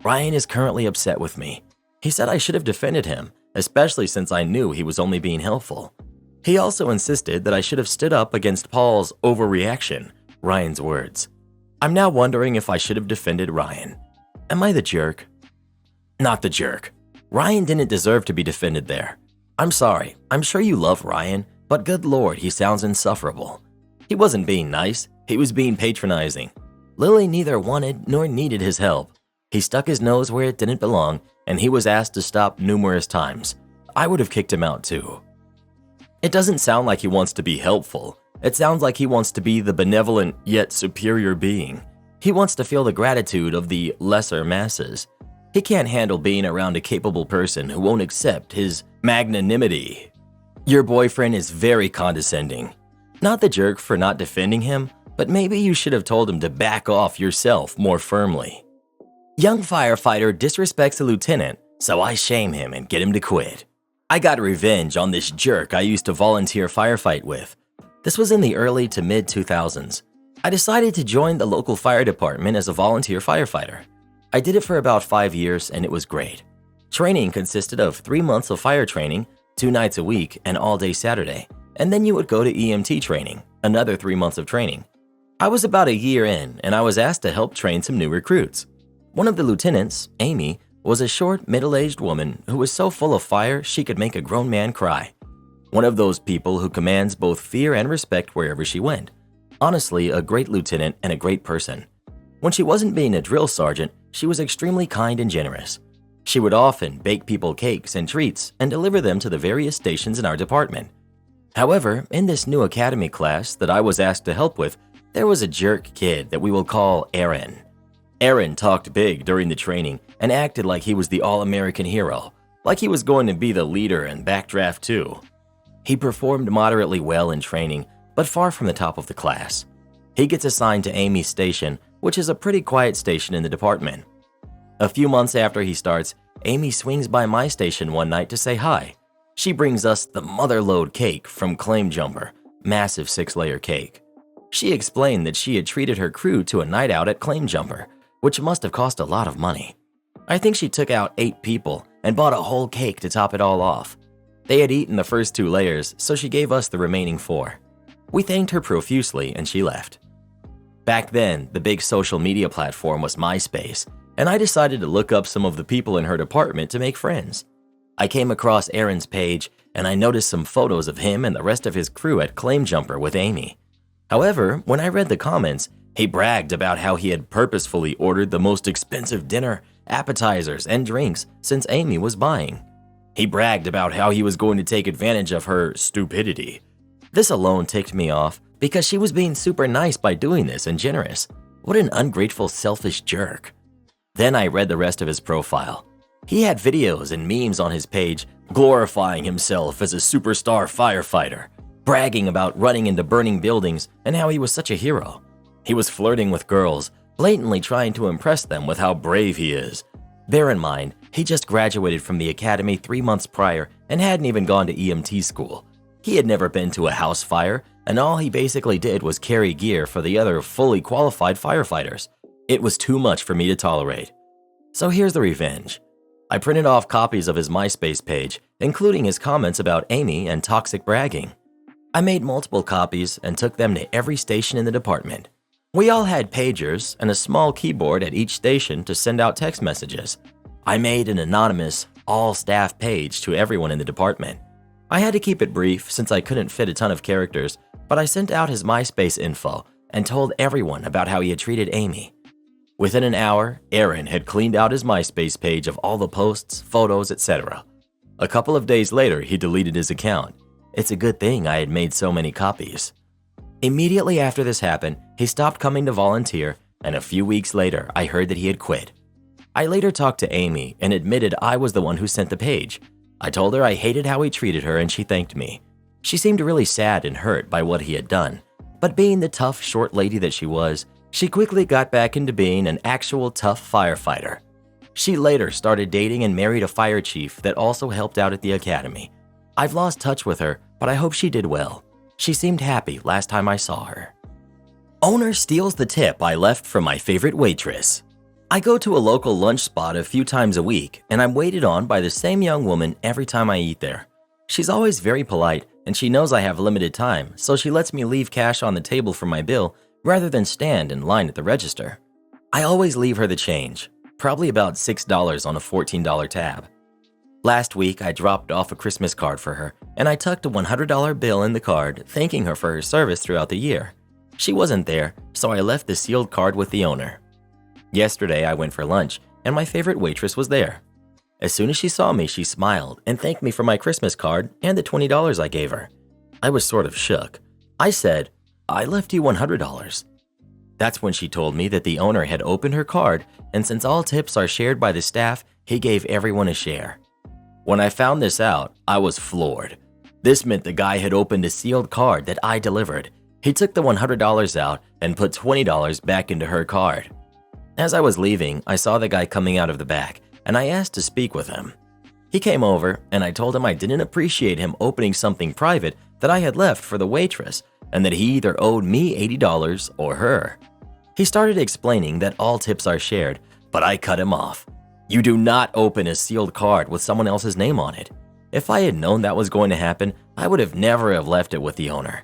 Speaker 1: Ryan is currently upset with me. He said I should have defended him, especially since I knew he was only being helpful. He also insisted that I should have stood up against Paul's overreaction, Ryan's words. I'm now wondering if I should have defended Ryan. Am I the jerk? Not the jerk. Ryan didn't deserve to be defended there. I'm sorry, I'm sure you love Ryan, but good lord, he sounds insufferable. He wasn't being nice, he was being patronizing. Lily neither wanted nor needed his help. He stuck his nose where it didn't belong, and he was asked to stop numerous times. I would have kicked him out too. It doesn't sound like he wants to be helpful. It sounds like he wants to be the benevolent yet superior being. He wants to feel the gratitude of the lesser masses. He can't handle being around a capable person who won't accept his magnanimity. Your boyfriend is very condescending. Not the jerk for not defending him, but maybe you should have told him to back off yourself more firmly. Young firefighter disrespects a lieutenant, so I shame him and get him to quit. I got revenge on this jerk I used to volunteer firefight with. This was in the early to mid-2000s. I decided to join the local fire department as a volunteer firefighter. I did it for about 5 years and it was great. Training consisted of 3 months of fire training, 2 nights a week, and all-day Saturday, and then you would go to EMT training, another 3 months of training. I was about a year in and I was asked to help train some new recruits. One of the lieutenants, Amy, was a short, middle-aged woman who was so full of fire she could make a grown man cry. One of those people who commands both fear and respect wherever she went. Honestly, a great lieutenant and a great person. When she wasn't being a drill sergeant, she was extremely kind and generous. She would often bake people cakes and treats and deliver them to the various stations in our department. However, in this new academy class that I was asked to help with, there was a jerk kid that we will call Aaron. Aaron talked big during the training and acted like he was the all-American hero, like he was going to be the leader in backdraft too. He performed moderately well in training, but far from the top of the class. He gets assigned to Amy's station, which is a pretty quiet station in the department. A few months after he starts, Amy swings by my station one night to say hi. She brings us the motherlode cake from Claim Jumper, massive 6-layer cake. She explained that she had treated her crew to a night out at Claim Jumper, which must have cost a lot of money. I think she took out 8 people and bought a whole cake to top it all off. They had eaten the first 2 layers, so she gave us the remaining 4. We thanked her profusely and she left. Back then, the big social media platform was MySpace, and I decided to look up some of the people in her department to make friends. I came across Aaron's page and I noticed some photos of him and the rest of his crew at Claim Jumper with Amy. However, when I read the comments, he bragged about how he had purposefully ordered the most expensive dinner, appetizers, and drinks since Amy was buying. He bragged about how he was going to take advantage of her stupidity. This alone ticked me off because she was being super nice by doing this and generous. What an ungrateful, selfish jerk. Then I read the rest of his profile. He had videos and memes on his page glorifying himself as a superstar firefighter, bragging about running into burning buildings and how he was such a hero. He was flirting with girls, blatantly trying to impress them with how brave he is. Bear in mind, he just graduated from the academy 3 months prior and hadn't even gone to EMT school. He had never been to a house fire, and all he basically did was carry gear for the other fully qualified firefighters. It was too much for me to tolerate. So here's the revenge. I printed off copies of his MySpace page, including his comments about Amy and toxic bragging. I made multiple copies and took them to every station in the department. We all had pagers and a small keyboard at each station to send out text messages. I made an anonymous, all-staff page to everyone in the department. I had to keep it brief since I couldn't fit a ton of characters, but I sent out his MySpace info and told everyone about how he had treated Amy. Within an hour, Aaron had cleaned out his MySpace page of all the posts, photos, etc. A couple of days later, he deleted his account. It's a good thing I had made so many copies. Immediately after this happened, he stopped coming to volunteer, and a few weeks later, I heard that he had quit. I later talked to Amy and admitted I was the one who sent the page. I told her I hated how he treated her and she thanked me. She seemed really sad and hurt by what he had done, but being the tough, short lady that she was, she quickly got back into being an actual tough firefighter. She later started dating and married a fire chief that also helped out at the academy. I've lost touch with her, but I hope she did well. She seemed happy last time I saw her. Owner steals the tip I left from my favorite waitress. I go to a local lunch spot a few times a week, and I'm waited on by the same young woman every time I eat there. She's always very polite, and she knows I have limited time, so she lets me leave cash on the table for my bill rather than stand in line at the register. I always leave her the change, probably about $6 on a $14 tab. Last week, I dropped off a Christmas card for her, and I tucked a $100 bill in the card, thanking her for her service throughout the year. She wasn't there, so I left the sealed card with the owner. Yesterday, I went for lunch, and my favorite waitress was there. As soon as she saw me, she smiled and thanked me for my Christmas card and the $20 I gave her. I was sort of shook. I said, "I left you $100. That's when she told me that the owner had opened her card, and since all tips are shared by the staff, he gave everyone a share. When I found this out, I was floored. This meant the guy had opened a sealed card that I delivered. He took the $100 out and put $20 back into her card. As I was leaving, I saw the guy coming out of the back, and I asked to speak with him. He came over, and I told him I didn't appreciate him opening something private that I had left for the waitress, and that he either owed me $80 or her. He started explaining that all tips are shared, but I cut him off. You do not open a sealed card with someone else's name on it. If I had known that was going to happen, I would have never have left it with the owner.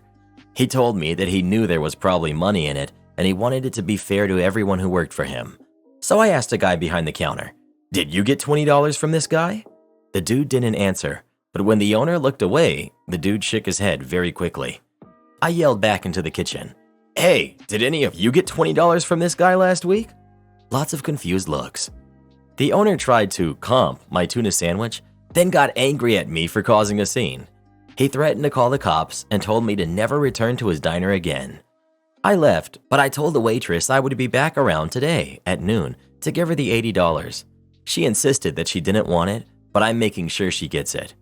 Speaker 1: He told me that he knew there was probably money in it, and he wanted it to be fair to everyone who worked for him. So I asked a guy behind the counter, "Did you get $20 from this guy?" The dude didn't answer, but when the owner looked away, the dude shook his head very quickly. I yelled back into the kitchen, "Hey, did any of you get $20 from this guy last week?" Lots of confused looks. The owner tried to comp my tuna sandwich, then got angry at me for causing a scene. He threatened to call the cops and told me to never return to his diner again. I left, but I told the waitress I would be back around today at noon to give her the $80. She insisted that she didn't want it, but I'm making sure she gets it.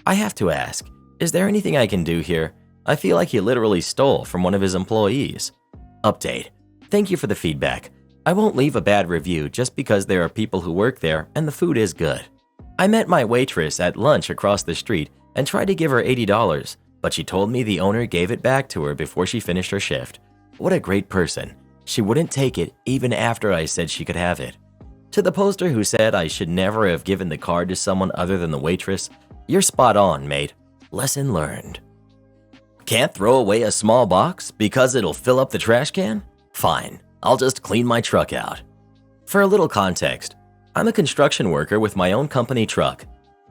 Speaker 1: I have to ask, is there anything I can do here? I feel like he literally stole from one of his employees. Update. Thank you for the feedback. I won't leave a bad review just because there are people who work there and the food is good. I met my waitress at lunch across the street and tried to give her $80, but she told me the owner gave it back to her before she finished her shift. What a great person. She wouldn't take it even after I said she could have it. To the poster who said I should never have given the card to someone other than the waitress, you're spot on, mate. Lesson learned. Can't throw away a small box because it'll fill up the trash can? Fine, I'll just clean my truck out. For a little context, I'm a construction worker with my own company truck.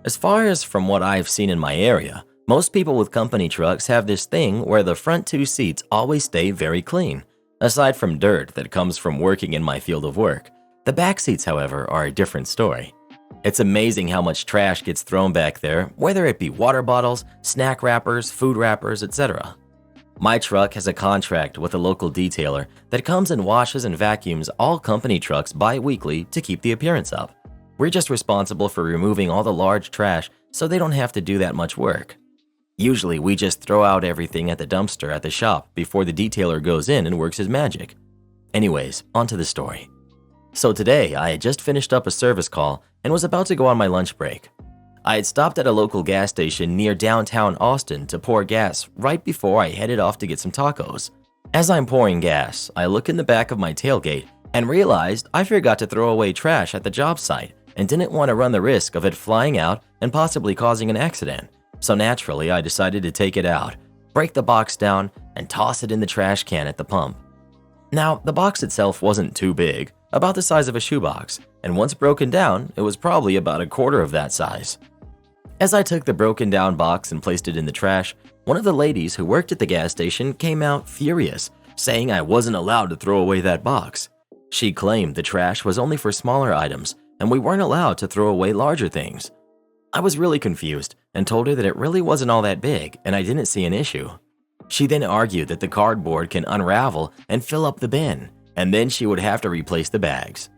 Speaker 1: As far as from what I've seen in my area, most people with company trucks have this thing where the front two seats always stay very clean, aside from dirt that comes from working in my field of work. The back seats, however, are a different story. It's amazing how much trash gets thrown back there, whether it be water bottles, snack wrappers, food wrappers, etc. My truck has a contract with a local detailer that comes and washes and vacuums all company trucks bi-weekly to keep the appearance up. We're just responsible for removing all the large trash so they don't have to do that much work. Usually, we just throw out everything at the dumpster at the shop before the detailer goes in and works his magic. Anyways, onto the story. So today, I had just finished up a service call and was about to go on my lunch break. I had stopped at a local gas station near downtown Austin to pour gas right before I headed off to get some tacos. As I'm pouring gas, I look in the back of my tailgate and realized I forgot to throw away trash at the job site and didn't want to run the risk of it flying out and possibly causing an accident. So naturally, I decided to take it out, break the box down, and toss it in the trash can at the pump. Now, the box itself wasn't too big, about the size of a shoebox, and once broken down, it was probably about a quarter of that size. As I took the broken down box and placed it in the trash, one of the ladies who worked at the gas station came out furious, saying I wasn't allowed to throw away that box. She claimed the trash was only for smaller items and we weren't allowed to throw away larger things. I was really confused and told her that it really wasn't all that big and I didn't see an issue. She then argued that the cardboard can unravel and fill up the bin, and then she would have to replace the bags.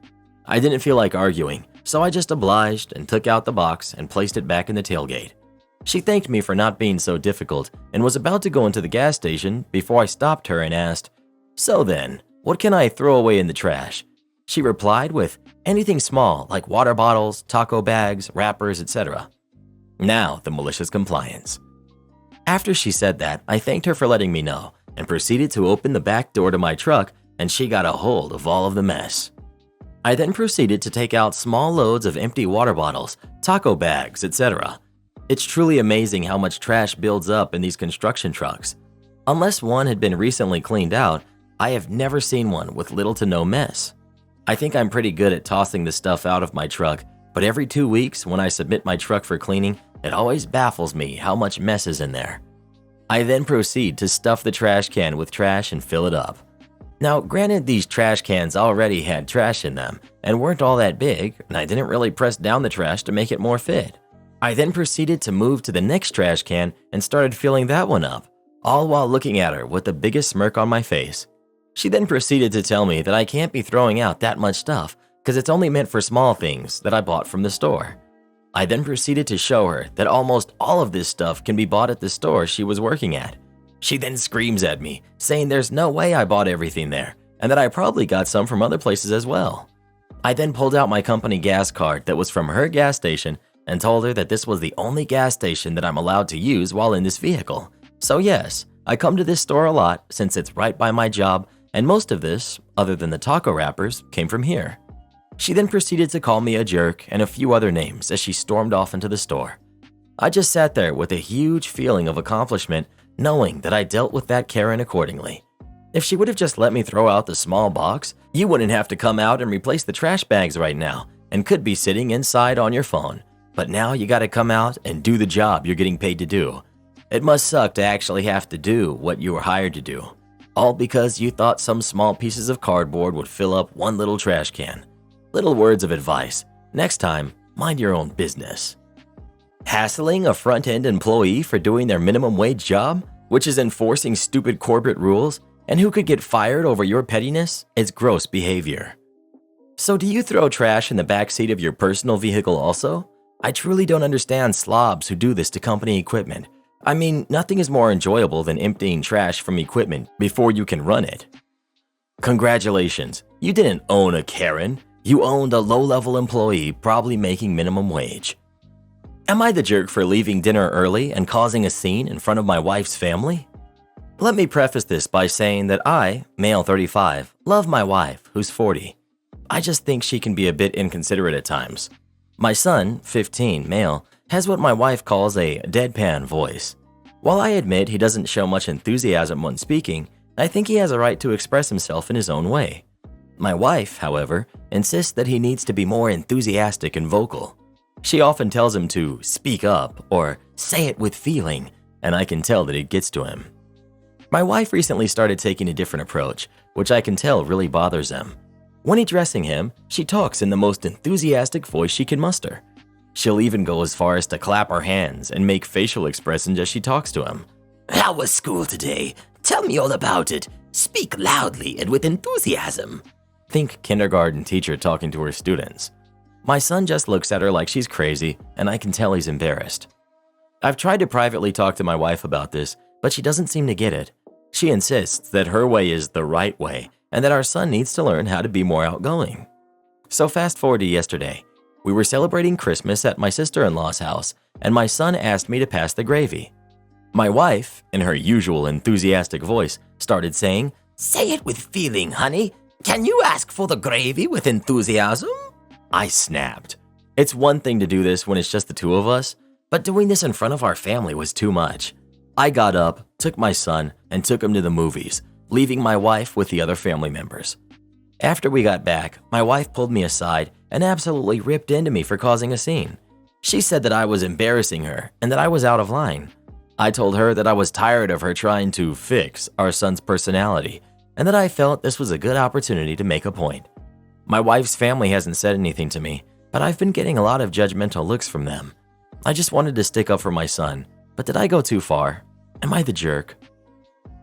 Speaker 1: I didn't feel like arguing, so I just obliged and took out the box and placed it back in the tailgate. She thanked me for not being so difficult and was about to go into the gas station before I stopped her and asked, "So then, what can I throw away in the trash?" She replied with anything small like water bottles, taco bags, wrappers, etc. Now the malicious compliance. After she said that, I thanked her for letting me know and proceeded to open the back door to my truck, and she got a hold of all of the mess. I then proceeded to take out small loads of empty water bottles, taco bags, etc. It's truly amazing how much trash builds up in these construction trucks. Unless one had been recently cleaned out, I have never seen one with little to no mess. I think I'm pretty good at tossing the stuff out of my truck, but every 2 weeks when I submit my truck for cleaning, it always baffles me how much mess is in there. I then proceed to stuff the trash can with trash and fill it up. Now, granted, these trash cans already had trash in them and weren't all that big, and I didn't really press down the trash to make it more fit. I then proceeded to move to the next trash can and started filling that one up, all while looking at her with the biggest smirk on my face. She then proceeded to tell me that I can't be throwing out that much stuff because it's only meant for small things that I bought from the store. I then proceeded to show her that almost all of this stuff can be bought at the store she was working at. She then screams at me, saying there's no way I bought everything there and that I probably got some from other places as well. I then pulled out my company gas card that was from her gas station and told her that this was the only gas station that I'm allowed to use while in this vehicle. So yes, I come to this store a lot since it's right by my job, and most of this, other than the taco wrappers, came from here. She then proceeded to call me a jerk and a few other names as she stormed off into the store. I just sat there with a huge feeling of accomplishment, knowing that I dealt with that Karen accordingly. If she would have just let me throw out the small box, you wouldn't have to come out and replace the trash bags right now and could be sitting inside on your phone. But now you gotta come out and do the job you're getting paid to do. It must suck to actually have to do what you were hired to do, all because you thought some small pieces of cardboard would fill up one little trash can. Little words of advice. Next time, mind your own business. Hassling a front-end employee for doing their minimum wage job, which is enforcing stupid corporate rules, and who could get fired over your pettiness, is gross behavior. So do you throw trash in the backseat of your personal vehicle also? I truly don't understand slobs who do this to company equipment. I mean, nothing is more enjoyable than emptying trash from equipment before you can run it. Congratulations, you didn't own a Karen. You owned a low-level employee probably making minimum wage. Am I the jerk for leaving dinner early and causing a scene in front of my wife's family? Let me preface this by saying that I, male 35, love my wife, who's 40. I just think she can be a bit inconsiderate at times. My son, 15, male, has what my wife calls a deadpan voice. While I admit he doesn't show much enthusiasm when speaking, I think he has a right to express himself in his own way. My wife, however, insists that he needs to be more enthusiastic and vocal. She often tells him to speak up or say it with feeling, and I can tell that it gets to him. My wife recently started taking a different approach, which I can tell really bothers him. When addressing him, she talks in the most enthusiastic voice she can muster. She'll even go as far as to clap her hands and make facial expressions as she talks to him. How was school today? Tell me all about it. Speak loudly and with enthusiasm. Think kindergarten teacher talking to her students. My son just looks at her like she's crazy, and I can tell he's embarrassed. I've tried to privately talk to my wife about this, but she doesn't seem to get it. She insists that her way is the right way, and that our son needs to learn how to be more outgoing. So fast forward to yesterday. We were celebrating Christmas at my sister-in-law's house, and my son asked me to pass the gravy. My wife, in her usual enthusiastic voice, started saying, "Say it with feeling, honey. Can you ask for the gravy with enthusiasm?" I snapped. It's one thing to do this when it's just the two of us, but doing this in front of our family was too much. I got up, took my son, and took him to the movies, leaving my wife with the other family members. After we got back, my wife pulled me aside and absolutely ripped into me for causing a scene. She said that I was embarrassing her and that I was out of line. I told her that I was tired of her trying to fix our son's personality and that I felt this was a good opportunity to make a point. My wife's family hasn't said anything to me, but I've been getting a lot of judgmental looks from them. I just wanted to stick up for my son, but did I go too far? Am I the jerk?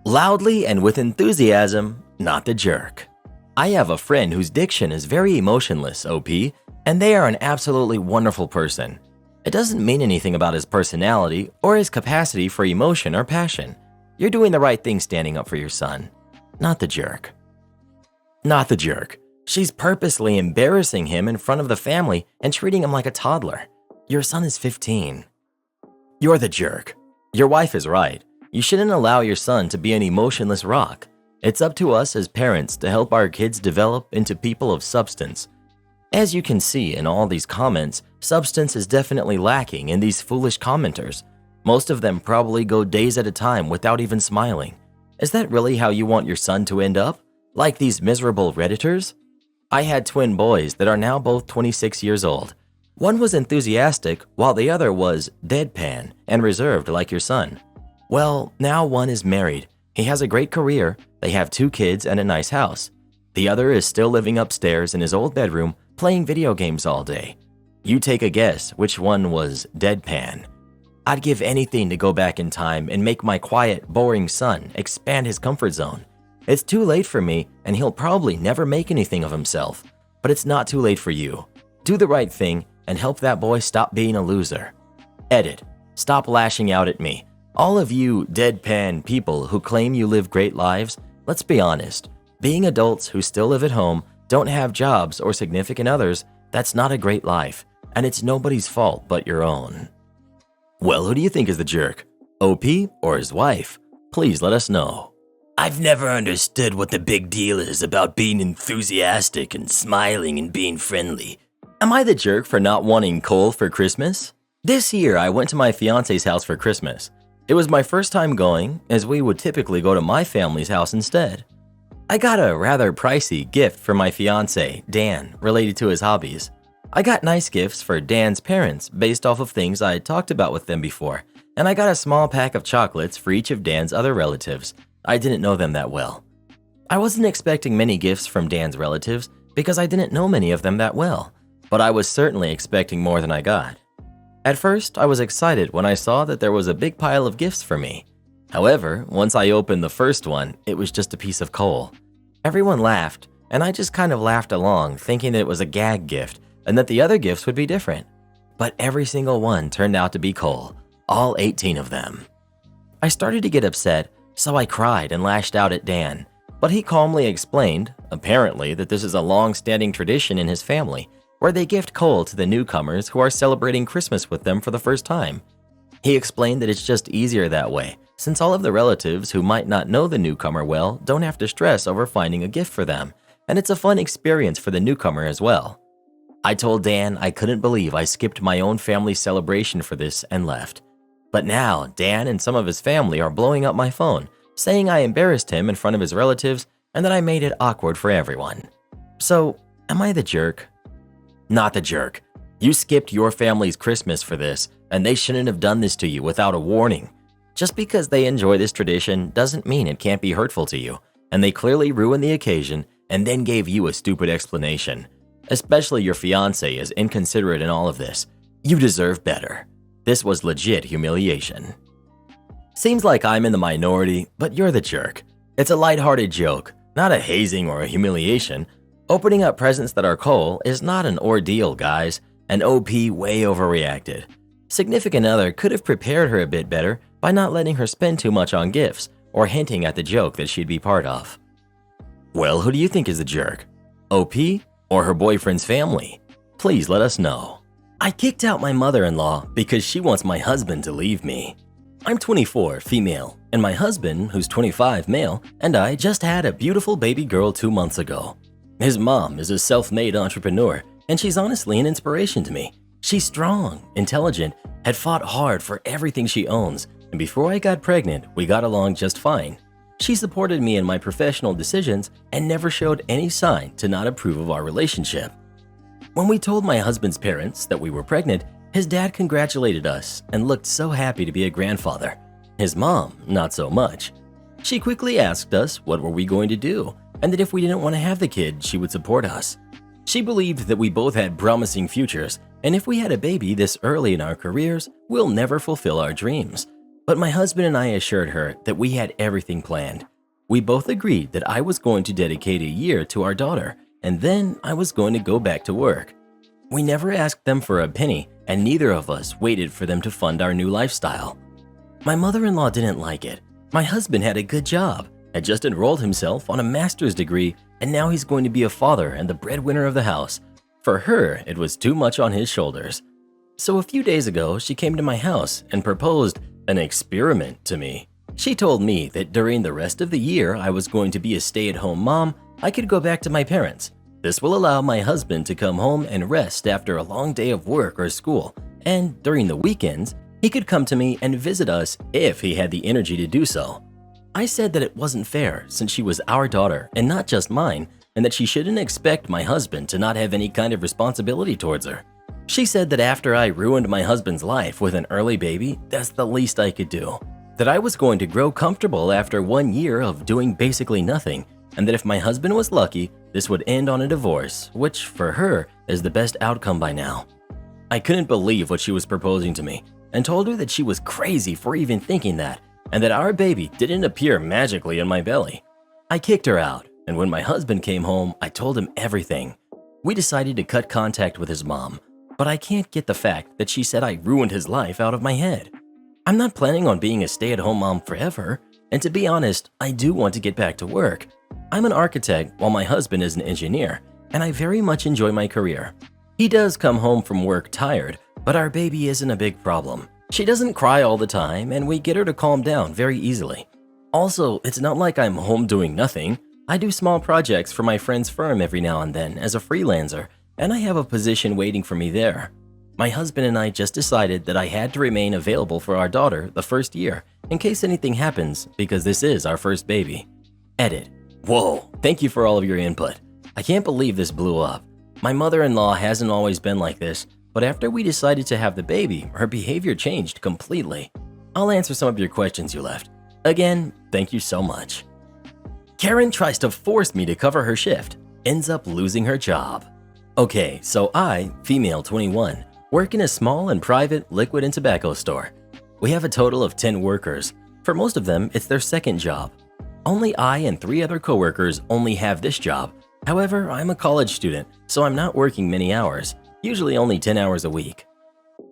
Speaker 1: Loudly and with enthusiasm, not the jerk. I have a friend whose diction is very emotionless, OP, and they are an absolutely wonderful person. It doesn't mean anything about his personality or his capacity for emotion or passion. You're doing the right thing standing up for your son. Not the jerk. Not the jerk. She's purposely embarrassing him in front of the family and treating him like a toddler. Your son is 15. You're the jerk. Your wife is right. You shouldn't allow your son to be an emotionless rock. It's up to us as parents to help our kids develop into people of substance. As you can see in all these comments, substance is definitely lacking in these foolish commenters. Most of them probably go days at a time without even smiling. Is that really how you want your son to end up? Like these miserable Redditors? I had twin boys that are now both 26 years old. One was enthusiastic while the other was deadpan and reserved like your son. Well, now one is married. He has a great career, they have 2 kids and a nice house. The other is still living upstairs in his old bedroom playing video games all day. You take a guess which one was deadpan. I'd give anything to go back in time and make my quiet, boring son expand his comfort zone. It's too late for me, and he'll probably never make anything of himself. But it's not too late for you. Do the right thing and help that boy stop being a loser. Edit. Stop lashing out at me. All of you deadpan people who claim you live great lives, let's be honest. Being adults who still live at home, don't have jobs or significant others, that's not a great life, and it's nobody's fault but your own. Well, who do you think is the jerk? OP or his wife? Please let us know. I've never understood what the big deal is about being enthusiastic and smiling and being friendly. Am I the jerk for not wanting coal for Christmas? This year, I went to my fiance's house for Christmas. It was my first time going, as we would typically go to my family's house instead. I got a rather pricey gift for my fiance, Dan, related to his hobbies. I got nice gifts for Dan's parents based off of things I had talked about with them before, and I got a small pack of chocolates for each of Dan's other relatives. I didn't know them that well. I wasn't expecting many gifts from Dan's relatives because I didn't know many of them that well, but I was certainly expecting more than I got. At first, I was excited when I saw that there was a big pile of gifts for me. However, once I opened the first one, it was just a piece of coal. Everyone laughed, and I just kind of laughed along, thinking that it was a gag gift and that the other gifts would be different. But every single one turned out to be coal, all 18 of them. I started to get upset, so I cried and lashed out at Dan, but he calmly explained, apparently, that this is a long-standing tradition in his family, where they gift coal to the newcomers who are celebrating Christmas with them for the first time. He explained that it's just easier that way, since all of the relatives who might not know the newcomer well don't have to stress over finding a gift for them, and it's a fun experience for the newcomer as well. I told Dan I couldn't believe I skipped my own family celebration for this and left. But now, Dan and some of his family are blowing up my phone, saying I embarrassed him in front of his relatives and that I made it awkward for everyone. So, am I the jerk? Not the jerk. You skipped your family's Christmas for this, and they shouldn't have done this to you without a warning. Just because they enjoy this tradition doesn't mean it can't be hurtful to you, and they clearly ruined the occasion and then gave you a stupid explanation. Especially your fiancé is inconsiderate in all of this. You deserve better. This was legit humiliation. Seems like I'm in the minority, but you're the jerk. It's a lighthearted joke, not a hazing or a humiliation. Opening up presents that are coal is not an ordeal, guys, and OP way overreacted. Significant other could have prepared her a bit better by not letting her spend too much on gifts or hinting at the joke that she'd be part of. Well, who do you think is the jerk? OP or her boyfriend's family? Please let us know. I kicked out my mother-in-law because she wants my husband to leave me. I'm 24, female, and my husband, who's 25, male, and I just had a beautiful baby girl 2 months ago. His mom is a self-made entrepreneur, and she's honestly an inspiration to me. She's strong, intelligent, had fought hard for everything she owns, and before I got pregnant, we got along just fine. She supported me in my professional decisions and never showed any sign to not approve of our relationship. When we told my husband's parents that we were pregnant, his dad congratulated us and looked so happy to be a grandfather. His mom, not so much. She quickly asked us what were we going to do, and that if we didn't want to have the kid, she would support us. She believed that we both had promising futures, and if we had a baby this early in our careers, we'll never fulfill our dreams. But my husband and I assured her that we had everything planned. We both agreed that I was going to dedicate a year to our daughter, and then I was going to go back to work. We never asked them for a penny, and neither of us waited for them to fund our new lifestyle. My mother-in-law didn't like it. My husband had a good job, had just enrolled himself on a master's degree, and now he's going to be a father and the breadwinner of the house. For her, it was too much on his shoulders. So a few days ago, she came to my house and proposed an experiment to me. She told me that during the rest of the year I was going to be a stay-at-home mom. I could go back to my parents. This will allow my husband to come home and rest after a long day of work or school, and during the weekends, he could come to me and visit us if he had the energy to do so. I said that it wasn't fair since she was our daughter and not just mine, and that she shouldn't expect my husband to not have any kind of responsibility towards her. She said that after I ruined my husband's life with an early baby, that's the least I could do. That I was going to grow comfortable after 1 year of doing basically nothing, and that if my husband was lucky, this would end on a divorce, which for her is the best outcome by now. I couldn't believe what she was proposing to me and told her that she was crazy for even thinking that, and that our baby didn't appear magically in my belly. I kicked her out, and when my husband came home, I told him everything. We decided to cut contact with his mom, but I can't get the fact that she said I ruined his life out of my head. I'm not planning on being a stay-at-home mom forever, and to be honest, I do want to get back to work. I'm an architect while my husband is an engineer, and I very much enjoy my career. He does come home from work tired, but our baby isn't a big problem. She doesn't cry all the time, and we get her to calm down very easily. Also, it's not like I'm home doing nothing. I do small projects for my friend's firm every now and then as a freelancer, and I have a position waiting for me there. My husband and I just decided that I had to remain available for our daughter the first year in case anything happens because this is our first baby. Edit. Whoa, thank you for all of your input. I can't believe this blew up. My mother-in-law hasn't always been like this, but after we decided to have the baby, her behavior changed completely. I'll answer some of your questions you left. Again, thank you so much. Karen tries to force me to cover her shift, ends up losing her job. Okay, so I, female 21, work in a small and private liquid and tobacco store. We have a total of 10 workers. For most of them, it's their second job. Only I and 3 other coworkers only have this job. However, I'm a college student, so I'm not working many hours, usually only 10 hours a week.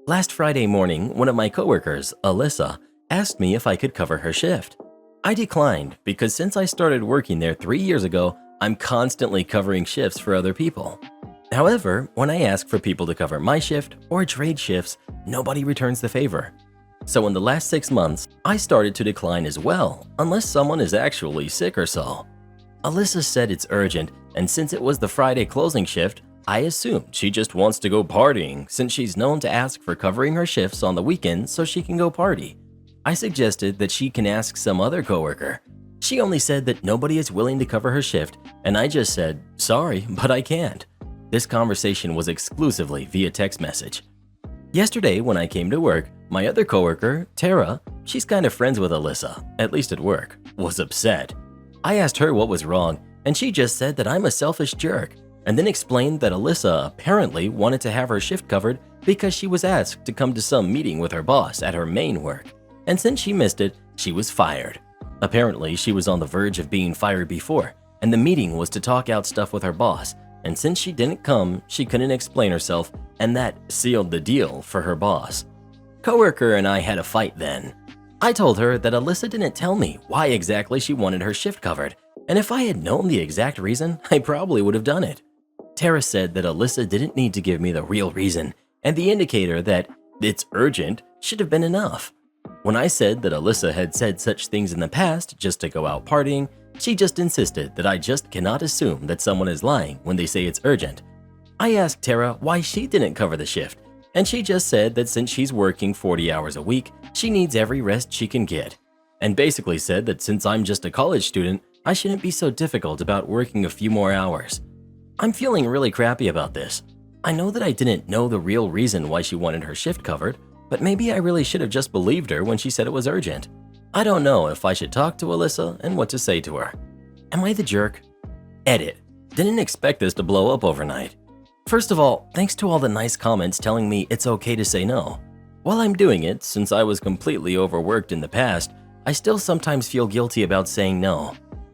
Speaker 1: Last Friday morning, one of my coworkers, Alyssa, asked me if I could cover her shift. I declined because since I started working there 3 years ago, I'm constantly covering shifts for other people. However, when I ask for people to cover my shift or trade shifts, nobody returns the favor. So in the last 6 months, I started to decline as well, unless someone is actually sick or so. Alyssa said it's urgent, and since it was the Friday closing shift, I assumed she just wants to go partying since she's known to ask for covering her shifts on the weekends so she can go party. I suggested that she can ask some other coworker. She only said that nobody is willing to cover her shift, and I just said, sorry, but I can't. This conversation was exclusively via text message. Yesterday, when I came to work, my other coworker, Tara, she's kind of friends with Alyssa, at least at work, was upset. I asked her what was wrong, and she just said that I'm a selfish jerk, and then explained that Alyssa apparently wanted to have her shift covered because she was asked to come to some meeting with her boss at her main work, and since she missed it, she was fired. Apparently, she was on the verge of being fired before, and the meeting was to talk out stuff with her boss, and since she didn't come, she couldn't explain herself, and that sealed the deal for her boss. Coworker and I had a fight then. I told her that Alyssa didn't tell me why exactly she wanted her shift covered, and if I had known the exact reason, I probably would have done it. Tara said that Alyssa didn't need to give me the real reason, and the indicator that it's urgent should have been enough. When I said that Alyssa had said such things in the past just to go out partying, she just insisted that I just cannot assume that someone is lying when they say it's urgent. I asked Tara why she didn't cover the shift, and she just said that since she's working 40 hours a week, she needs every rest she can get, and basically said that since I'm just a college student, I shouldn't be so difficult about working a few more hours. I'm feeling really crappy about this. I know that I didn't know the real reason why she wanted her shift covered, but maybe I really should have just believed her when she said it was urgent. I don't know if I should talk to Alyssa and what to say to her. Am I the jerk? Edit. Didn't expect this to blow up overnight. First of all, thanks to all the nice comments telling me it's okay to say no. While I'm doing it, since I was completely overworked in the past, I still sometimes feel guilty about saying no.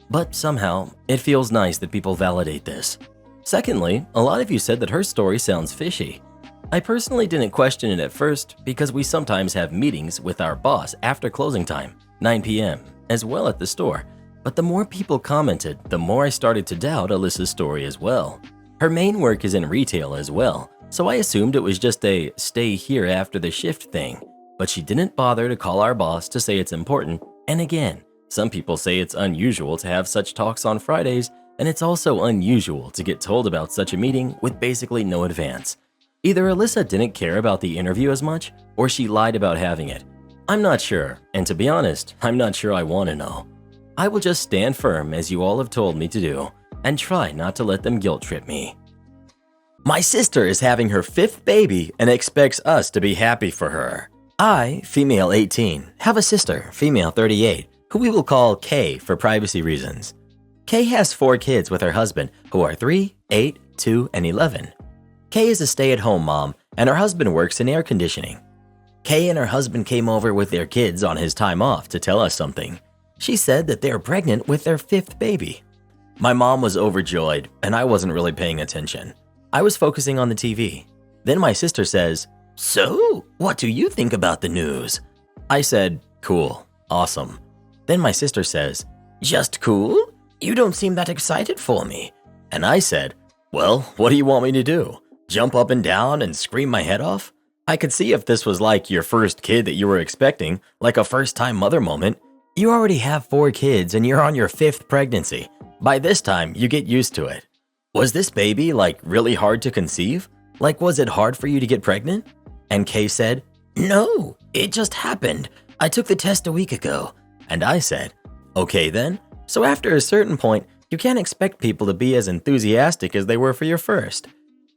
Speaker 1: But somehow, it feels nice that people validate this. Secondly, a lot of you said that her story sounds fishy. I personally didn't question it at first because we sometimes have meetings with our boss after closing time, 9 p.m., as well at the store. But the more people commented, the more I started to doubt Alyssa's story as well. Her main work is in retail as well, so I assumed it was just a stay here after the shift thing. But she didn't bother to call our boss to say it's important. And again, some people say it's unusual to have such talks on Fridays, and it's also unusual to get told about such a meeting with basically no advance. Either Alyssa didn't care about the interview as much, or she lied about having it. I'm not sure, and to be honest, I'm not sure I want to know. I will just stand firm as you all have told me to do, and try not to let them guilt trip me. My sister is having her 5th baby and expects us to be happy for her. I, female 18, have a sister, female 38, who we will call Kay for privacy reasons. Kay has 4 kids with her husband, who are 3, 8, 2, and 11. Kay is a stay-at-home mom, and her husband works in air conditioning. Kay and her husband came over with their kids on his time off to tell us something. She said that they're pregnant with their 5th baby. My mom was overjoyed, and I wasn't really paying attention. I was focusing on the TV. Then my sister says, "So, what do you think about the news?" I said, "Cool, awesome." Then my sister says, "Just cool? You don't seem that excited for me." And I said, "Well, what do you want me to do? Jump up and down and scream my head off?" I could see if this was like your first kid that you were expecting, like a first-time mother moment. You already have 4 kids and you're on your 5th pregnancy. By this time, you get used to it. Was this baby like really hard to conceive? Like, was it hard for you to get pregnant? And Kay said, "No, it just happened. I took the test a week ago." And I said, "Okay then. So after a certain point, you can't expect people to be as enthusiastic as they were for your first."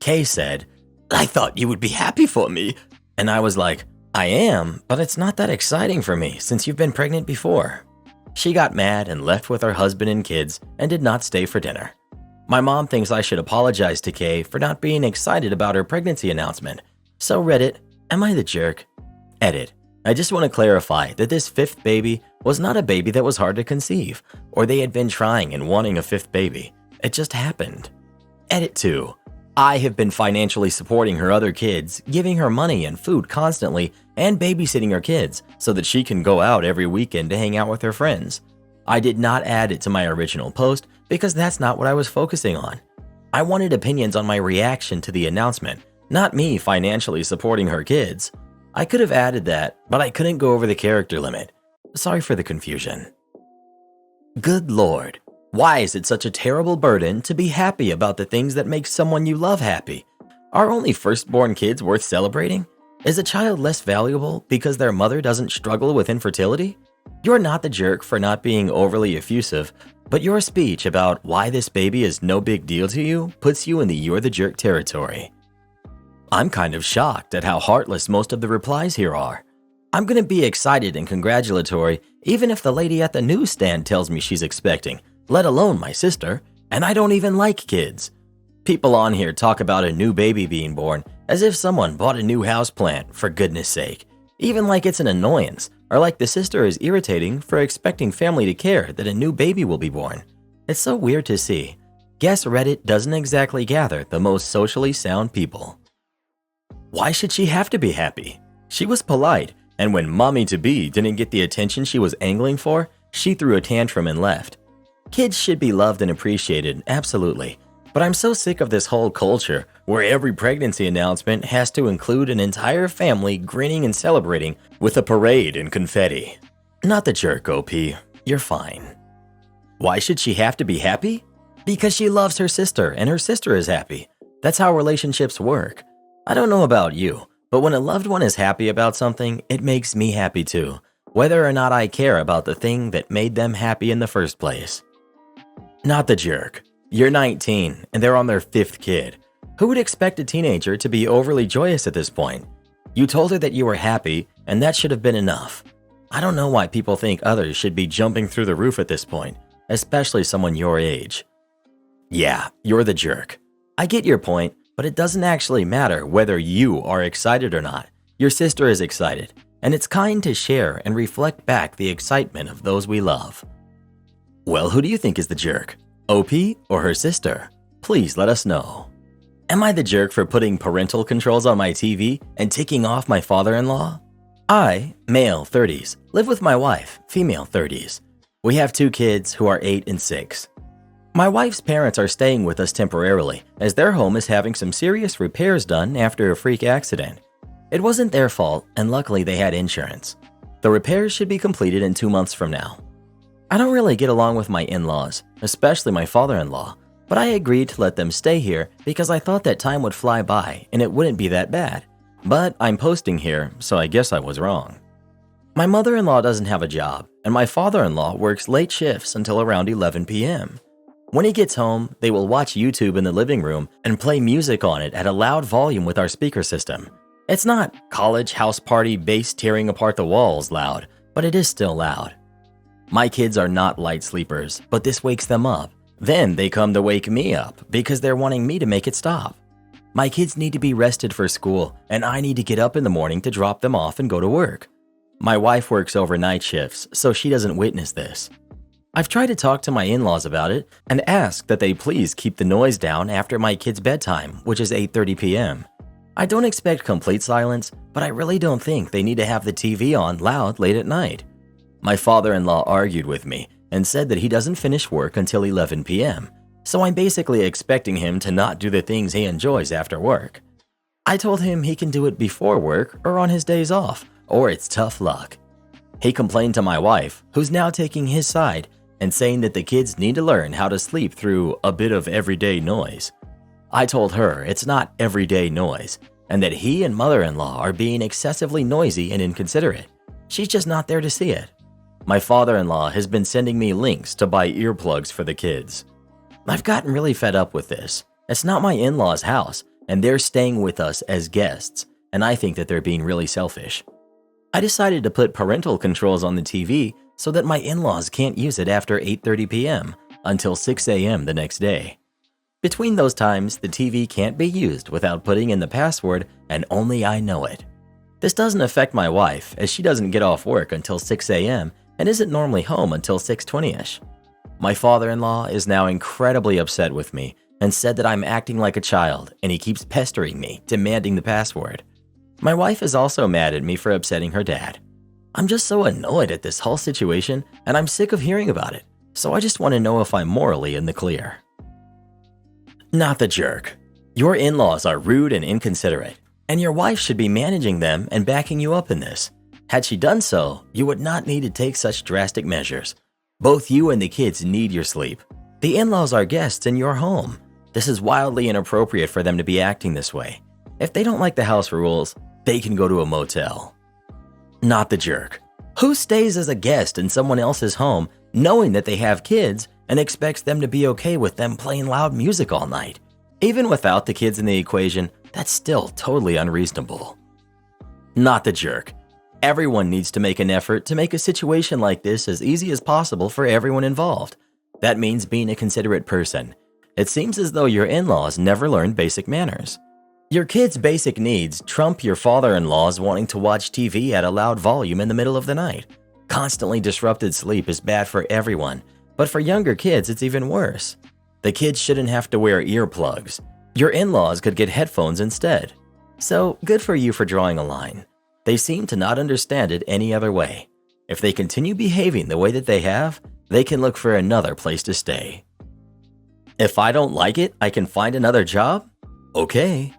Speaker 1: Kay said, "I thought you would be happy for me." And I was like, "I am, but it's not that exciting for me since you've been pregnant before." She got mad and left with her husband and kids and did not stay for dinner. My mom thinks I should apologize to Kay for not being excited about her pregnancy announcement. So Reddit, am I the jerk? Edit. I just want to clarify that this 5th baby was not a baby that was hard to conceive, or they had been trying and wanting a 5th baby. It just happened. Edit 2. I have been financially supporting her other kids, giving her money and food constantly, and babysitting her kids so that she can go out every weekend to hang out with her friends. I did not add it to my original post because that's not what I was focusing on. I wanted opinions on my reaction to the announcement, not me financially supporting her kids. I could have added that, but I couldn't go over the character limit. Sorry for the confusion. Good Lord, why is it such a terrible burden to be happy about the things that make someone you love happy? Are only firstborn kids worth celebrating? Is a child less valuable because their mother doesn't struggle with infertility? You're not the jerk for not being overly effusive, but your speech about why this baby is no big deal to you puts you in the "you're the jerk" territory. I'm kind of shocked at how heartless most of the replies here are. I'm gonna be excited and congratulatory even if the lady at the newsstand tells me she's expecting, let alone my sister, and I don't even like kids. People on here talk about a new baby being born as if someone bought a new houseplant, for goodness sake. Even like it's an annoyance, or like the sister is irritating for expecting family to care that a new baby will be born. It's so weird to see. Guess Reddit doesn't exactly gather the most socially sound people. Why should she have to be happy? She was polite, and when mommy-to-be didn't get the attention she was angling for, she threw a tantrum and left. Kids should be loved and appreciated, absolutely. But I'm so sick of this whole culture where every pregnancy announcement has to include an entire family grinning and celebrating with a parade and confetti. Not the jerk, OP. You're fine. Why should she have to be happy? Because she loves her sister and her sister is happy. That's how relationships work. I don't know about you, but when a loved one is happy about something, it makes me happy too, whether or not I care about the thing that made them happy in the first place. Not the jerk. You're 19 and they're on their 5th kid. Who would expect a teenager to be overly joyous at this point? You told her that you were happy and that should have been enough. I don't know why people think others should be jumping through the roof at this point, especially someone your age. Yeah, you're the jerk. I get your point, but it doesn't actually matter whether you are excited or not. Your sister is excited, and it's kind to share and reflect back the excitement of those we love. Well, who do you think is the jerk? OP or her sister? Please let us know. Am I the jerk for putting parental controls on my TV and ticking off my father-in-law? I, male 30s, live with my wife, female 30s. We have 2 kids who are 8 and 6. My wife's parents are staying with us temporarily as their home is having some serious repairs done after a freak accident. It wasn't their fault, and luckily they had insurance. The repairs should be completed in 2 months from now. I don't really get along with my in-laws, especially my father-in-law, but I agreed to let them stay here because I thought that time would fly by and it wouldn't be that bad. But I'm posting here, so I guess I was wrong. My mother-in-law doesn't have a job, and my father-in-law works late shifts until around 11 p.m. When he gets home, they will watch YouTube in the living room and play music on it at a loud volume with our speaker system. It's not college house party bass tearing apart the walls loud, but it is still loud. My kids are not light sleepers, but this wakes them up. Then they come to wake me up because they're wanting me to make it stop. My kids need to be rested for school, and I need to get up in the morning to drop them off and go to work. My wife works overnight shifts, so she doesn't witness this. I've tried to talk to my in-laws about it and ask that they please keep the noise down after my kids' bedtime, which is 8:30 p.m. I don't expect complete silence, but I really don't think they need to have the TV on loud late at night. My father-in-law argued with me and said that he doesn't finish work until 11 p.m., so I'm basically expecting him to not do the things he enjoys after work. I told him he can do it before work or on his days off, or it's tough luck. He complained to my wife, who's now taking his side and saying that the kids need to learn how to sleep through a bit of everyday noise. I told her it's not everyday noise and that he and mother-in-law are being excessively noisy and inconsiderate. She's just not there to see it. My father-in-law has been sending me links to buy earplugs for the kids. I've gotten really fed up with this. It's not my in-laws' house, and they're staying with us as guests, and I think that they're being really selfish. I decided to put parental controls on the TV so that my in-laws can't use it after 8:30 p.m. until 6 a.m. the next day. Between those times, the TV can't be used without putting in the password, and only I know it. This doesn't affect my wife, as she doesn't get off work until 6 a.m. and isn't normally home until 6:20ish. My father-in-law is now incredibly upset with me and said that I'm acting like a child, and he keeps pestering me, demanding the password. My wife is also mad at me for upsetting her dad. I'm just so annoyed at this whole situation, and I'm sick of hearing about it, so I just want to know if I'm morally in the clear. Not the jerk. Your in-laws are rude and inconsiderate, and your wife should be managing them and backing you up in this. Had she done so, you would not need to take such drastic measures. Both you and the kids need your sleep. The in-laws are guests in your home. This is wildly inappropriate for them to be acting this way. If they don't like the house rules, they can go to a motel. Not the jerk. Who stays as a guest in someone else's home knowing that they have kids and expects them to be okay with them playing loud music all night? Even without the kids in the equation, that's still totally unreasonable. Not the jerk. Everyone needs to make an effort to make a situation like this as easy as possible for everyone involved. That means being a considerate person. It seems as though your in-laws never learned basic manners. Your kids' basic needs trump your father-in-law's wanting to watch TV at a loud volume in the middle of the night. Constantly disrupted sleep is bad for everyone, but for younger kids it's even worse. The kids shouldn't have to wear earplugs. Your in-laws could get headphones instead. So good for you for drawing a line. They seem to not understand it any other way. If they continue behaving the way that they have, they can look for another place to stay. If I don't like it, I can find another job? Okay.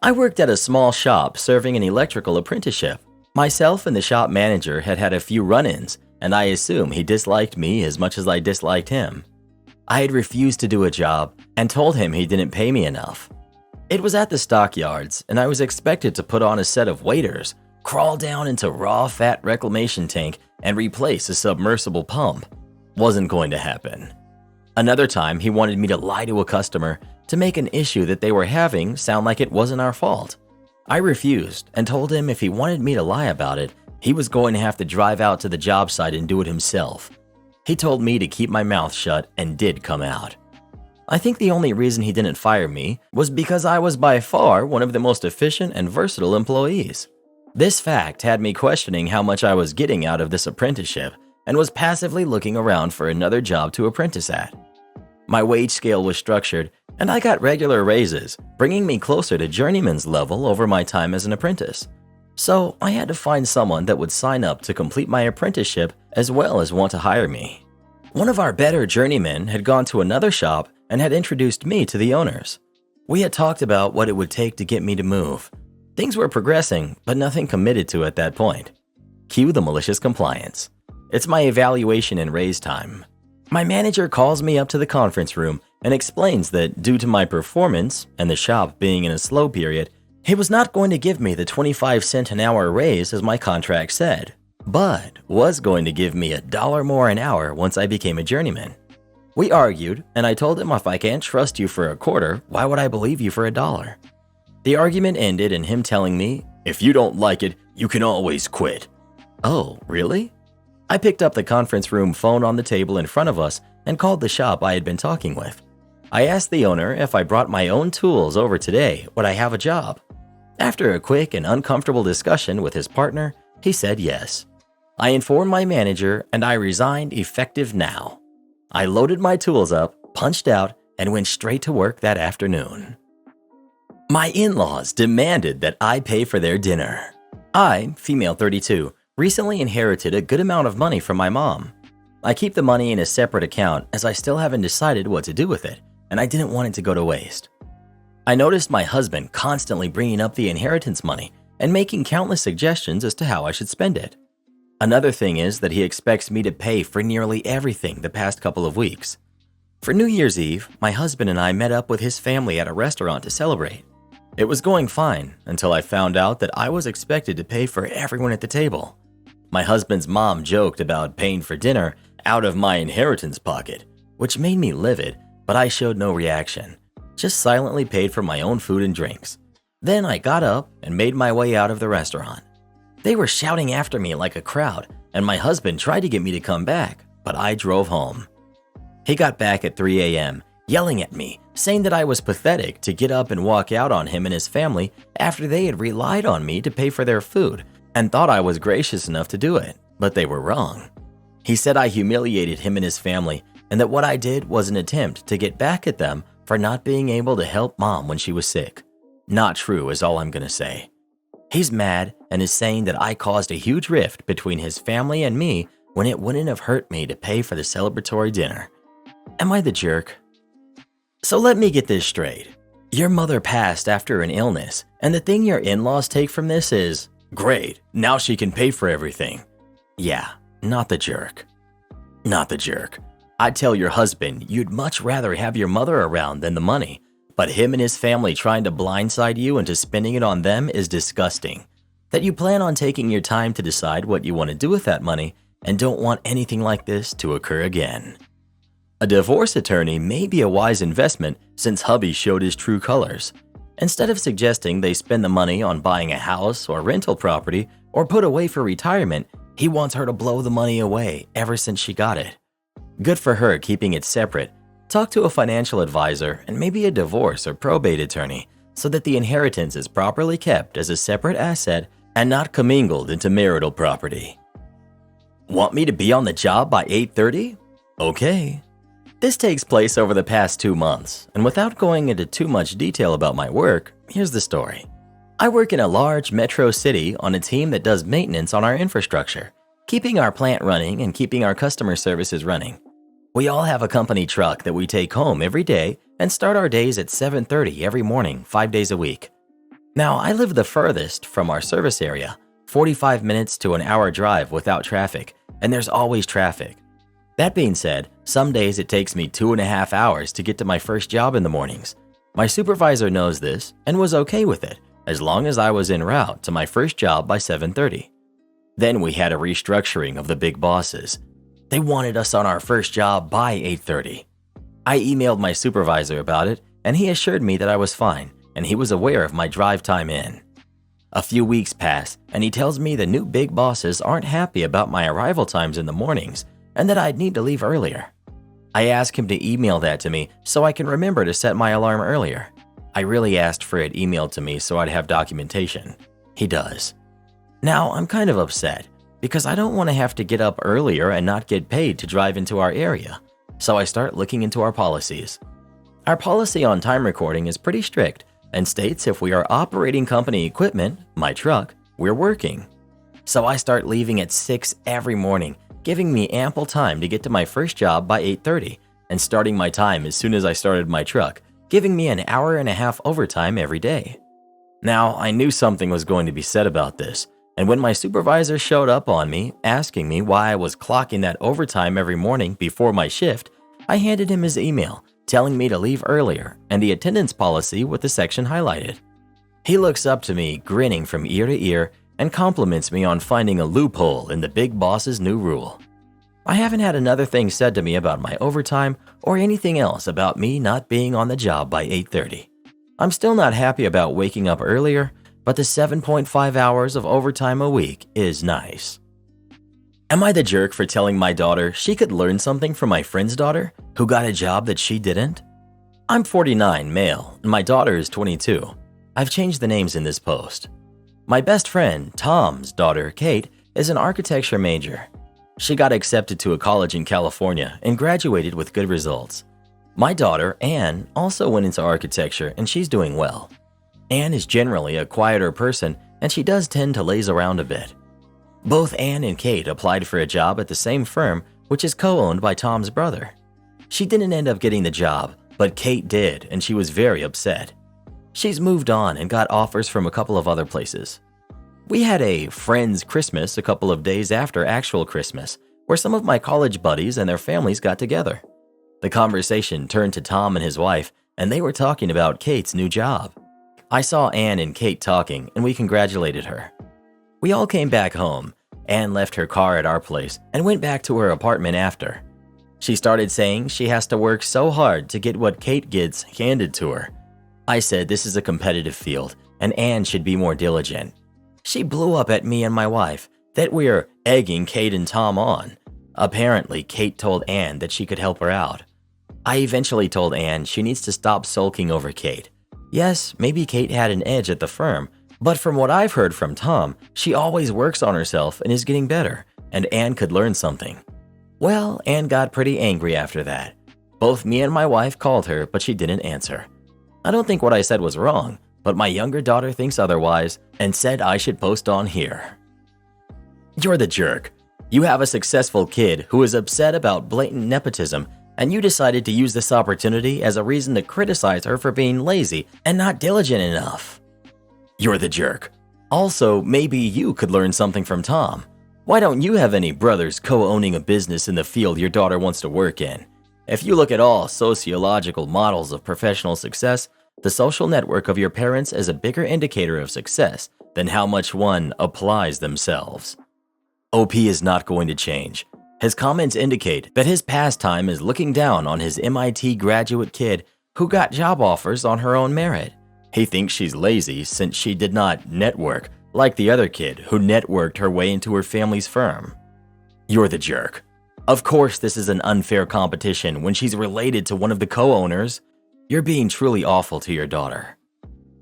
Speaker 1: I worked at a small shop serving an electrical apprenticeship. Myself and the shop manager had had a few run-ins, and I assume he disliked me as much as I disliked him. I had refused to do a job and told him he didn't pay me enough. It was at the stockyards, and I was expected to put on a set of waders, crawl down into raw fat reclamation tank, and replace a submersible pump. Wasn't going to happen. Another time, he wanted me to lie to a customer to make an issue that they were having sound like it wasn't our fault. I refused and told him if he wanted me to lie about it, he was going to have to drive out to the job site and do it himself. He told me to keep my mouth shut and did come out. I think the only reason he didn't fire me was because I was by far one of the most efficient and versatile employees. This fact had me questioning how much I was getting out of this apprenticeship and was passively looking around for another job to apprentice at. My wage scale was structured, and I got regular raises, bringing me closer to journeyman's level over my time as an apprentice. So I had to find someone that would sign up to complete my apprenticeship as well as want to hire me. One of our better journeymen had gone to another shop and had introduced me to the owners. We had talked about what it would take to get me to move. Things were progressing, but nothing committed to at that point. Cue the malicious compliance. It's my evaluation and raise time. My manager calls me up to the conference room and explains that due to my performance and the shop being in a slow period, he was not going to give me the 25-cent an hour raise as my contract said, but was going to give me $1 more an hour once I became a journeyman. We argued, and I told him if I can't trust you for a quarter, why would I believe you for $1? The argument ended in him telling me, "If you don't like it, you can always quit." Oh, really? I picked up the conference room phone on the table in front of us and called the shop I had been talking with. I asked the owner if I brought my own tools over today, would I have a job? After a quick and uncomfortable discussion with his partner, he said yes. I informed my manager and I resigned effective now. I loaded my tools up, punched out, and went straight to work that afternoon. My in-laws demanded that I pay for their dinner. I, female 32, recently inherited a good amount of money from my mom. I keep the money in a separate account as I still haven't decided what to do with it, and I didn't want it to go to waste. I noticed my husband constantly bringing up the inheritance money and making countless suggestions as to how I should spend it. Another thing is that he expects me to pay for nearly everything the past couple of weeks. For New Year's Eve, my husband and I met up with his family at a restaurant to celebrate. It was going fine until I found out that I was expected to pay for everyone at the table. My husband's mom joked about paying for dinner out of my inheritance pocket, which made me livid, but I showed no reaction, just silently paid for my own food and drinks. Then I got up and made my way out of the restaurant. They were shouting after me like a crowd, and my husband tried to get me to come back, but I drove home. He got back at 3 a.m., yelling at me, saying that I was pathetic to get up and walk out on him and his family after they had relied on me to pay for their food and thought I was gracious enough to do it, but they were wrong. He said I humiliated him and his family and that what I did was an attempt to get back at them for not being able to help mom when she was sick. Not true is all I'm gonna say. He's mad and is saying that I caused a huge rift between his family and me when it wouldn't have hurt me to pay for the celebratory dinner. Am I the jerk? So let me get this straight. Your mother passed after an illness, and the thing your in-laws take from this is, great, now she can pay for everything. Yeah, not the jerk. Not the jerk. I'd tell your husband you'd much rather have your mother around than the money, but him and his family trying to blindside you into spending it on them is disgusting. That you plan on taking your time to decide what you want to do with that money and don't want anything like this to occur again. A divorce attorney may be a wise investment since hubby showed his true colors. Instead of suggesting they spend the money on buying a house or rental property or put away for retirement, he wants her to blow the money away ever since she got it. Good for her keeping it separate. Talk to a financial advisor and maybe a divorce or probate attorney so that the inheritance is properly kept as a separate asset and not commingled into marital property. Want me to be on the job by 8:30? Okay. This takes place over the past 2 months, and without going into too much detail about my work, here's the story. I work in a large metro city on a team that does maintenance on our infrastructure, keeping our plant running and keeping our customer services running. We all have a company truck that we take home every day and start our days at 7:30 every morning, 5 days a week. Now, I live the furthest from our service area, 45 minutes to an hour drive without traffic, and there's always traffic. That being said, some days it takes me 2.5 hours to get to my first job in the mornings. My supervisor knows this and was okay with it, as long as I was en route to my first job by 7:30. Then we had a restructuring of the big bosses. They wanted us on our first job by 8:30. I emailed my supervisor about it, and he assured me that I was fine, and he was aware of my drive time in. A few weeks pass, and he tells me the new big bosses aren't happy about my arrival times in the mornings, and that I'd need to leave earlier. I asked him to email that to me so I can remember to set my alarm earlier. I really asked for it emailed to me so I'd have documentation. He does. Now, I'm kind of upset because I don't want to have to get up earlier and not get paid to drive into our area, so I start looking into our policies. Our policy on time recording is pretty strict and states if we are operating company equipment, my truck, we're working. So I start leaving at 6 every morning, giving me ample time to get to my first job by 8:30 and starting my time as soon as I started my truck, giving me an hour and a half overtime every day. Now, I knew something was going to be said about this, and when my supervisor showed up on me, asking me why I was clocking that overtime every morning before my shift, I handed him his email, telling me to leave earlier and the attendance policy with the section highlighted. He looks up to me, grinning from ear to ear, and compliments me on finding a loophole in the big boss's new rule. I haven't had another thing said to me about my overtime or anything else about me not being on the job by 8:30. I'm still not happy about waking up earlier, but the 7.5 hours of overtime a week is nice. Am I the jerk for telling my daughter she could learn something from my friend's daughter who got a job that she didn't? I'm 49, male, and my daughter is 22. I've changed the names in this post. My best friend, Tom's daughter, Kate, is an architecture major. She got accepted to a college in California and graduated with good results. My daughter, Anne, also went into architecture and she's doing well. Anne is generally a quieter person and she does tend to laze around a bit. Both Anne and Kate applied for a job at the same firm, which is co-owned by Tom's brother. She didn't end up getting the job, but Kate did, and she was very upset. She's moved on and got offers from a couple of other places. We had a friend's Christmas a couple of days after actual Christmas, where some of my college buddies and their families got together. The conversation turned to Tom and his wife, and they were talking about Kate's new job. I saw Anne and Kate talking, and we congratulated her. We all came back home. Anne left her car at our place and went back to her apartment after. She started saying she has to work so hard to get what Kate gets handed to her. I said this is a competitive field and Anne should be more diligent. She blew up at me and my wife that we're egging Kate and Tom on. Apparently, Kate told Anne that she could help her out. I eventually told Anne she needs to stop sulking over Kate. Yes, maybe Kate had an edge at the firm, but from what I've heard from Tom, she always works on herself and is getting better, and Anne could learn something. Well, Anne got pretty angry after that. Both me and my wife called her, but she didn't answer. I don't think what I said was wrong, but my younger daughter thinks otherwise and said I should post on here. You're the jerk. You have a successful kid who is upset about blatant nepotism, and you decided to use this opportunity as a reason to criticize her for being lazy and not diligent enough. You're the jerk. Also, maybe you could learn something from Tom. Why don't you have any brothers co-owning a business in the field your daughter wants to work in? If you look at all sociological models of professional success, the social network of your parents is a bigger indicator of success than how much one applies themselves. OP is not going to change. His comments indicate that his pastime is looking down on his MIT graduate kid who got job offers on her own merit. He thinks she's lazy since she did not network like the other kid who networked her way into her family's firm. You're the jerk. Of course this is an unfair competition when she's related to one of the co-owners. You're being truly awful to your daughter.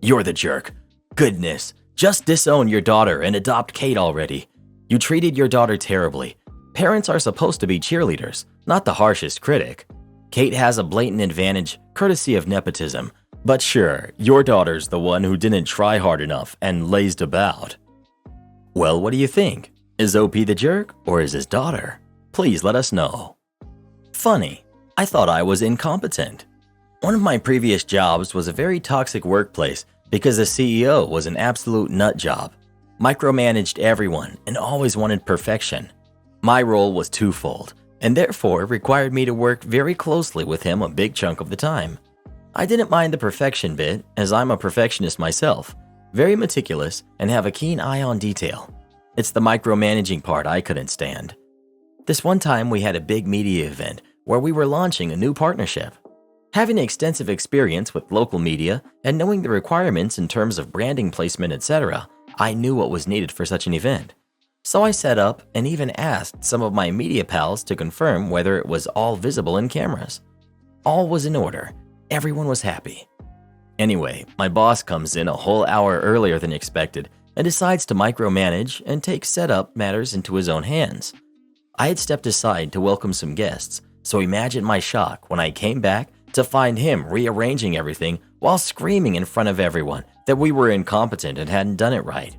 Speaker 1: You're the jerk. Goodness, just disown your daughter and adopt Kate already. You treated your daughter terribly. Parents are supposed to be cheerleaders, not the harshest critic. Kate has a blatant advantage, courtesy of nepotism. But sure, your daughter's the one who didn't try hard enough and lazed about. Well, what do you think? Is OP the jerk or is his daughter? Please let us know. Funny, I thought I was incompetent. One of my previous jobs was a very toxic workplace because the CEO was an absolute nut job. Micromanaged everyone and always wanted perfection. My role was twofold and therefore required me to work very closely with him a big chunk of the time. I didn't mind the perfection bit, as I'm a perfectionist myself, very meticulous and have a keen eye on detail. It's the micromanaging part I couldn't stand. This one time we had a big media event where we were launching a new partnership. Having extensive experience with local media and knowing the requirements in terms of branding placement, etc., I knew what was needed for such an event. So I set up and even asked some of my media pals to confirm whether it was all visible in cameras. All was in order. Everyone was happy. Anyway, my boss comes in a whole hour earlier than expected and decides to micromanage and take setup matters into his own hands. I had stepped aside to welcome some guests, so imagine my shock when I came back to find him rearranging everything while screaming in front of everyone that we were incompetent and hadn't done it right.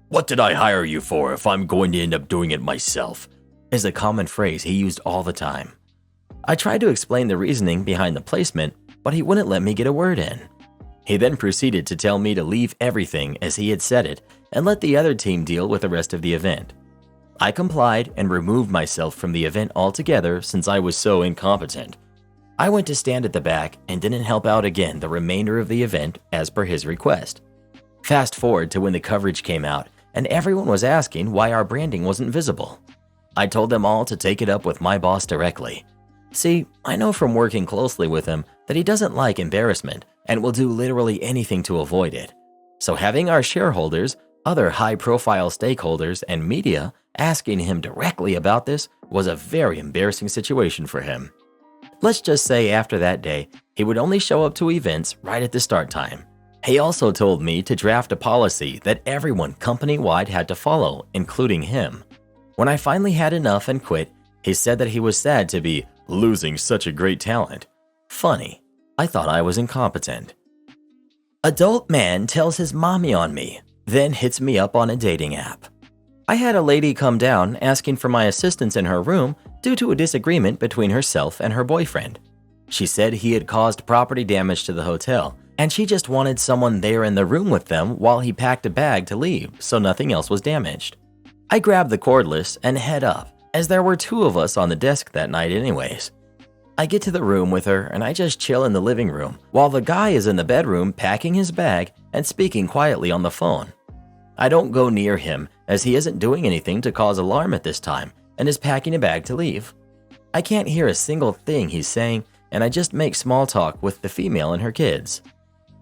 Speaker 1: "What did I hire you for if I'm going to end up doing it myself?" is a common phrase he used all the time. I tried to explain the reasoning behind the placement, but he wouldn't let me get a word in. He then proceeded to tell me to leave everything as he had said it and let the other team deal with the rest of the event. I complied and removed myself from the event altogether since I was so incompetent. I went to stand at the back and didn't help out again the remainder of the event as per his request. Fast forward to when the coverage came out and everyone was asking why our branding wasn't visible. I told them all to take it up with my boss directly. See, I know from working closely with him that he doesn't like embarrassment and will do literally anything to avoid it. So having our shareholders, other high-profile stakeholders, and media asking him directly about this was a very embarrassing situation for him. Let's just say after that day, he would only show up to events right at the start time. He also told me to draft a policy that everyone company-wide had to follow, including him. When I finally had enough and quit, he said that he was sad to be losing such a great talent. Funny, I thought I was incompetent. Adult man tells his mommy on me, then hits me up on a dating app. I had a lady come down asking for my assistance in her room due to a disagreement between herself and her boyfriend. She said he had caused property damage to the hotel, and she just wanted someone there in the room with them while he packed a bag to leave so nothing else was damaged. I grabbed the cordless and head up, as there were two of us on the desk that night anyways. I get to the room with her and I just chill in the living room while the guy is in the bedroom packing his bag and speaking quietly on the phone. I don't go near him as he isn't doing anything to cause alarm at this time and is packing a bag to leave. I can't hear a single thing he's saying and I just make small talk with the female and her kids.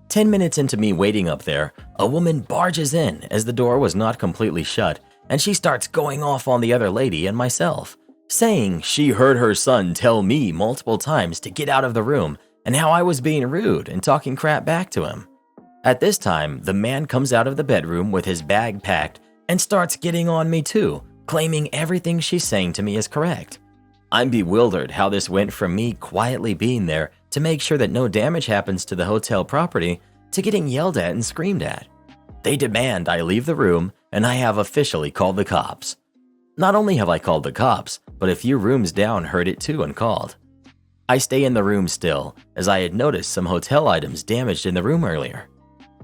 Speaker 1: 10 minutes into me waiting up there, a woman barges in as the door was not completely shut and she starts going off on the other lady and myself, saying she heard her son tell me multiple times to get out of the room and how I was being rude and talking crap back to him. At this time, the man comes out of the bedroom with his bag packed and starts getting on me too, claiming everything she's saying to me is correct. I'm bewildered how this went from me quietly being there to make sure that no damage happens to the hotel property to getting yelled at and screamed at. They demand I leave the room and I have officially called the cops. Not only have I called the cops, but a few rooms down heard it too and called. I stay in the room still, as I had noticed some hotel items damaged in the room earlier.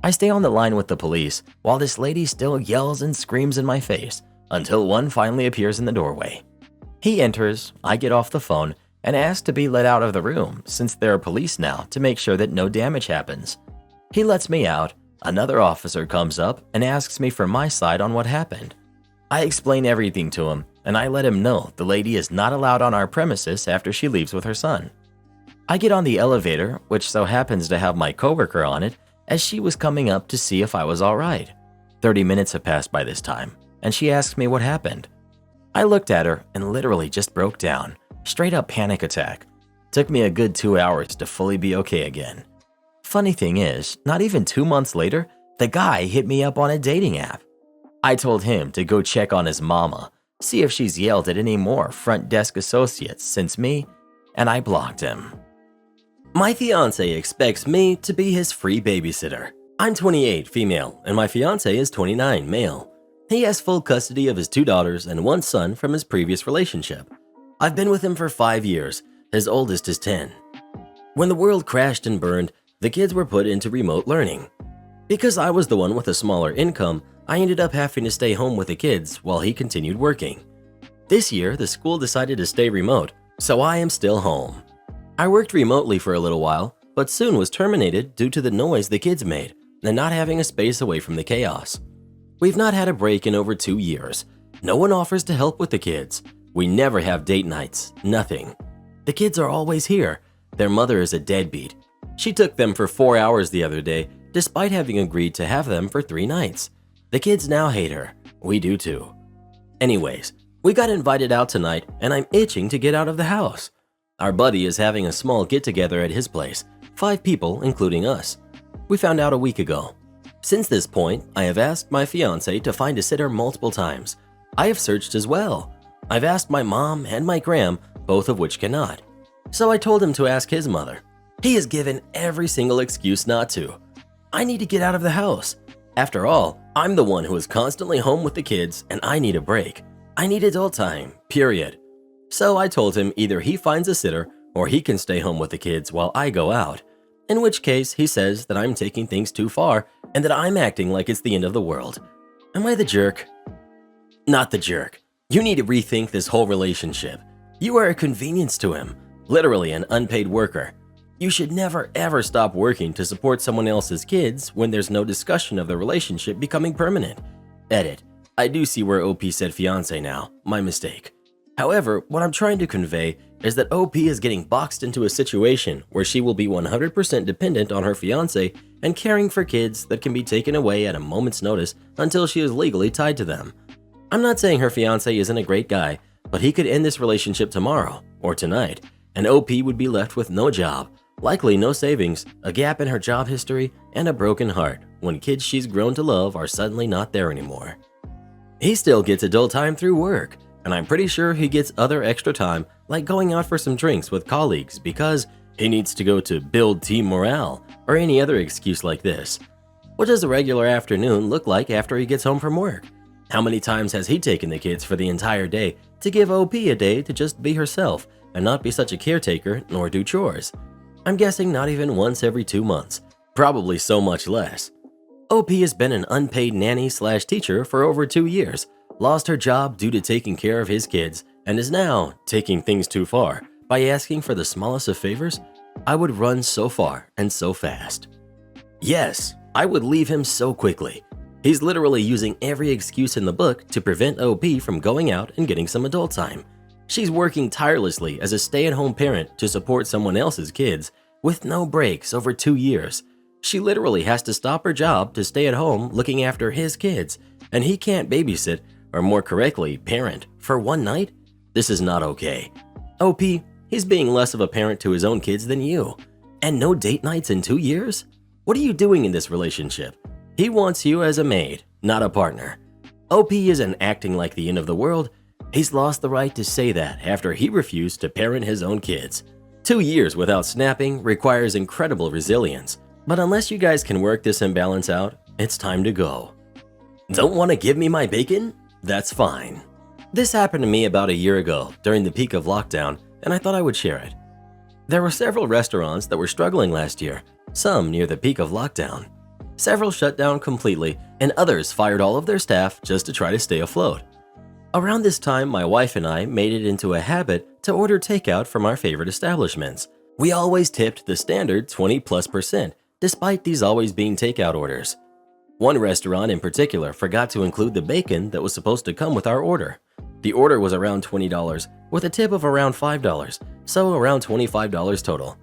Speaker 1: I stay on the line with the police while this lady still yells and screams in my face until one finally appears in the doorway. He enters, I get off the phone, and ask to be let out of the room since there are police now to make sure that no damage happens. He lets me out, another officer comes up and asks me for my side on what happened. I explain everything to him, and I let him know the lady is not allowed on our premises after she leaves with her son. I get on the elevator, which so happens to have my coworker on it, as she was coming up to see if I was alright. 30 minutes have passed by this time, and she asks me what happened. I looked at her and literally just broke down. Straight up panic attack. Took me a good 2 hours to fully be okay again. Funny thing is, not even 2 months later, the guy hit me up on a dating app. I told him to go check on his mama, see if she's yelled at any more front desk associates since me, and I blocked him. My fiance expects me to be his free babysitter. I'm 28, female, and my fiance is 29, male. He has full custody of his 2 daughters and 1 son from his previous relationship. I've been with him for 5 years, his oldest is 10. When the world crashed and burned, the kids were put into remote learning. Because I was the one with a smaller income, I ended up having to stay home with the kids while he continued working. This year, the school decided to stay remote, so I am still home. I worked remotely for a little while, but soon was terminated due to the noise the kids made and not having a space away from the chaos. We've not had a break in over 2 years. No one offers to help with the kids. We never have date nights, nothing. The kids are always here. Their mother is a deadbeat. She took them for 4 hours the other day, despite having agreed to have them for 3 nights. The kids now hate her. We do too. Anyways, we got invited out tonight and I'm itching to get out of the house. Our buddy is having a small get-together at his place, 5 people including us. We found out a week ago. Since this point, I have asked my fiancé to find a sitter multiple times. I have searched as well. I've asked my mom and my gram, both of which cannot. So I told him to ask his mother. He has given every single excuse not to. I need to get out of the house. After all, I'm the one who is constantly home with the kids and I need a break. I need adult time, period. So I told him either he finds a sitter or he can stay home with the kids while I go out. In which case, he says that I'm taking things too far and that I'm acting like it's the end of the world. Am I the jerk? Not the jerk. You need to rethink this whole relationship. You are a convenience to him, literally an unpaid worker. You should never ever stop working to support someone else's kids when there's no discussion of the relationship becoming permanent. Edit. I do see where OP said fiancé now, my mistake. However, what I'm trying to convey is that OP is getting boxed into a situation where she will be 100% dependent on her fiancé and caring for kids that can be taken away at a moment's notice until she is legally tied to them. I'm not saying her fiancé isn't a great guy, but he could end this relationship tomorrow or tonight, and OP would be left with no job, likely no savings, a gap in her job history, and a broken heart when kids she's grown to love are suddenly not there anymore. He still gets adult time through work, and I'm pretty sure he gets other extra time like going out for some drinks with colleagues because he needs to go to build team morale or any other excuse like this. What does a regular afternoon look like after he gets home from work? How many times has he taken the kids for the entire day to give OP a day to just be herself and not be such a caretaker nor do chores? I'm guessing not even once every 2 months, probably so much less. OP has been an unpaid nanny/teacher for over 2 years, lost her job due to taking care of his kids, and is now taking things too far by asking for the smallest of favors. I would run so far and so fast. Yes, I would leave him so quickly. He's literally using every excuse in the book to prevent OP from going out and getting some adult time. She's working tirelessly as a stay-at-home parent to support someone else's kids with no breaks over 2 years. She literally has to stop her job to stay at home looking after his kids, and he can't babysit, or more correctly, parent, for one night? This is not okay. OP, he's being less of a parent to his own kids than you. And no date nights in 2 years? What are you doing in this relationship? He wants you as a maid, not a partner. OP isn't acting like the end of the world. He's lost the right to say that after he refused to parent his own kids. 2 years without snapping requires incredible resilience. But unless you guys can work this imbalance out, it's time to go. Don't want to give me my bacon? That's fine. This happened to me about a year ago during the peak of lockdown, and I thought I would share it. There were several restaurants that were struggling last year, some near the peak of lockdown. Several shut down completely, and others fired all of their staff just to try to stay afloat. Around this time, my wife and I made it into a habit to order takeout from our favorite establishments. We always tipped the standard 20+%, despite these always being takeout orders. One restaurant in particular forgot to include the bacon that was supposed to come with our order. The order was around $20, with a tip of around $5, so around $25 total.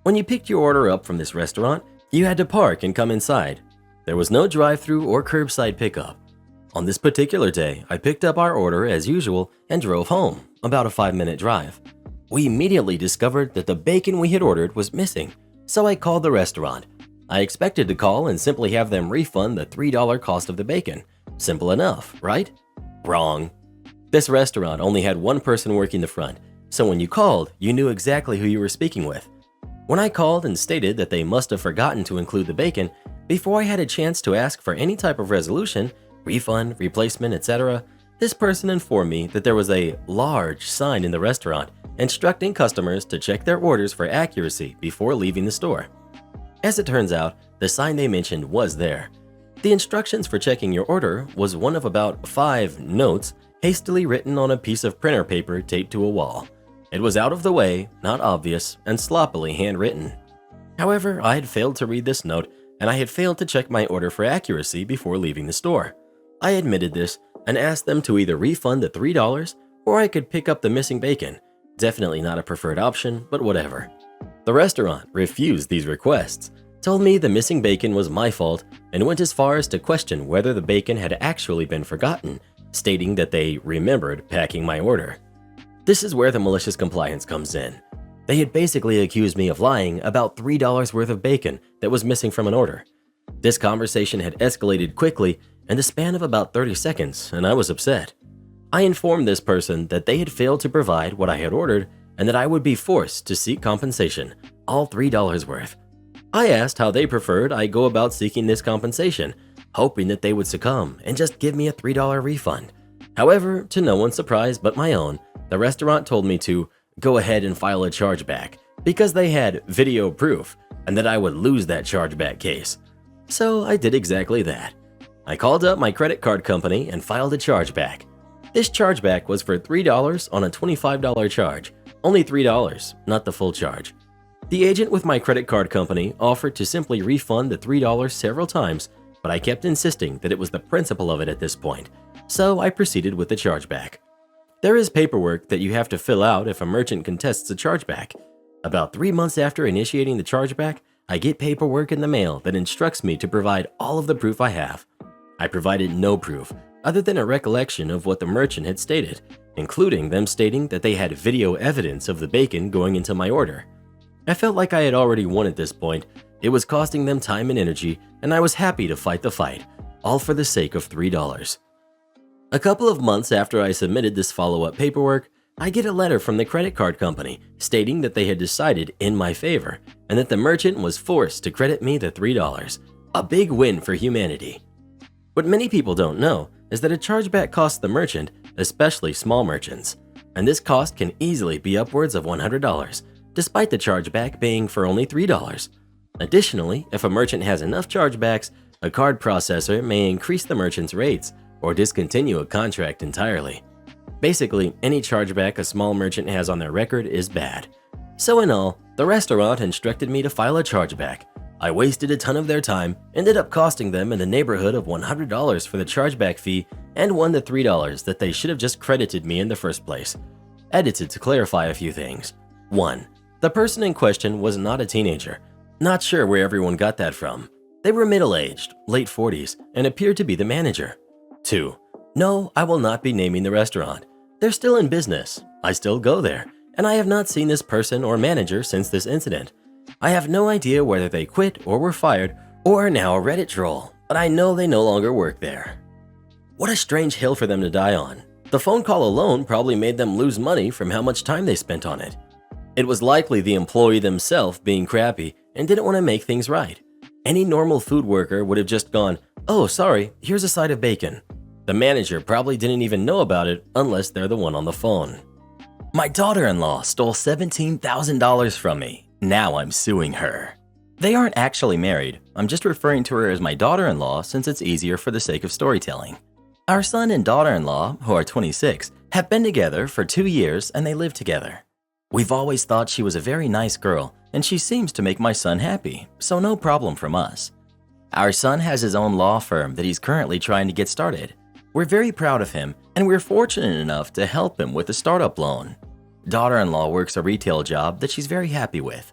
Speaker 1: When you picked your order up from this restaurant, you had to park and come inside. There was no drive-through or curbside pickup. On this particular day, I picked up our order as usual and drove home, about a 5-minute drive. We immediately discovered that the bacon we had ordered was missing, so I called the restaurant. I expected to call and simply have them refund the $3 cost of the bacon. Simple enough, right? Wrong. This restaurant only had one person working the front, so when you called, you knew exactly who you were speaking with. When I called and stated that they must have forgotten to include the bacon, before I had a chance to ask for any type of resolution, refund, replacement, etc., this person informed me that there was a large sign in the restaurant instructing customers to check their orders for accuracy before leaving the store. As it turns out, the sign they mentioned was there. The instructions for checking your order was one of about 5 notes hastily written on a piece of printer paper taped to a wall. It was out of the way, not obvious, and sloppily handwritten. However, I had failed to read this note, and I had failed to check my order for accuracy before leaving the store. I admitted this and asked them to either refund the $3 or I could pick up the missing bacon. Definitely not a preferred option, but whatever. The restaurant refused these requests, told me the missing bacon was my fault, and went as far as to question whether the bacon had actually been forgotten, stating that they remembered packing my order. This is where the malicious compliance comes in. They had basically accused me of lying about $3 worth of bacon that was missing from an order. This conversation had escalated quickly in the span of about 30 seconds, and I was upset. I informed this person that they had failed to provide what I had ordered and that I would be forced to seek compensation, all $3 worth. I asked how they preferred I go about seeking this compensation, hoping that they would succumb and just give me a $3 refund. However, to no one's surprise but my own, the restaurant told me to go ahead and file a chargeback because they had video proof and that I would lose that chargeback case. So I did exactly that. I called up my credit card company and filed a chargeback. This chargeback was for $3 on a $25 charge, only $3, not the full charge. The agent with my credit card company offered to simply refund the $3 several times, but I kept insisting that it was the principle of it at this point, so I proceeded with the chargeback. There is paperwork that you have to fill out if a merchant contests a chargeback. About 3 months after initiating the chargeback, I get paperwork in the mail that instructs me to provide all of the proof I have. I provided no proof other than a recollection of what the merchant had stated, including them stating that they had video evidence of the bacon going into my order. I felt like I had already won at this point. It was costing them time and energy, and I was happy to fight the fight, all for the sake of $3. A couple of months after I submitted this follow-up paperwork, I get a letter from the credit card company stating that they had decided in my favor and that the merchant was forced to credit me the $3, a big win for humanity. What many people don't know is that a chargeback costs the merchant, especially small merchants, and this cost can easily be upwards of $100, despite the chargeback being for only $3. Additionally, if a merchant has enough chargebacks, a card processor may increase the merchant's rates or discontinue a contract entirely. Basically, any chargeback a small merchant has on their record is bad. So in all, the restaurant instructed me to file a chargeback. I wasted a ton of their time, ended up costing them in the neighborhood of $100 for the chargeback fee, and won the $3 that they should have just credited me in the first place. Edited to clarify a few things. 1. The person in question was not a teenager. Not sure where everyone got that from. They were middle-aged, late 40s, and appeared to be the manager. 2. No, I will not be naming the restaurant. They're still in business. I still go there, and I have not seen this person or manager since this incident. I have no idea whether they quit or were fired or are now a Reddit troll, but I know they no longer work there. What a strange hill for them to die on. The phone call alone probably made them lose money from how much time they spent on it. It was likely the employee themselves being crappy and didn't want to make things right. Any normal food worker would have just gone, "Oh, sorry, here's a side of bacon." The manager probably didn't even know about it unless they're the one on the phone. My daughter-in-law stole $17,000 from me. Now I'm suing her. They aren't actually married. I'm just referring to her as my daughter-in-law since it's easier for the sake of storytelling. Our son and daughter-in-law, who are 26, have been together for 2 years and they live together. We've always thought she was a very nice girl and she seems to make my son happy, so no problem from us. Our son has his own law firm that he's currently trying to get started. We're very proud of him, and we're fortunate enough to help him with a startup loan. Daughter-in-law works a retail job that she's very happy with.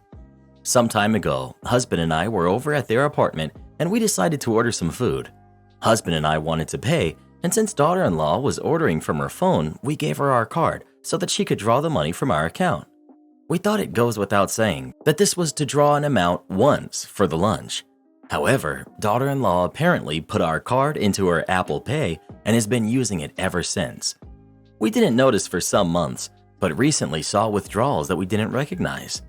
Speaker 1: Some time ago, husband and I were over at their apartment, and we decided to order some food. Husband and I wanted to pay, and since daughter-in-law was ordering from her phone, we gave her our card so that she could draw the money from our account. We thought it goes without saying that this was to draw an amount once for the lunch. However, daughter-in-law apparently put our card into her Apple Pay and has been using it ever since. We didn't notice for some months, but recently saw withdrawals that we didn't recognize.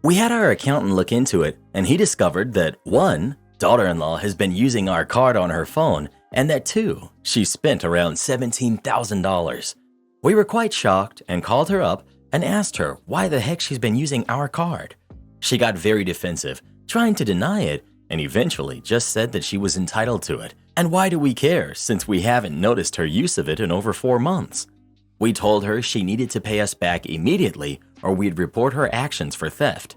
Speaker 1: We had our accountant look into it, and he discovered that 1. Daughter-in-law has been using our card on her phone, and that 2. She spent around $17,000. We were quite shocked and called her up and asked her why the heck she's been using our card. She got very defensive, trying to deny it, and eventually just said that she was entitled to it. And why do we care since we haven't noticed her use of it in over 4 months? We told her she needed to pay us back immediately or we'd report her actions for theft.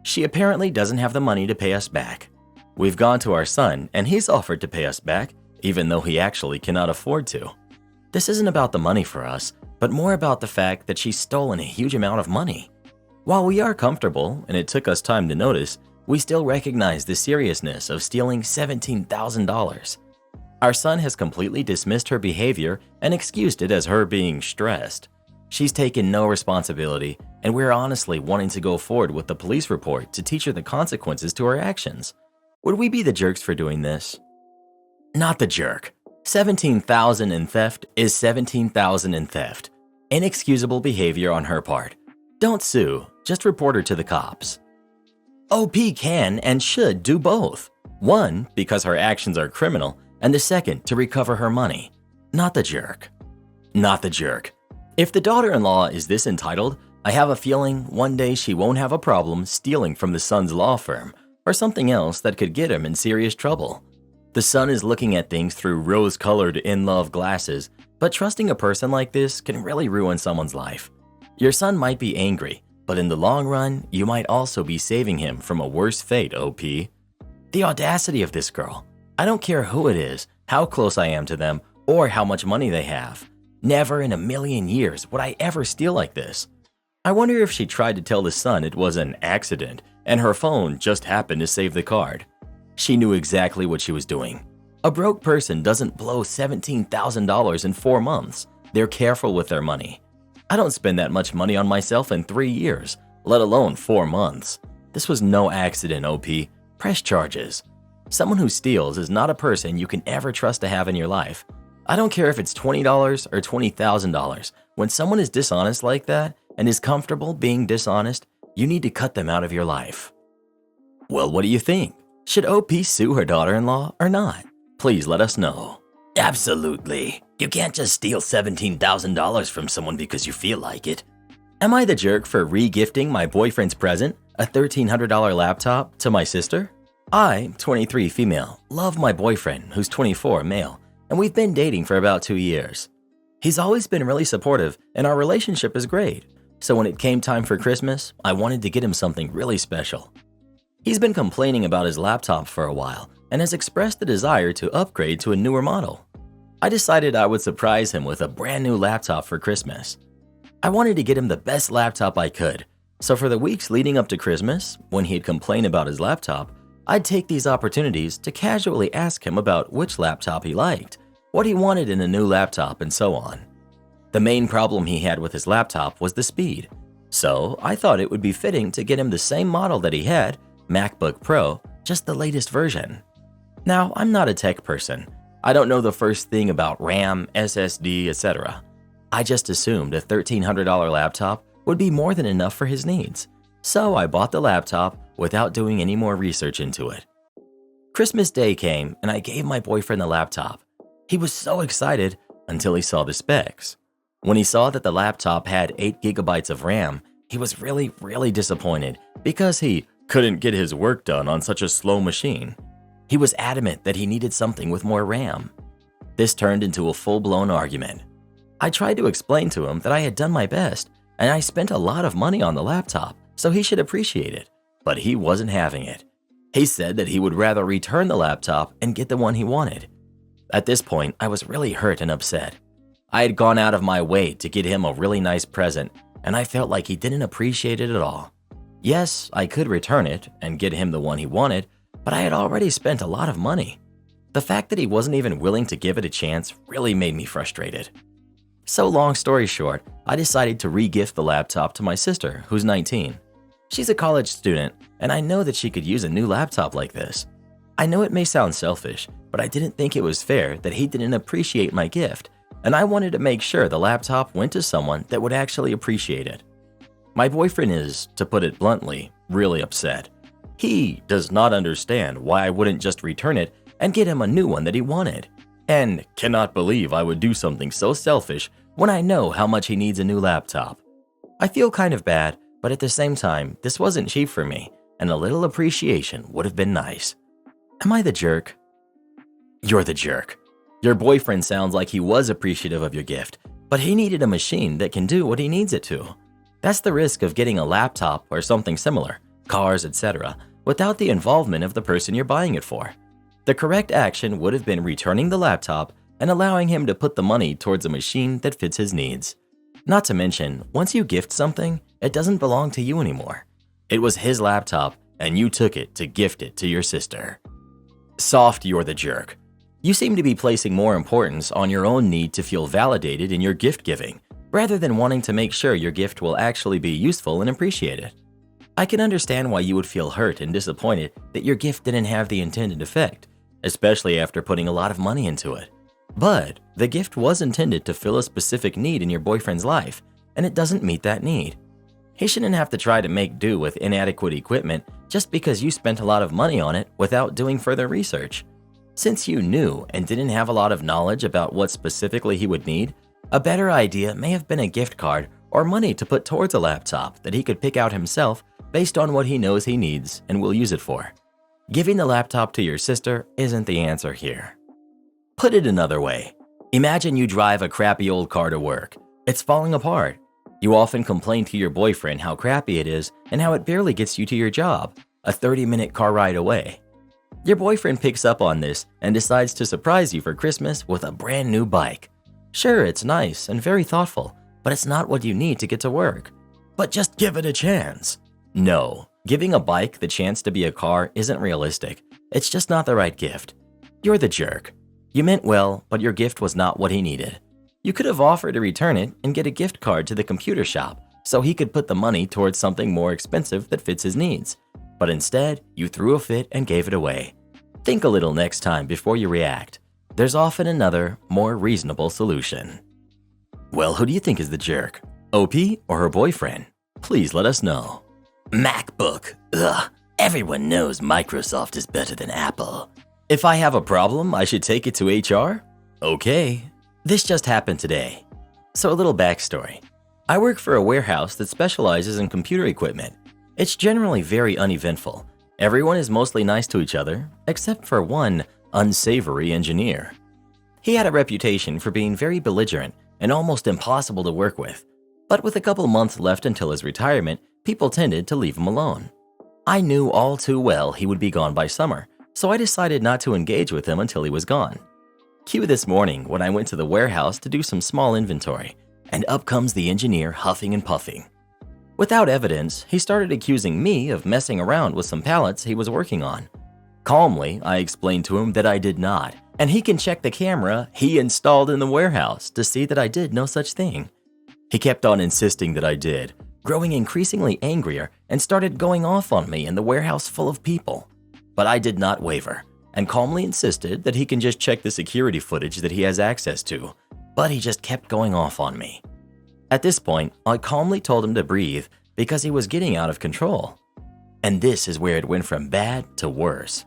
Speaker 1: She apparently doesn't have the money to pay us back. We've gone to our son and he's offered to pay us back, even though he actually cannot afford to. This isn't about the money for us, but more about the fact that she's stolen a huge amount of money. While we are comfortable and it took us time to notice, we still recognize the seriousness of stealing $17,000. Our son has completely dismissed her behavior and excused it as her being stressed. She's taken no responsibility, and we're honestly wanting to go forward with the police report to teach her the consequences to her actions. Would we be the jerks for doing this? Not the jerk. 17,000 in theft is 17,000 in theft. Inexcusable behavior on her part. Don't sue, just report her to the cops. OP can and should do both. One, because her actions are criminal, and the second, to recover her money. Not the jerk. Not the jerk. If the daughter-in-law is this entitled, I have a feeling one day she won't have a problem stealing from the son's law firm or something else that could get him in serious trouble. The son is looking at things through rose-colored in-love glasses, but trusting a person like this can really ruin someone's life. Your son might be angry, but in the long run, you might also be saving him from a worse fate, OP. The audacity of this girl. I don't care who it is, how close I am to them, or how much money they have. Never in a million years would I ever steal like this. I wonder if she tried to tell the son it was an accident and her phone just happened to save the card. She knew exactly what she was doing. A broke person doesn't blow $17,000 in 4 months. They're careful with their money. I don't spend that much money on myself in 3 years, let alone 4 months. This was no accident, OP. Press charges. Someone who steals is not a person you can ever trust to have in your life. I don't care if it's $20 or $20,000. When someone is dishonest like that and is comfortable being dishonest, you need to cut them out of your life. Well, what do you think? Should OP sue her daughter-in-law or not? Please let us know. Absolutely. You can't just steal $17,000 from someone because you feel like it. Am I the jerk for re-gifting my boyfriend's present, a $1,300 laptop, to my sister? I, 23 female, love my boyfriend, who's 24 male, and we've been dating for about 2 years. He's always been really supportive, and our relationship is great. So when it came time for Christmas, I wanted to get him something really special. He's been complaining about his laptop for a while and has expressed the desire to upgrade to a newer model. I decided I would surprise him with a brand new laptop for Christmas. I wanted to get him the best laptop I could, so for the weeks leading up to Christmas, when he'd complain about his laptop, I'd take these opportunities to casually ask him about which laptop he liked, what he wanted in a new laptop, and so on. The main problem he had with his laptop was the speed, so I thought it would be fitting to get him the same model that he had, MacBook Pro, just the latest version. Now, I'm not a tech person. I don't know the first thing about RAM, SSD, etc. I just assumed a $1,300 laptop would be more than enough for his needs, so I bought the laptop without doing any more research into it. Christmas Day came and I gave my boyfriend the laptop. He was so excited until he saw the specs. When he saw that the laptop had 8 gigabytes of RAM, he was really disappointed because he couldn't get his work done on such a slow machine. He was adamant that he needed something with more RAM. This turned into a full-blown argument. I tried to explain to him that I had done my best and I spent a lot of money on the laptop, so he should appreciate it, but he wasn't having it. He said that he would rather return the laptop and get the one he wanted. At this point, I was really hurt and upset. I had gone out of my way to get him a really nice present, and I felt like he didn't appreciate it at all. Yes, I could return it and get him the one he wanted, but I had already spent a lot of money. The fact that he wasn't even willing to give it a chance really made me frustrated. So long story short, I decided to re-gift the laptop to my sister, who's 19. She's a college student, and I know that she could use a new laptop like this. I know it may sound selfish, but I didn't think it was fair that he didn't appreciate my gift, and I wanted to make sure the laptop went to someone that would actually appreciate it. My boyfriend is, to put it bluntly, really upset. He does not understand why I wouldn't just return it and get him a new one that he wanted, and cannot believe I would do something so selfish when I know how much he needs a new laptop. I feel kind of bad, but at the same time, this wasn't cheap for me, and a little appreciation would have been nice. Am I the jerk? You're the jerk. Your boyfriend sounds like he was appreciative of your gift, but he needed a machine that can do what he needs it to. That's the risk of getting a laptop or something similar, cars, etc., without the involvement of the person you're buying it for. The correct action would have been returning the laptop and allowing him to put the money towards a machine that fits his needs. Not to mention, once you gift something, it doesn't belong to you anymore. It was his laptop, and you took it to gift it to your sister. Soft, you're the jerk. You seem to be placing more importance on your own need to feel validated in your gift giving, rather than wanting to make sure your gift will actually be useful and appreciated. I can understand why you would feel hurt and disappointed that your gift didn't have the intended effect, especially after putting a lot of money into it. But the gift was intended to fill a specific need in your boyfriend's life, and it doesn't meet that need. He shouldn't have to try to make do with inadequate equipment just because you spent a lot of money on it without doing further research. Since you knew and didn't have a lot of knowledge about what specifically he would need, a better idea may have been a gift card or money to put towards a laptop that he could pick out himself based on what he knows he needs and will use it for. Giving the laptop to your sister isn't the answer here. Put it another way. Imagine you drive a crappy old car to work. It's falling apart. You often complain to your boyfriend how crappy it is and how it barely gets you to your job, a 30-minute car ride away. Your boyfriend picks up on this and decides to surprise you for Christmas with a brand new bike. Sure, it's nice and very thoughtful, but it's not what you need to get to work. But just give it a chance. No, giving a bike the chance to be a car isn't realistic. It's just not the right gift. You're the jerk. You meant well, but your gift was not what he needed. You could have offered to return it and get a gift card to the computer shop so he could put the money towards something more expensive that fits his needs. But instead, you threw a fit and gave it away. Think a little next time before you react. There's often another, more reasonable solution. Well, who do you think is the jerk? OP or her boyfriend? Please let us know. MacBook. Ugh. Everyone knows Microsoft is better than Apple. If I have a problem, I should take it to HR? Okay. This just happened today. So a little backstory. I work for a warehouse that specializes in computer equipment. It's generally very uneventful. Everyone is mostly nice to each other, except for one unsavory engineer. He had a reputation for being very belligerent and almost impossible to work with. But with a couple months left until his retirement, people tended to leave him alone. I knew all too well he would be gone by summer, so I decided not to engage with him until he was gone. Cue this morning when I went to the warehouse to do some small inventory, and up comes the engineer huffing and puffing. Without evidence, he started accusing me of messing around with some pallets he was working on. Calmly, I explained to him that I did not, and he can check the camera he installed in the warehouse to see that I did no such thing. He kept on insisting that I did, growing increasingly angrier and started going off on me in the warehouse full of people. But I did not waver and calmly insisted that he can just check the security footage that he has access to, but he just kept going off on me. At this point, I calmly told him to breathe because he was getting out of control. And this is where it went from bad to worse.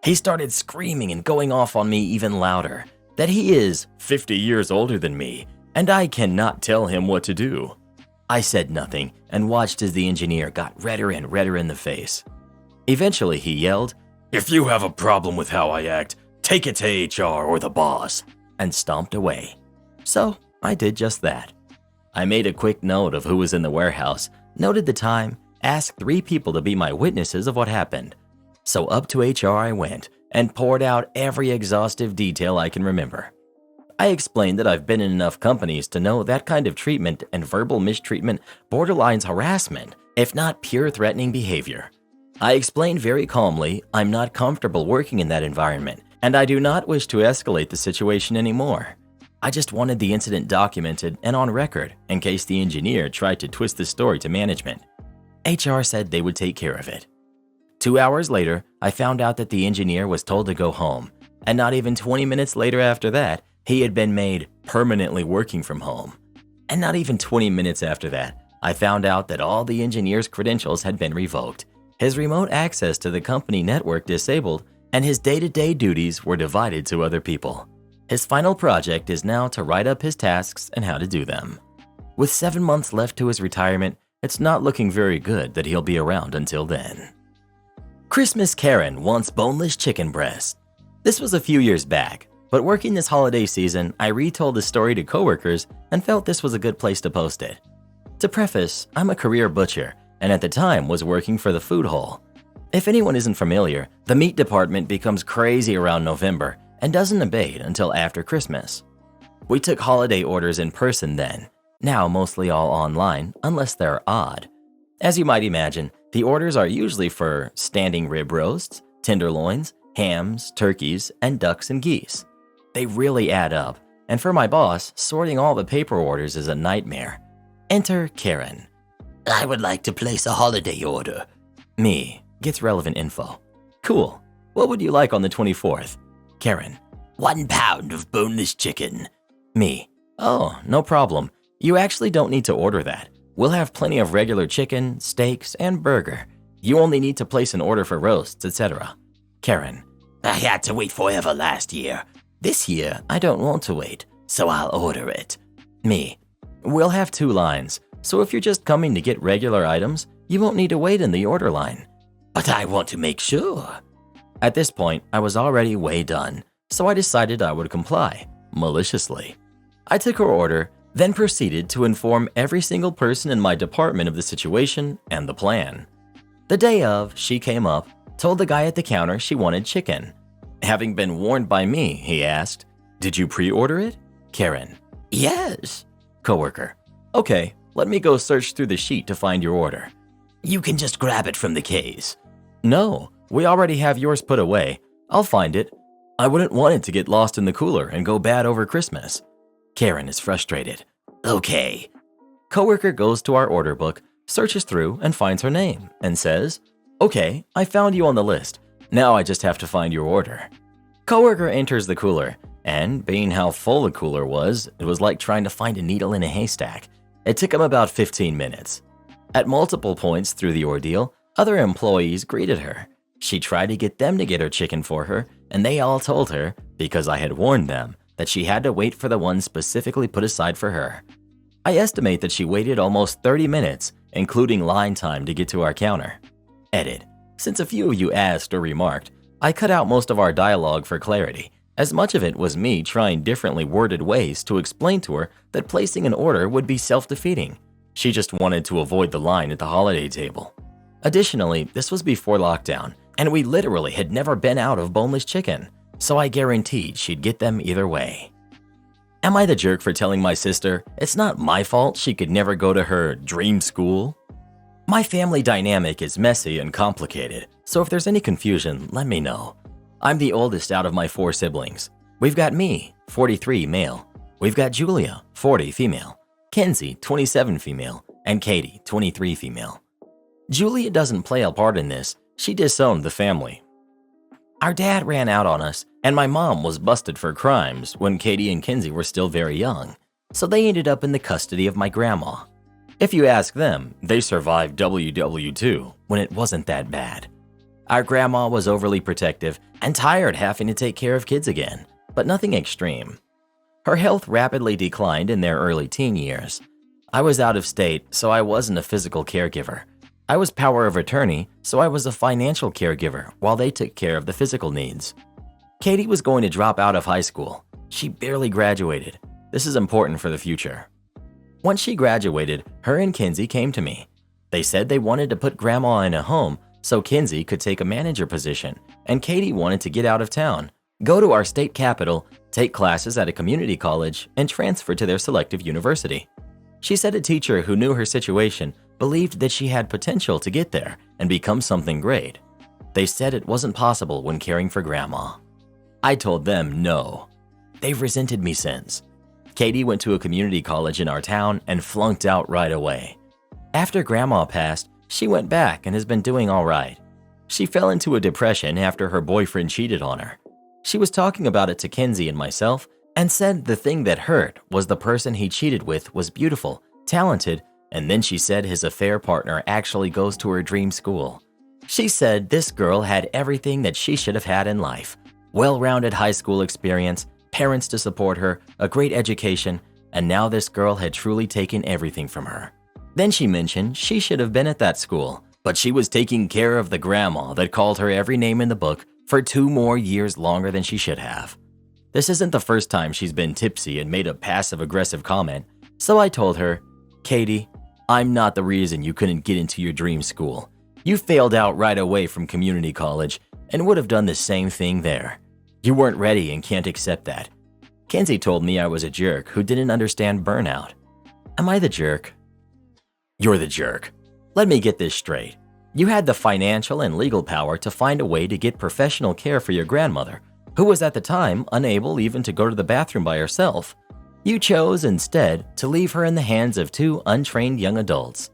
Speaker 1: He started screaming and going off on me even louder, that he is 50 years older than me, and I cannot tell him what to do. I said nothing and watched as the engineer got redder and redder in the face. Eventually he yelled, "If you have a problem with how I act, take it to HR or the boss," and stomped away. So I did just that. I made a quick note of who was in the warehouse, noted the time, asked 3 people to be my witnesses of what happened. So up to HR I went and poured out every exhaustive detail I can remember. I explained that I've been in enough companies to know that kind of treatment and verbal mistreatment borderlines harassment, if not pure threatening behavior. I explained very calmly I'm not comfortable working in that environment, and I do not wish to escalate the situation anymore. I just wanted the incident documented and on record in case the engineer tried to twist the story to management. HR said they would take care of it. 2 hours later, I found out that the engineer was told to go home, and not even 20 minutes later after that, he had been made permanently working from home. And not even 20 minutes after that, I found out that all the engineer's credentials had been revoked, his remote access to the company network disabled, and his day-to-day duties were divided to other people. His final project is now to write up his tasks and how to do them. With 7 months left to his retirement, it's not looking very good that he'll be around until then. Christmas Karen wants boneless chicken breast. This was a few years back, but working this holiday season, I retold the story to coworkers and felt this was a good place to post it. To preface, I'm a career butcher and at the time was working for the food hall. If anyone isn't familiar, the meat department becomes crazy around November and doesn't abate until after Christmas. We took holiday orders in person then, now mostly all online unless they're odd. As you might imagine, the orders are usually for standing rib roasts, tenderloins, hams, turkeys, and ducks and geese. They really add up, and for my boss, sorting all the paper orders is a nightmare. Enter Karen.
Speaker 2: I would like to place a holiday order.
Speaker 1: Me. Gets relevant info. Cool. What would you like on the 24th? Karen.
Speaker 2: 1 pound of boneless chicken.
Speaker 1: Me. Oh, no problem. You actually don't need to order that. We'll have plenty of regular chicken, steaks, and burger. You only need to place an order for roasts, etc. Karen.
Speaker 2: I had to wait forever last year. This year, I don't want to wait, so I'll order it.
Speaker 1: Me. We'll have 2 lines, so if you're just coming to get regular items, you won't need to wait in the order line.
Speaker 2: But I want to make sure.
Speaker 1: At this point, I was already way done, so I decided I would comply, maliciously. I took her order, then proceeded to inform every single person in my department of the situation and the plan. The day of, she came up, told the guy at the counter she wanted chicken. Having been warned by me, he asked, "Did you pre-order it?" Karen.
Speaker 2: Yes.
Speaker 1: Coworker. Okay, let me go search through the sheet to find your order.
Speaker 2: You can just grab it from the case.
Speaker 1: No, we already have yours put away. I'll find it. I wouldn't want it to get lost in the cooler and go bad over Christmas. Karen is frustrated.
Speaker 2: Okay.
Speaker 1: Coworker goes to our order book, searches through, and finds her name, and says, "Okay, I found you on the list. Now I just have to find your order." Coworker enters the cooler, and being how full the cooler was, it was like trying to find a needle in a haystack. It took him about 15 minutes. At multiple points through the ordeal, other employees greeted her. She tried to get them to get her chicken for her, and they all told her, because I had warned them, that she had to wait for the one specifically put aside for her. I estimate that she waited almost 30 minutes, including line time to get to our counter. Edit. Since a few of you asked or remarked, I cut out most of our dialogue for clarity, as much of it was me trying differently worded ways to explain to her that placing an order would be self-defeating. She just wanted to avoid the line at the holiday table. Additionally, this was before lockdown, and we literally had never been out of boneless chicken, so I guaranteed she'd get them either way. Am I the jerk for telling my sister it's not my fault she could never go to her dream school? My family dynamic is messy and complicated, so if there's any confusion, let me know. I'm the oldest out of my 4 siblings. We've got me, 43 male. We've got Julia, 40 female. Kenzie, 27 female. And Katie, 23 female. Julia doesn't play a part in this. She disowned the family. Our dad ran out on us, and my mom was busted for crimes when Katie and Kenzie were still very young, so they ended up in the custody of my grandma. If you ask them, they survived WW2 when it wasn't that bad. Our grandma was overly protective and tired having to take care of kids again, but nothing extreme. Her health rapidly declined in their early teen years. I was out of state, so I wasn't a physical caregiver. I was power of attorney, so I was a financial caregiver while they took care of the physical needs. Katie was going to drop out of high school. She barely graduated. This is important for the future. Once she graduated, her and Kenzie came to me. They said they wanted to put grandma in a home so Kenzie could take a manager position, and Katie wanted to get out of town, go to our state capital, take classes at a community college, and transfer to their selective university. She said a teacher who knew her situation believed that she had potential to get there and become something great. They said it wasn't possible when caring for grandma. I told them no. They've resented me since. Katie went to a community college in our town and flunked out right away. After grandma passed, she went back and has been doing all right. She fell into a depression after her boyfriend cheated on her. She was talking about it to Kenzie and myself and said the thing that hurt was the person he cheated with was beautiful, talented, and then she said his affair partner actually goes to her dream school. She said this girl had everything that she should have had in life. Well-rounded high school experience, parents to support her, a great education, and now this girl had truly taken everything from her. Then she mentioned she should have been at that school, but she was taking care of the grandma that called her every name in the book for 2 more years longer than she should have. This isn't the first time she's been tipsy and made a passive-aggressive comment, so I told her, "Katie, I'm not the reason you couldn't get into your dream school. You failed out right away from community college and would have done the same thing there. You weren't ready and can't accept that." Kenzie told me I was a jerk who didn't understand burnout. Am I the jerk? You're the jerk. Let me get this straight. You had the financial and legal power to find a way to get professional care for your grandmother, who was at the time unable even to go to the bathroom by herself. You chose instead to leave her in the hands of two untrained young adults.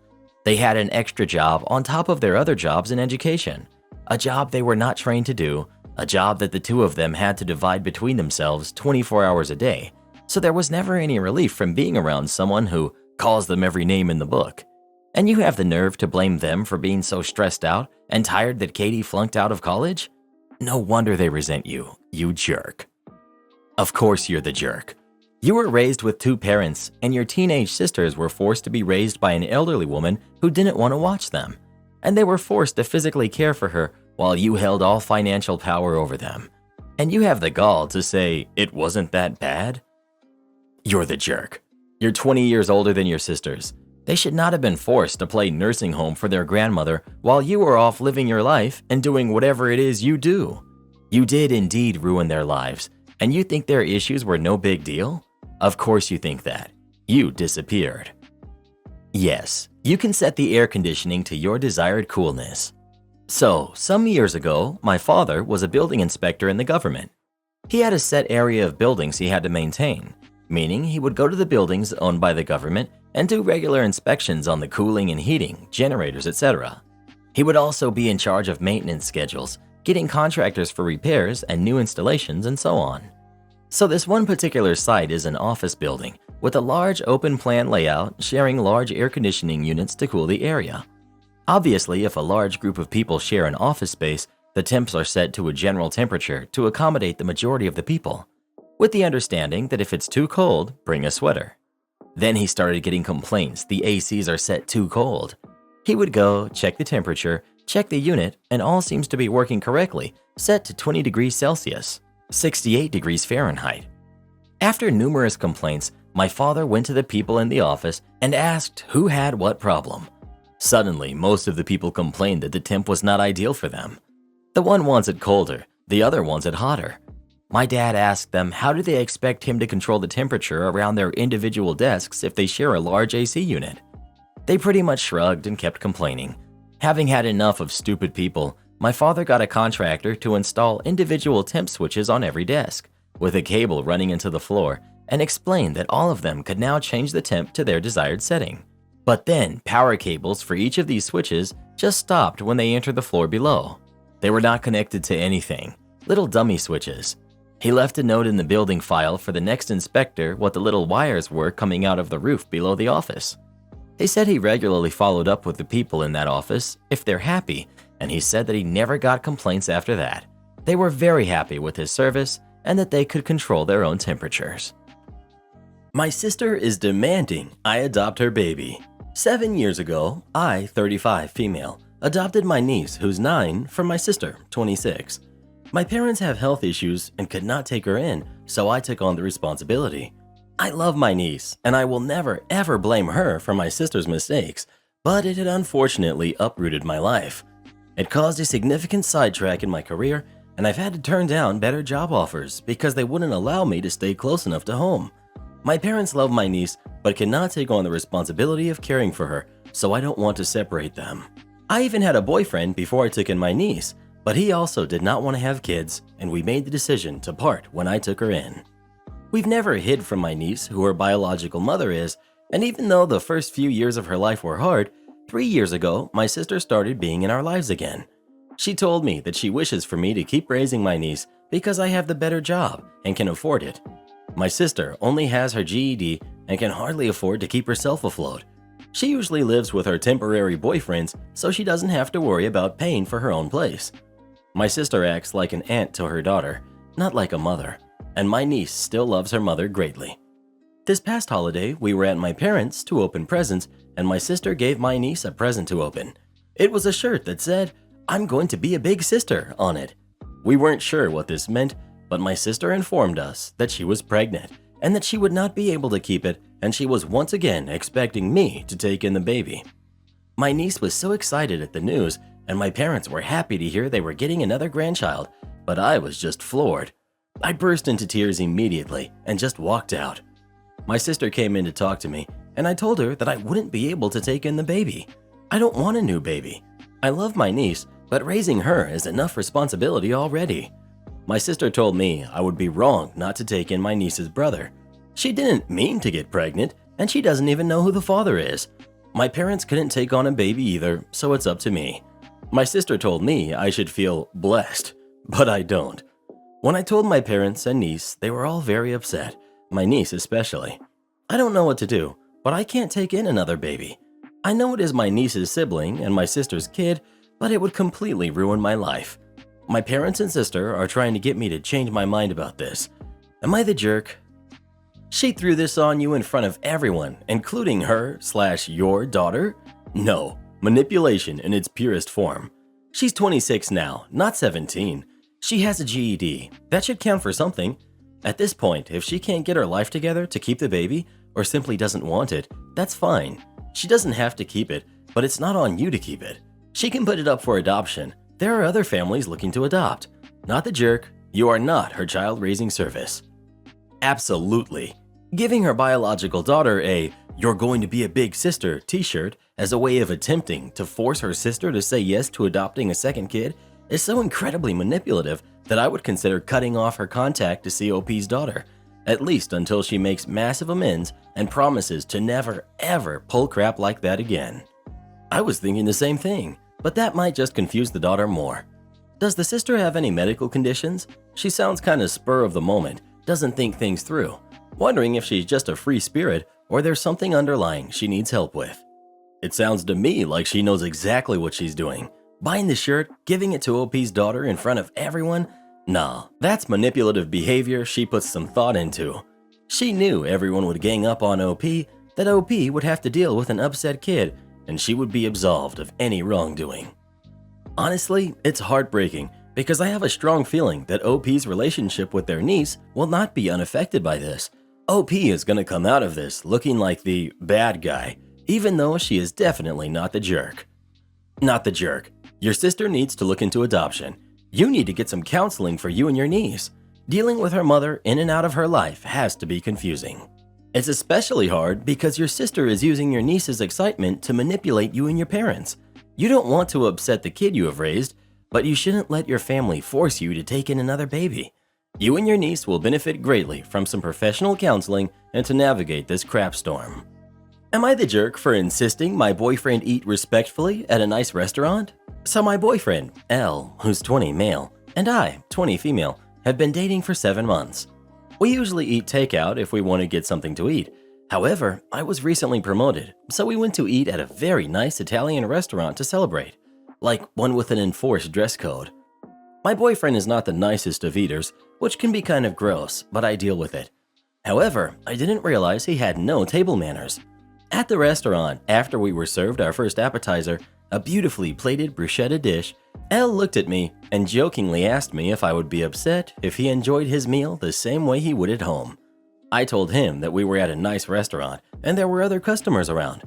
Speaker 1: They had an extra job on top of their other jobs in education, a job they were not trained to do, a job that the two of them had to divide between themselves 24 hours a day, so there was never any relief from being around someone who calls them every name in the book. And you have the nerve to blame them for being so stressed out and tired that Katie flunked out of college? No wonder they resent you, you jerk. Of course you're the jerk. You were raised with two parents, and your teenage sisters were forced to be raised by an elderly woman who didn't want to watch them. And they were forced to physically care for her while you held all financial power over them. And you have the gall to say it wasn't that bad? You're the jerk. You're 20 years older than your sisters. They should not have been forced to play nursing home for their grandmother while you were off living your life and doing whatever it is you do. You did indeed ruin their lives, and you think their issues were no big deal? Of course you think that. You disappeared. Yes, you can set the air conditioning to your desired coolness. So, some years ago, my father was a building inspector in the government. He had a set area of buildings he had to maintain, meaning he would go to the buildings owned by the government and do regular inspections on the cooling and heating, generators, etc. He would also be in charge of maintenance schedules, getting contractors for repairs and new installations, and so on. So this one particular site is an office building with a large open plan layout sharing large air conditioning units to cool the area. Obviously, if a large group of people share an office space, the temps are set to a general temperature to accommodate the majority of the people, with the understanding that if it's too cold, bring a sweater. Then he started getting complaints the ACs are set too cold. He would go, check the temperature, check the unit, and all seems to be working correctly, set to 20 degrees Celsius, 68 degrees Fahrenheit. After numerous complaints, my father went to the people in the office and asked who had what problem. Suddenly, most of the people complained that the temp was not ideal for them. The one wants it colder, the other wants it hotter. My dad asked them how do they expect him to control the temperature around their individual desks if they share a large AC unit. They pretty much shrugged and kept complaining. Having had enough of stupid people, my father got a contractor to install individual temp switches on every desk, with a cable running into the floor, and explained that all of them could now change the temp to their desired setting. But then, power cables for each of these switches just stopped when they entered the floor below. They were not connected to anything, little dummy switches. He left a note in the building file for the next inspector what the little wires were coming out of the roof below the office. He said he regularly followed up with the people in that office if they're happy, and he said that he never got complaints after that. They were very happy with his service and that they could control their own temperatures. My sister is demanding I adopt her baby. 7 years ago, I, 35 female, adopted my niece who's 9 from my sister, 26. My parents have health issues and could not take her in, so I took on the responsibility. I love my niece, and I will never ever blame her for my sister's mistakes, but it had unfortunately uprooted my life. It caused a significant sidetrack in my career, and I've had to turn down better job offers because they wouldn't allow me to stay close enough to home. My parents love my niece, but cannot take on the responsibility of caring for her, so I don't want to separate them. I even had a boyfriend before I took in my niece, but he also did not want to have kids, and we made the decision to part when I took her in. We've never hid from my niece who her biological mother is, and even though the first few years of her life were hard, 3 years ago, my sister started being in our lives again. She told me that she wishes for me to keep raising my niece because I have the better job and can afford it. My sister only has her GED and can hardly afford to keep herself afloat. She usually lives with her temporary boyfriends, so she doesn't have to worry about paying for her own place. My sister acts like an aunt to her daughter, not like a mother, and my niece still loves her mother greatly. This past holiday, we were at my parents' to open presents, and my sister gave my niece a present to open. It was a shirt that said, "I'm going to be a big sister," on it. We weren't sure what this meant, but my sister informed us that she was pregnant and that she would not be able to keep it, and she was once again expecting me to take in the baby. My niece was so excited at the news, and my parents were happy to hear they were getting another grandchild, but I was just floored. I burst into tears immediately and just walked out. My sister came in to talk to me, and I told her that I wouldn't be able to take in the baby. I don't want a new baby. I love my niece, but raising her is enough responsibility already. My sister told me I would be wrong not to take in my niece's brother. She didn't mean to get pregnant, and she doesn't even know who the father is. My parents couldn't take on a baby either, so it's up to me. My sister told me I should feel blessed, but I don't. When I told my parents and niece, they were all very upset, my niece especially. I don't know what to do, but I can't take in another baby. I know it is my niece's sibling and my sister's kid, but it would completely ruin my life. My parents and sister are trying to get me to change my mind about this. Am I the jerk? She threw this on you in front of everyone, including her/your daughter? No, manipulation in its purest form. She's 26 now, not 17. She has a GED. That should count for something. At this point, if she can't get her life together to keep the baby, or simply doesn't want it, that's fine. She doesn't have to keep it, but it's not on you to keep it. She can put it up for adoption. There are other families looking to adopt. Not the jerk. You are not her child-raising service. Absolutely. Giving her biological daughter a "you're going to be a big sister" t-shirt as a way of attempting to force her sister to say yes to adopting a second kid is so incredibly manipulative that I would consider cutting off her contact to COP's daughter, at least until she makes massive amends and promises to never ever pull crap like that again. I was thinking the same thing, but that might just confuse the daughter more. Does the sister have any medical conditions? She sounds kind of spur of the moment, doesn't think things through, wondering if she's just a free spirit or there's something underlying she needs help with. It sounds to me like she knows exactly what she's doing. Buying the shirt, giving it to OP's daughter in front of everyone? Nah, that's manipulative behavior she puts some thought into. She knew everyone would gang up on OP, that OP would have to deal with an upset kid, and she would be absolved of any wrongdoing. Honestly, it's heartbreaking because I have a strong feeling that OP's relationship with their niece will not be unaffected by this. OP is going to come out of this looking like the bad guy, even though she is definitely not the jerk. Not the jerk. Your sister needs to look into adoption. You need to get some counseling for you and your niece. Dealing with her mother in and out of her life has to be confusing. It's especially hard because your sister is using your niece's excitement to manipulate you and your parents. You don't want to upset the kid you have raised, but you shouldn't let your family force you to take in another baby. You and your niece will benefit greatly from some professional counseling and to navigate this crap storm. Am I the jerk for insisting my boyfriend eat respectfully at a nice restaurant? So my boyfriend, L, who's 20 male, and I, 20 female, have been dating for 7 months. We usually eat takeout if we want to get something to eat. However, I was recently promoted, so we went to eat at a very nice Italian restaurant to celebrate, like one with an enforced dress code. My boyfriend is not the nicest of eaters, which can be kind of gross, but I deal with it. However, I didn't realize he had no table manners. At the restaurant, after we were served our first appetizer, a beautifully plated bruschetta dish, Elle looked at me and jokingly asked me if I would be upset if he enjoyed his meal the same way he would at home. I told him that we were at a nice restaurant and there were other customers around.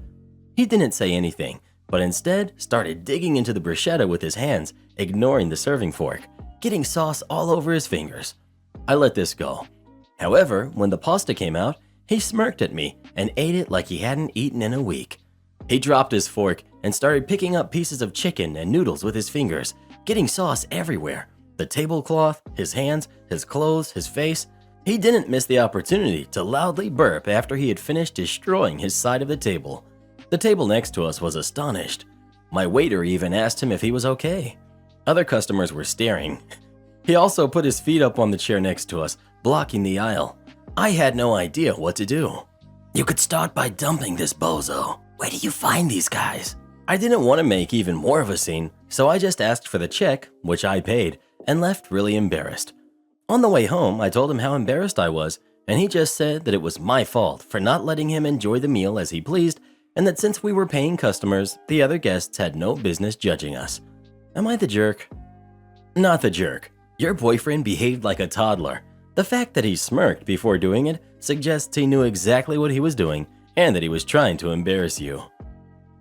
Speaker 1: He didn't say anything, but instead started digging into the bruschetta with his hands, ignoring the serving fork, getting sauce all over his fingers. I let this go. However, when the pasta came out, he smirked at me and ate it like he hadn't eaten in a week. He dropped his fork and started picking up pieces of chicken and noodles with his fingers, getting sauce everywhere. The tablecloth, his hands, his clothes, his face. He didn't miss the opportunity to loudly burp after he had finished destroying his side of the table. The table next to us was astonished. My waiter even asked him if he was okay. Other customers were staring. He also put his feet up on the chair next to us, blocking the aisle. I had no idea what to do.
Speaker 2: You could start by dumping this bozo. Where do you find these guys?
Speaker 1: I didn't want to make even more of a scene, so I just asked for the check, which I paid, and left really embarrassed. On the way home, I told him how embarrassed I was, and he just said that it was my fault for not letting him enjoy the meal as he pleased, and that since we were paying customers, the other guests had no business judging us. Am I the jerk? Not the jerk. Your boyfriend behaved like a toddler. The fact that he smirked before doing it suggests he knew exactly what he was doing and that he was trying to embarrass you.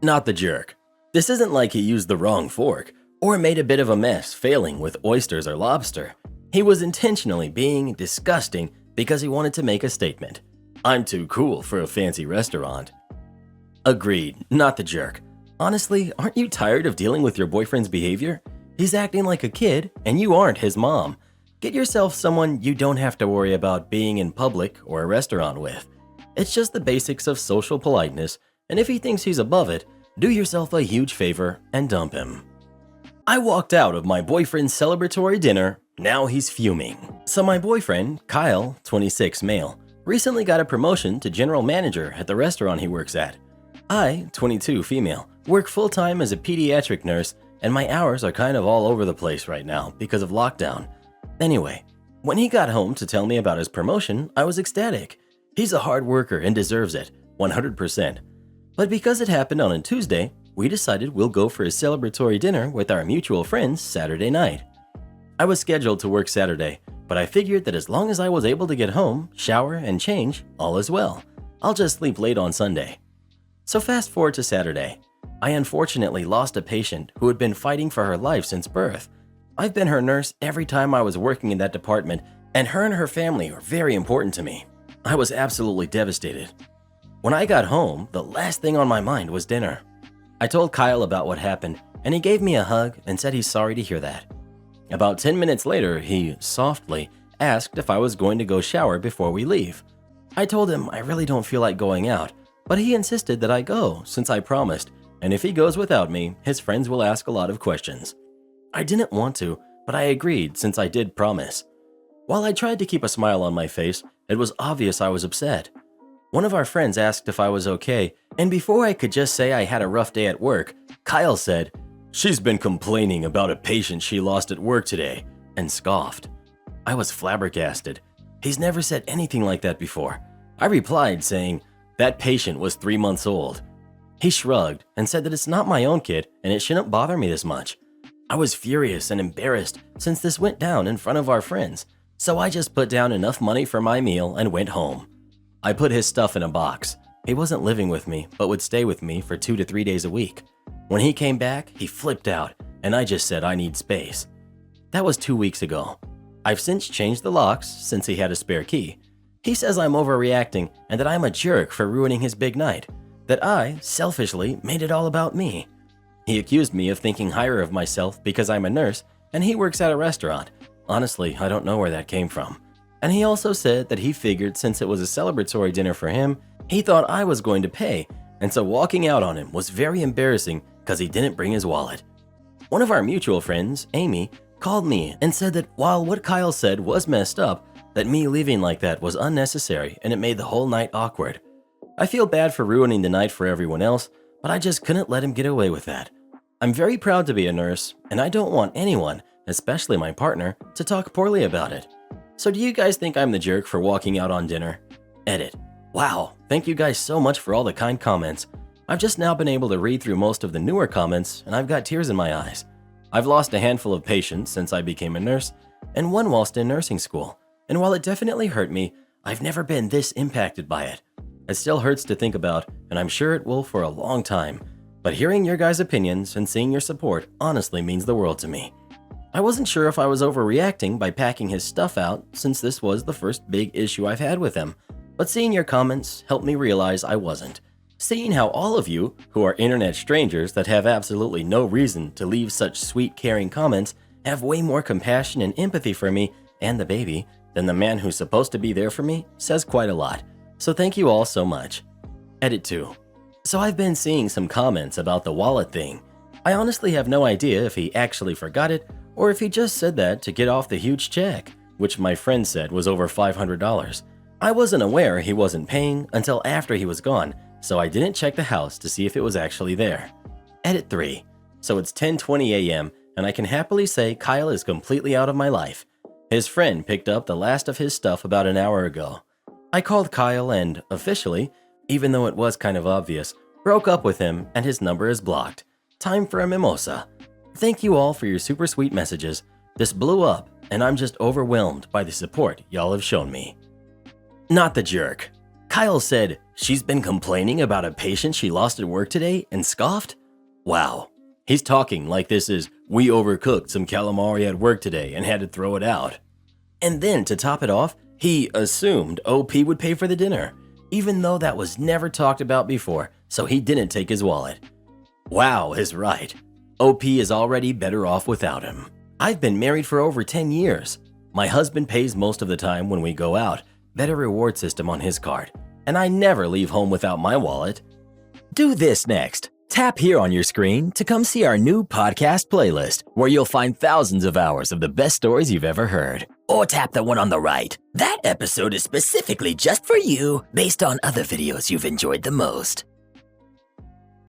Speaker 1: Not the jerk. This isn't like he used the wrong fork or made a bit of a mess failing with oysters or lobster. He was intentionally being disgusting because he wanted to make a statement. I'm too cool for a fancy restaurant. Agreed, not the jerk. Honestly, aren't you tired of dealing with your boyfriend's behavior? He's acting like a kid and you aren't his mom. Get yourself someone you don't have to worry about being in public or a restaurant with. It's just the basics of social politeness, and if he thinks he's above it, do yourself a huge favor and dump him. I walked out of my boyfriend's celebratory dinner. Now he's fuming. So my boyfriend, Kyle, 26 male, recently got a promotion to general manager at the restaurant he works at. I, 22 female, work full-time as a pediatric nurse, and my hours are kind of all over the place right now because of lockdown. Anyway, when he got home to tell me about his promotion, I was ecstatic. He's a hard worker and deserves it, 100%. But because it happened on a Tuesday, we decided we'll go for a celebratory dinner with our mutual friends Saturday night. I was scheduled to work Saturday, but I figured that as long as I was able to get home, shower, and change, all is well. I'll just sleep late on Sunday. So fast forward to Saturday. I unfortunately lost a patient who had been fighting for her life since birth. I've been her nurse every time I was working in that department, and her family are very important to me. I was absolutely devastated. When I got home, the last thing on my mind was dinner. I told Kyle about what happened, and he gave me a hug and said he's sorry to hear that. About 10 minutes later, he softly asked if I was going to go shower before we leave. I told him I really don't feel like going out, but he insisted that I go since I promised, and if he goes without me, his friends will ask a lot of questions. I didn't want to, but I agreed since I did promise. While I tried to keep a smile on my face, it was obvious I was upset. One of our friends asked if I was okay, and before I could just say I had a rough day at work, Kyle said, "She's been complaining about a patient she lost at work today," and scoffed. I was flabbergasted. He's never said anything like that before. I replied saying, "That patient was 3 months old." He shrugged and said that it's not my own kid and it shouldn't bother me this much. I was furious and embarrassed since this went down in front of our friends, so I just put down enough money for my meal and went home. I put his stuff in a box. He wasn't living with me, but would stay with me for 2 to 3 days a week. When he came back, he flipped out, and I just said I need space. That was 2 weeks ago. I've since changed the locks since he had a spare key. He says I'm overreacting and that I'm a jerk for ruining his big night, that I, selfishly, made it all about me. He accused me of thinking higher of myself because I'm a nurse and he works at a restaurant. Honestly, I don't know where that came from. And he also said that he figured since it was a celebratory dinner for him, he thought I was going to pay, and so walking out on him was very embarrassing because he didn't bring his wallet. One of our mutual friends, Amy, called me and said that while what Kyle said was messed up, that me leaving like that was unnecessary and it made the whole night awkward. I feel bad for ruining the night for everyone else, but I just couldn't let him get away with that. I'm very proud to be a nurse, and I don't want anyone, especially my partner, to talk poorly about it. So do you guys think I'm the jerk for walking out on dinner? Edit. Wow, thank you guys so much for all the kind comments. I've just now been able to read through most of the newer comments, and I've got tears in my eyes. I've lost a handful of patients since I became a nurse, and one whilst in nursing school. And while it definitely hurt me, I've never been this impacted by it. It still hurts to think about, and I'm sure it will for a long time. But hearing your guys' opinions and seeing your support honestly means the world to me. I wasn't sure if I was overreacting by packing his stuff out since this was the first big issue I've had with him, but seeing your comments helped me realize I wasn't. Seeing how all of you, who are internet strangers that have absolutely no reason to leave such sweet, caring comments, have way more compassion and empathy for me and the baby than the man who's supposed to be there for me says quite a lot. So thank you all so much. Edit 2. So I've been seeing some comments about the wallet thing. I honestly have no idea if he actually forgot it or if he just said that to get off the huge check, which my friend said was over $500. I wasn't aware he wasn't paying until after he was gone, so I didn't check the house to see if it was actually there. Edit 3. So it's 10:20 a.m. and I can happily say Kyle is completely out of my life. His friend picked up the last of his stuff about an hour ago. I called Kyle and, officially, even though it was kind of obvious, broke up with him and his number is blocked. Time for a mimosa. Thank you all for your super sweet messages. This blew up and I'm just overwhelmed by the support y'all have shown me. Not the jerk. Kyle said, "She's been complaining about a patient she lost at work today," and scoffed? Wow. He's talking like this is, "We overcooked some calamari at work today and had to throw it out." And then to top it off, he assumed OP would pay for the dinner, even though that was never talked about before, so he didn't take his wallet. Wow is right. OP is already better off without him. I've been married for over 10 years. My husband pays most of the time when we go out, better reward system on his card, and I never leave home without my wallet. Do this next. Tap here on your screen to come see our new podcast playlist, where you'll find thousands of hours of the best stories you've ever heard.
Speaker 2: Or tap the one on the right. That episode is specifically just for you, based on other videos you've enjoyed the most.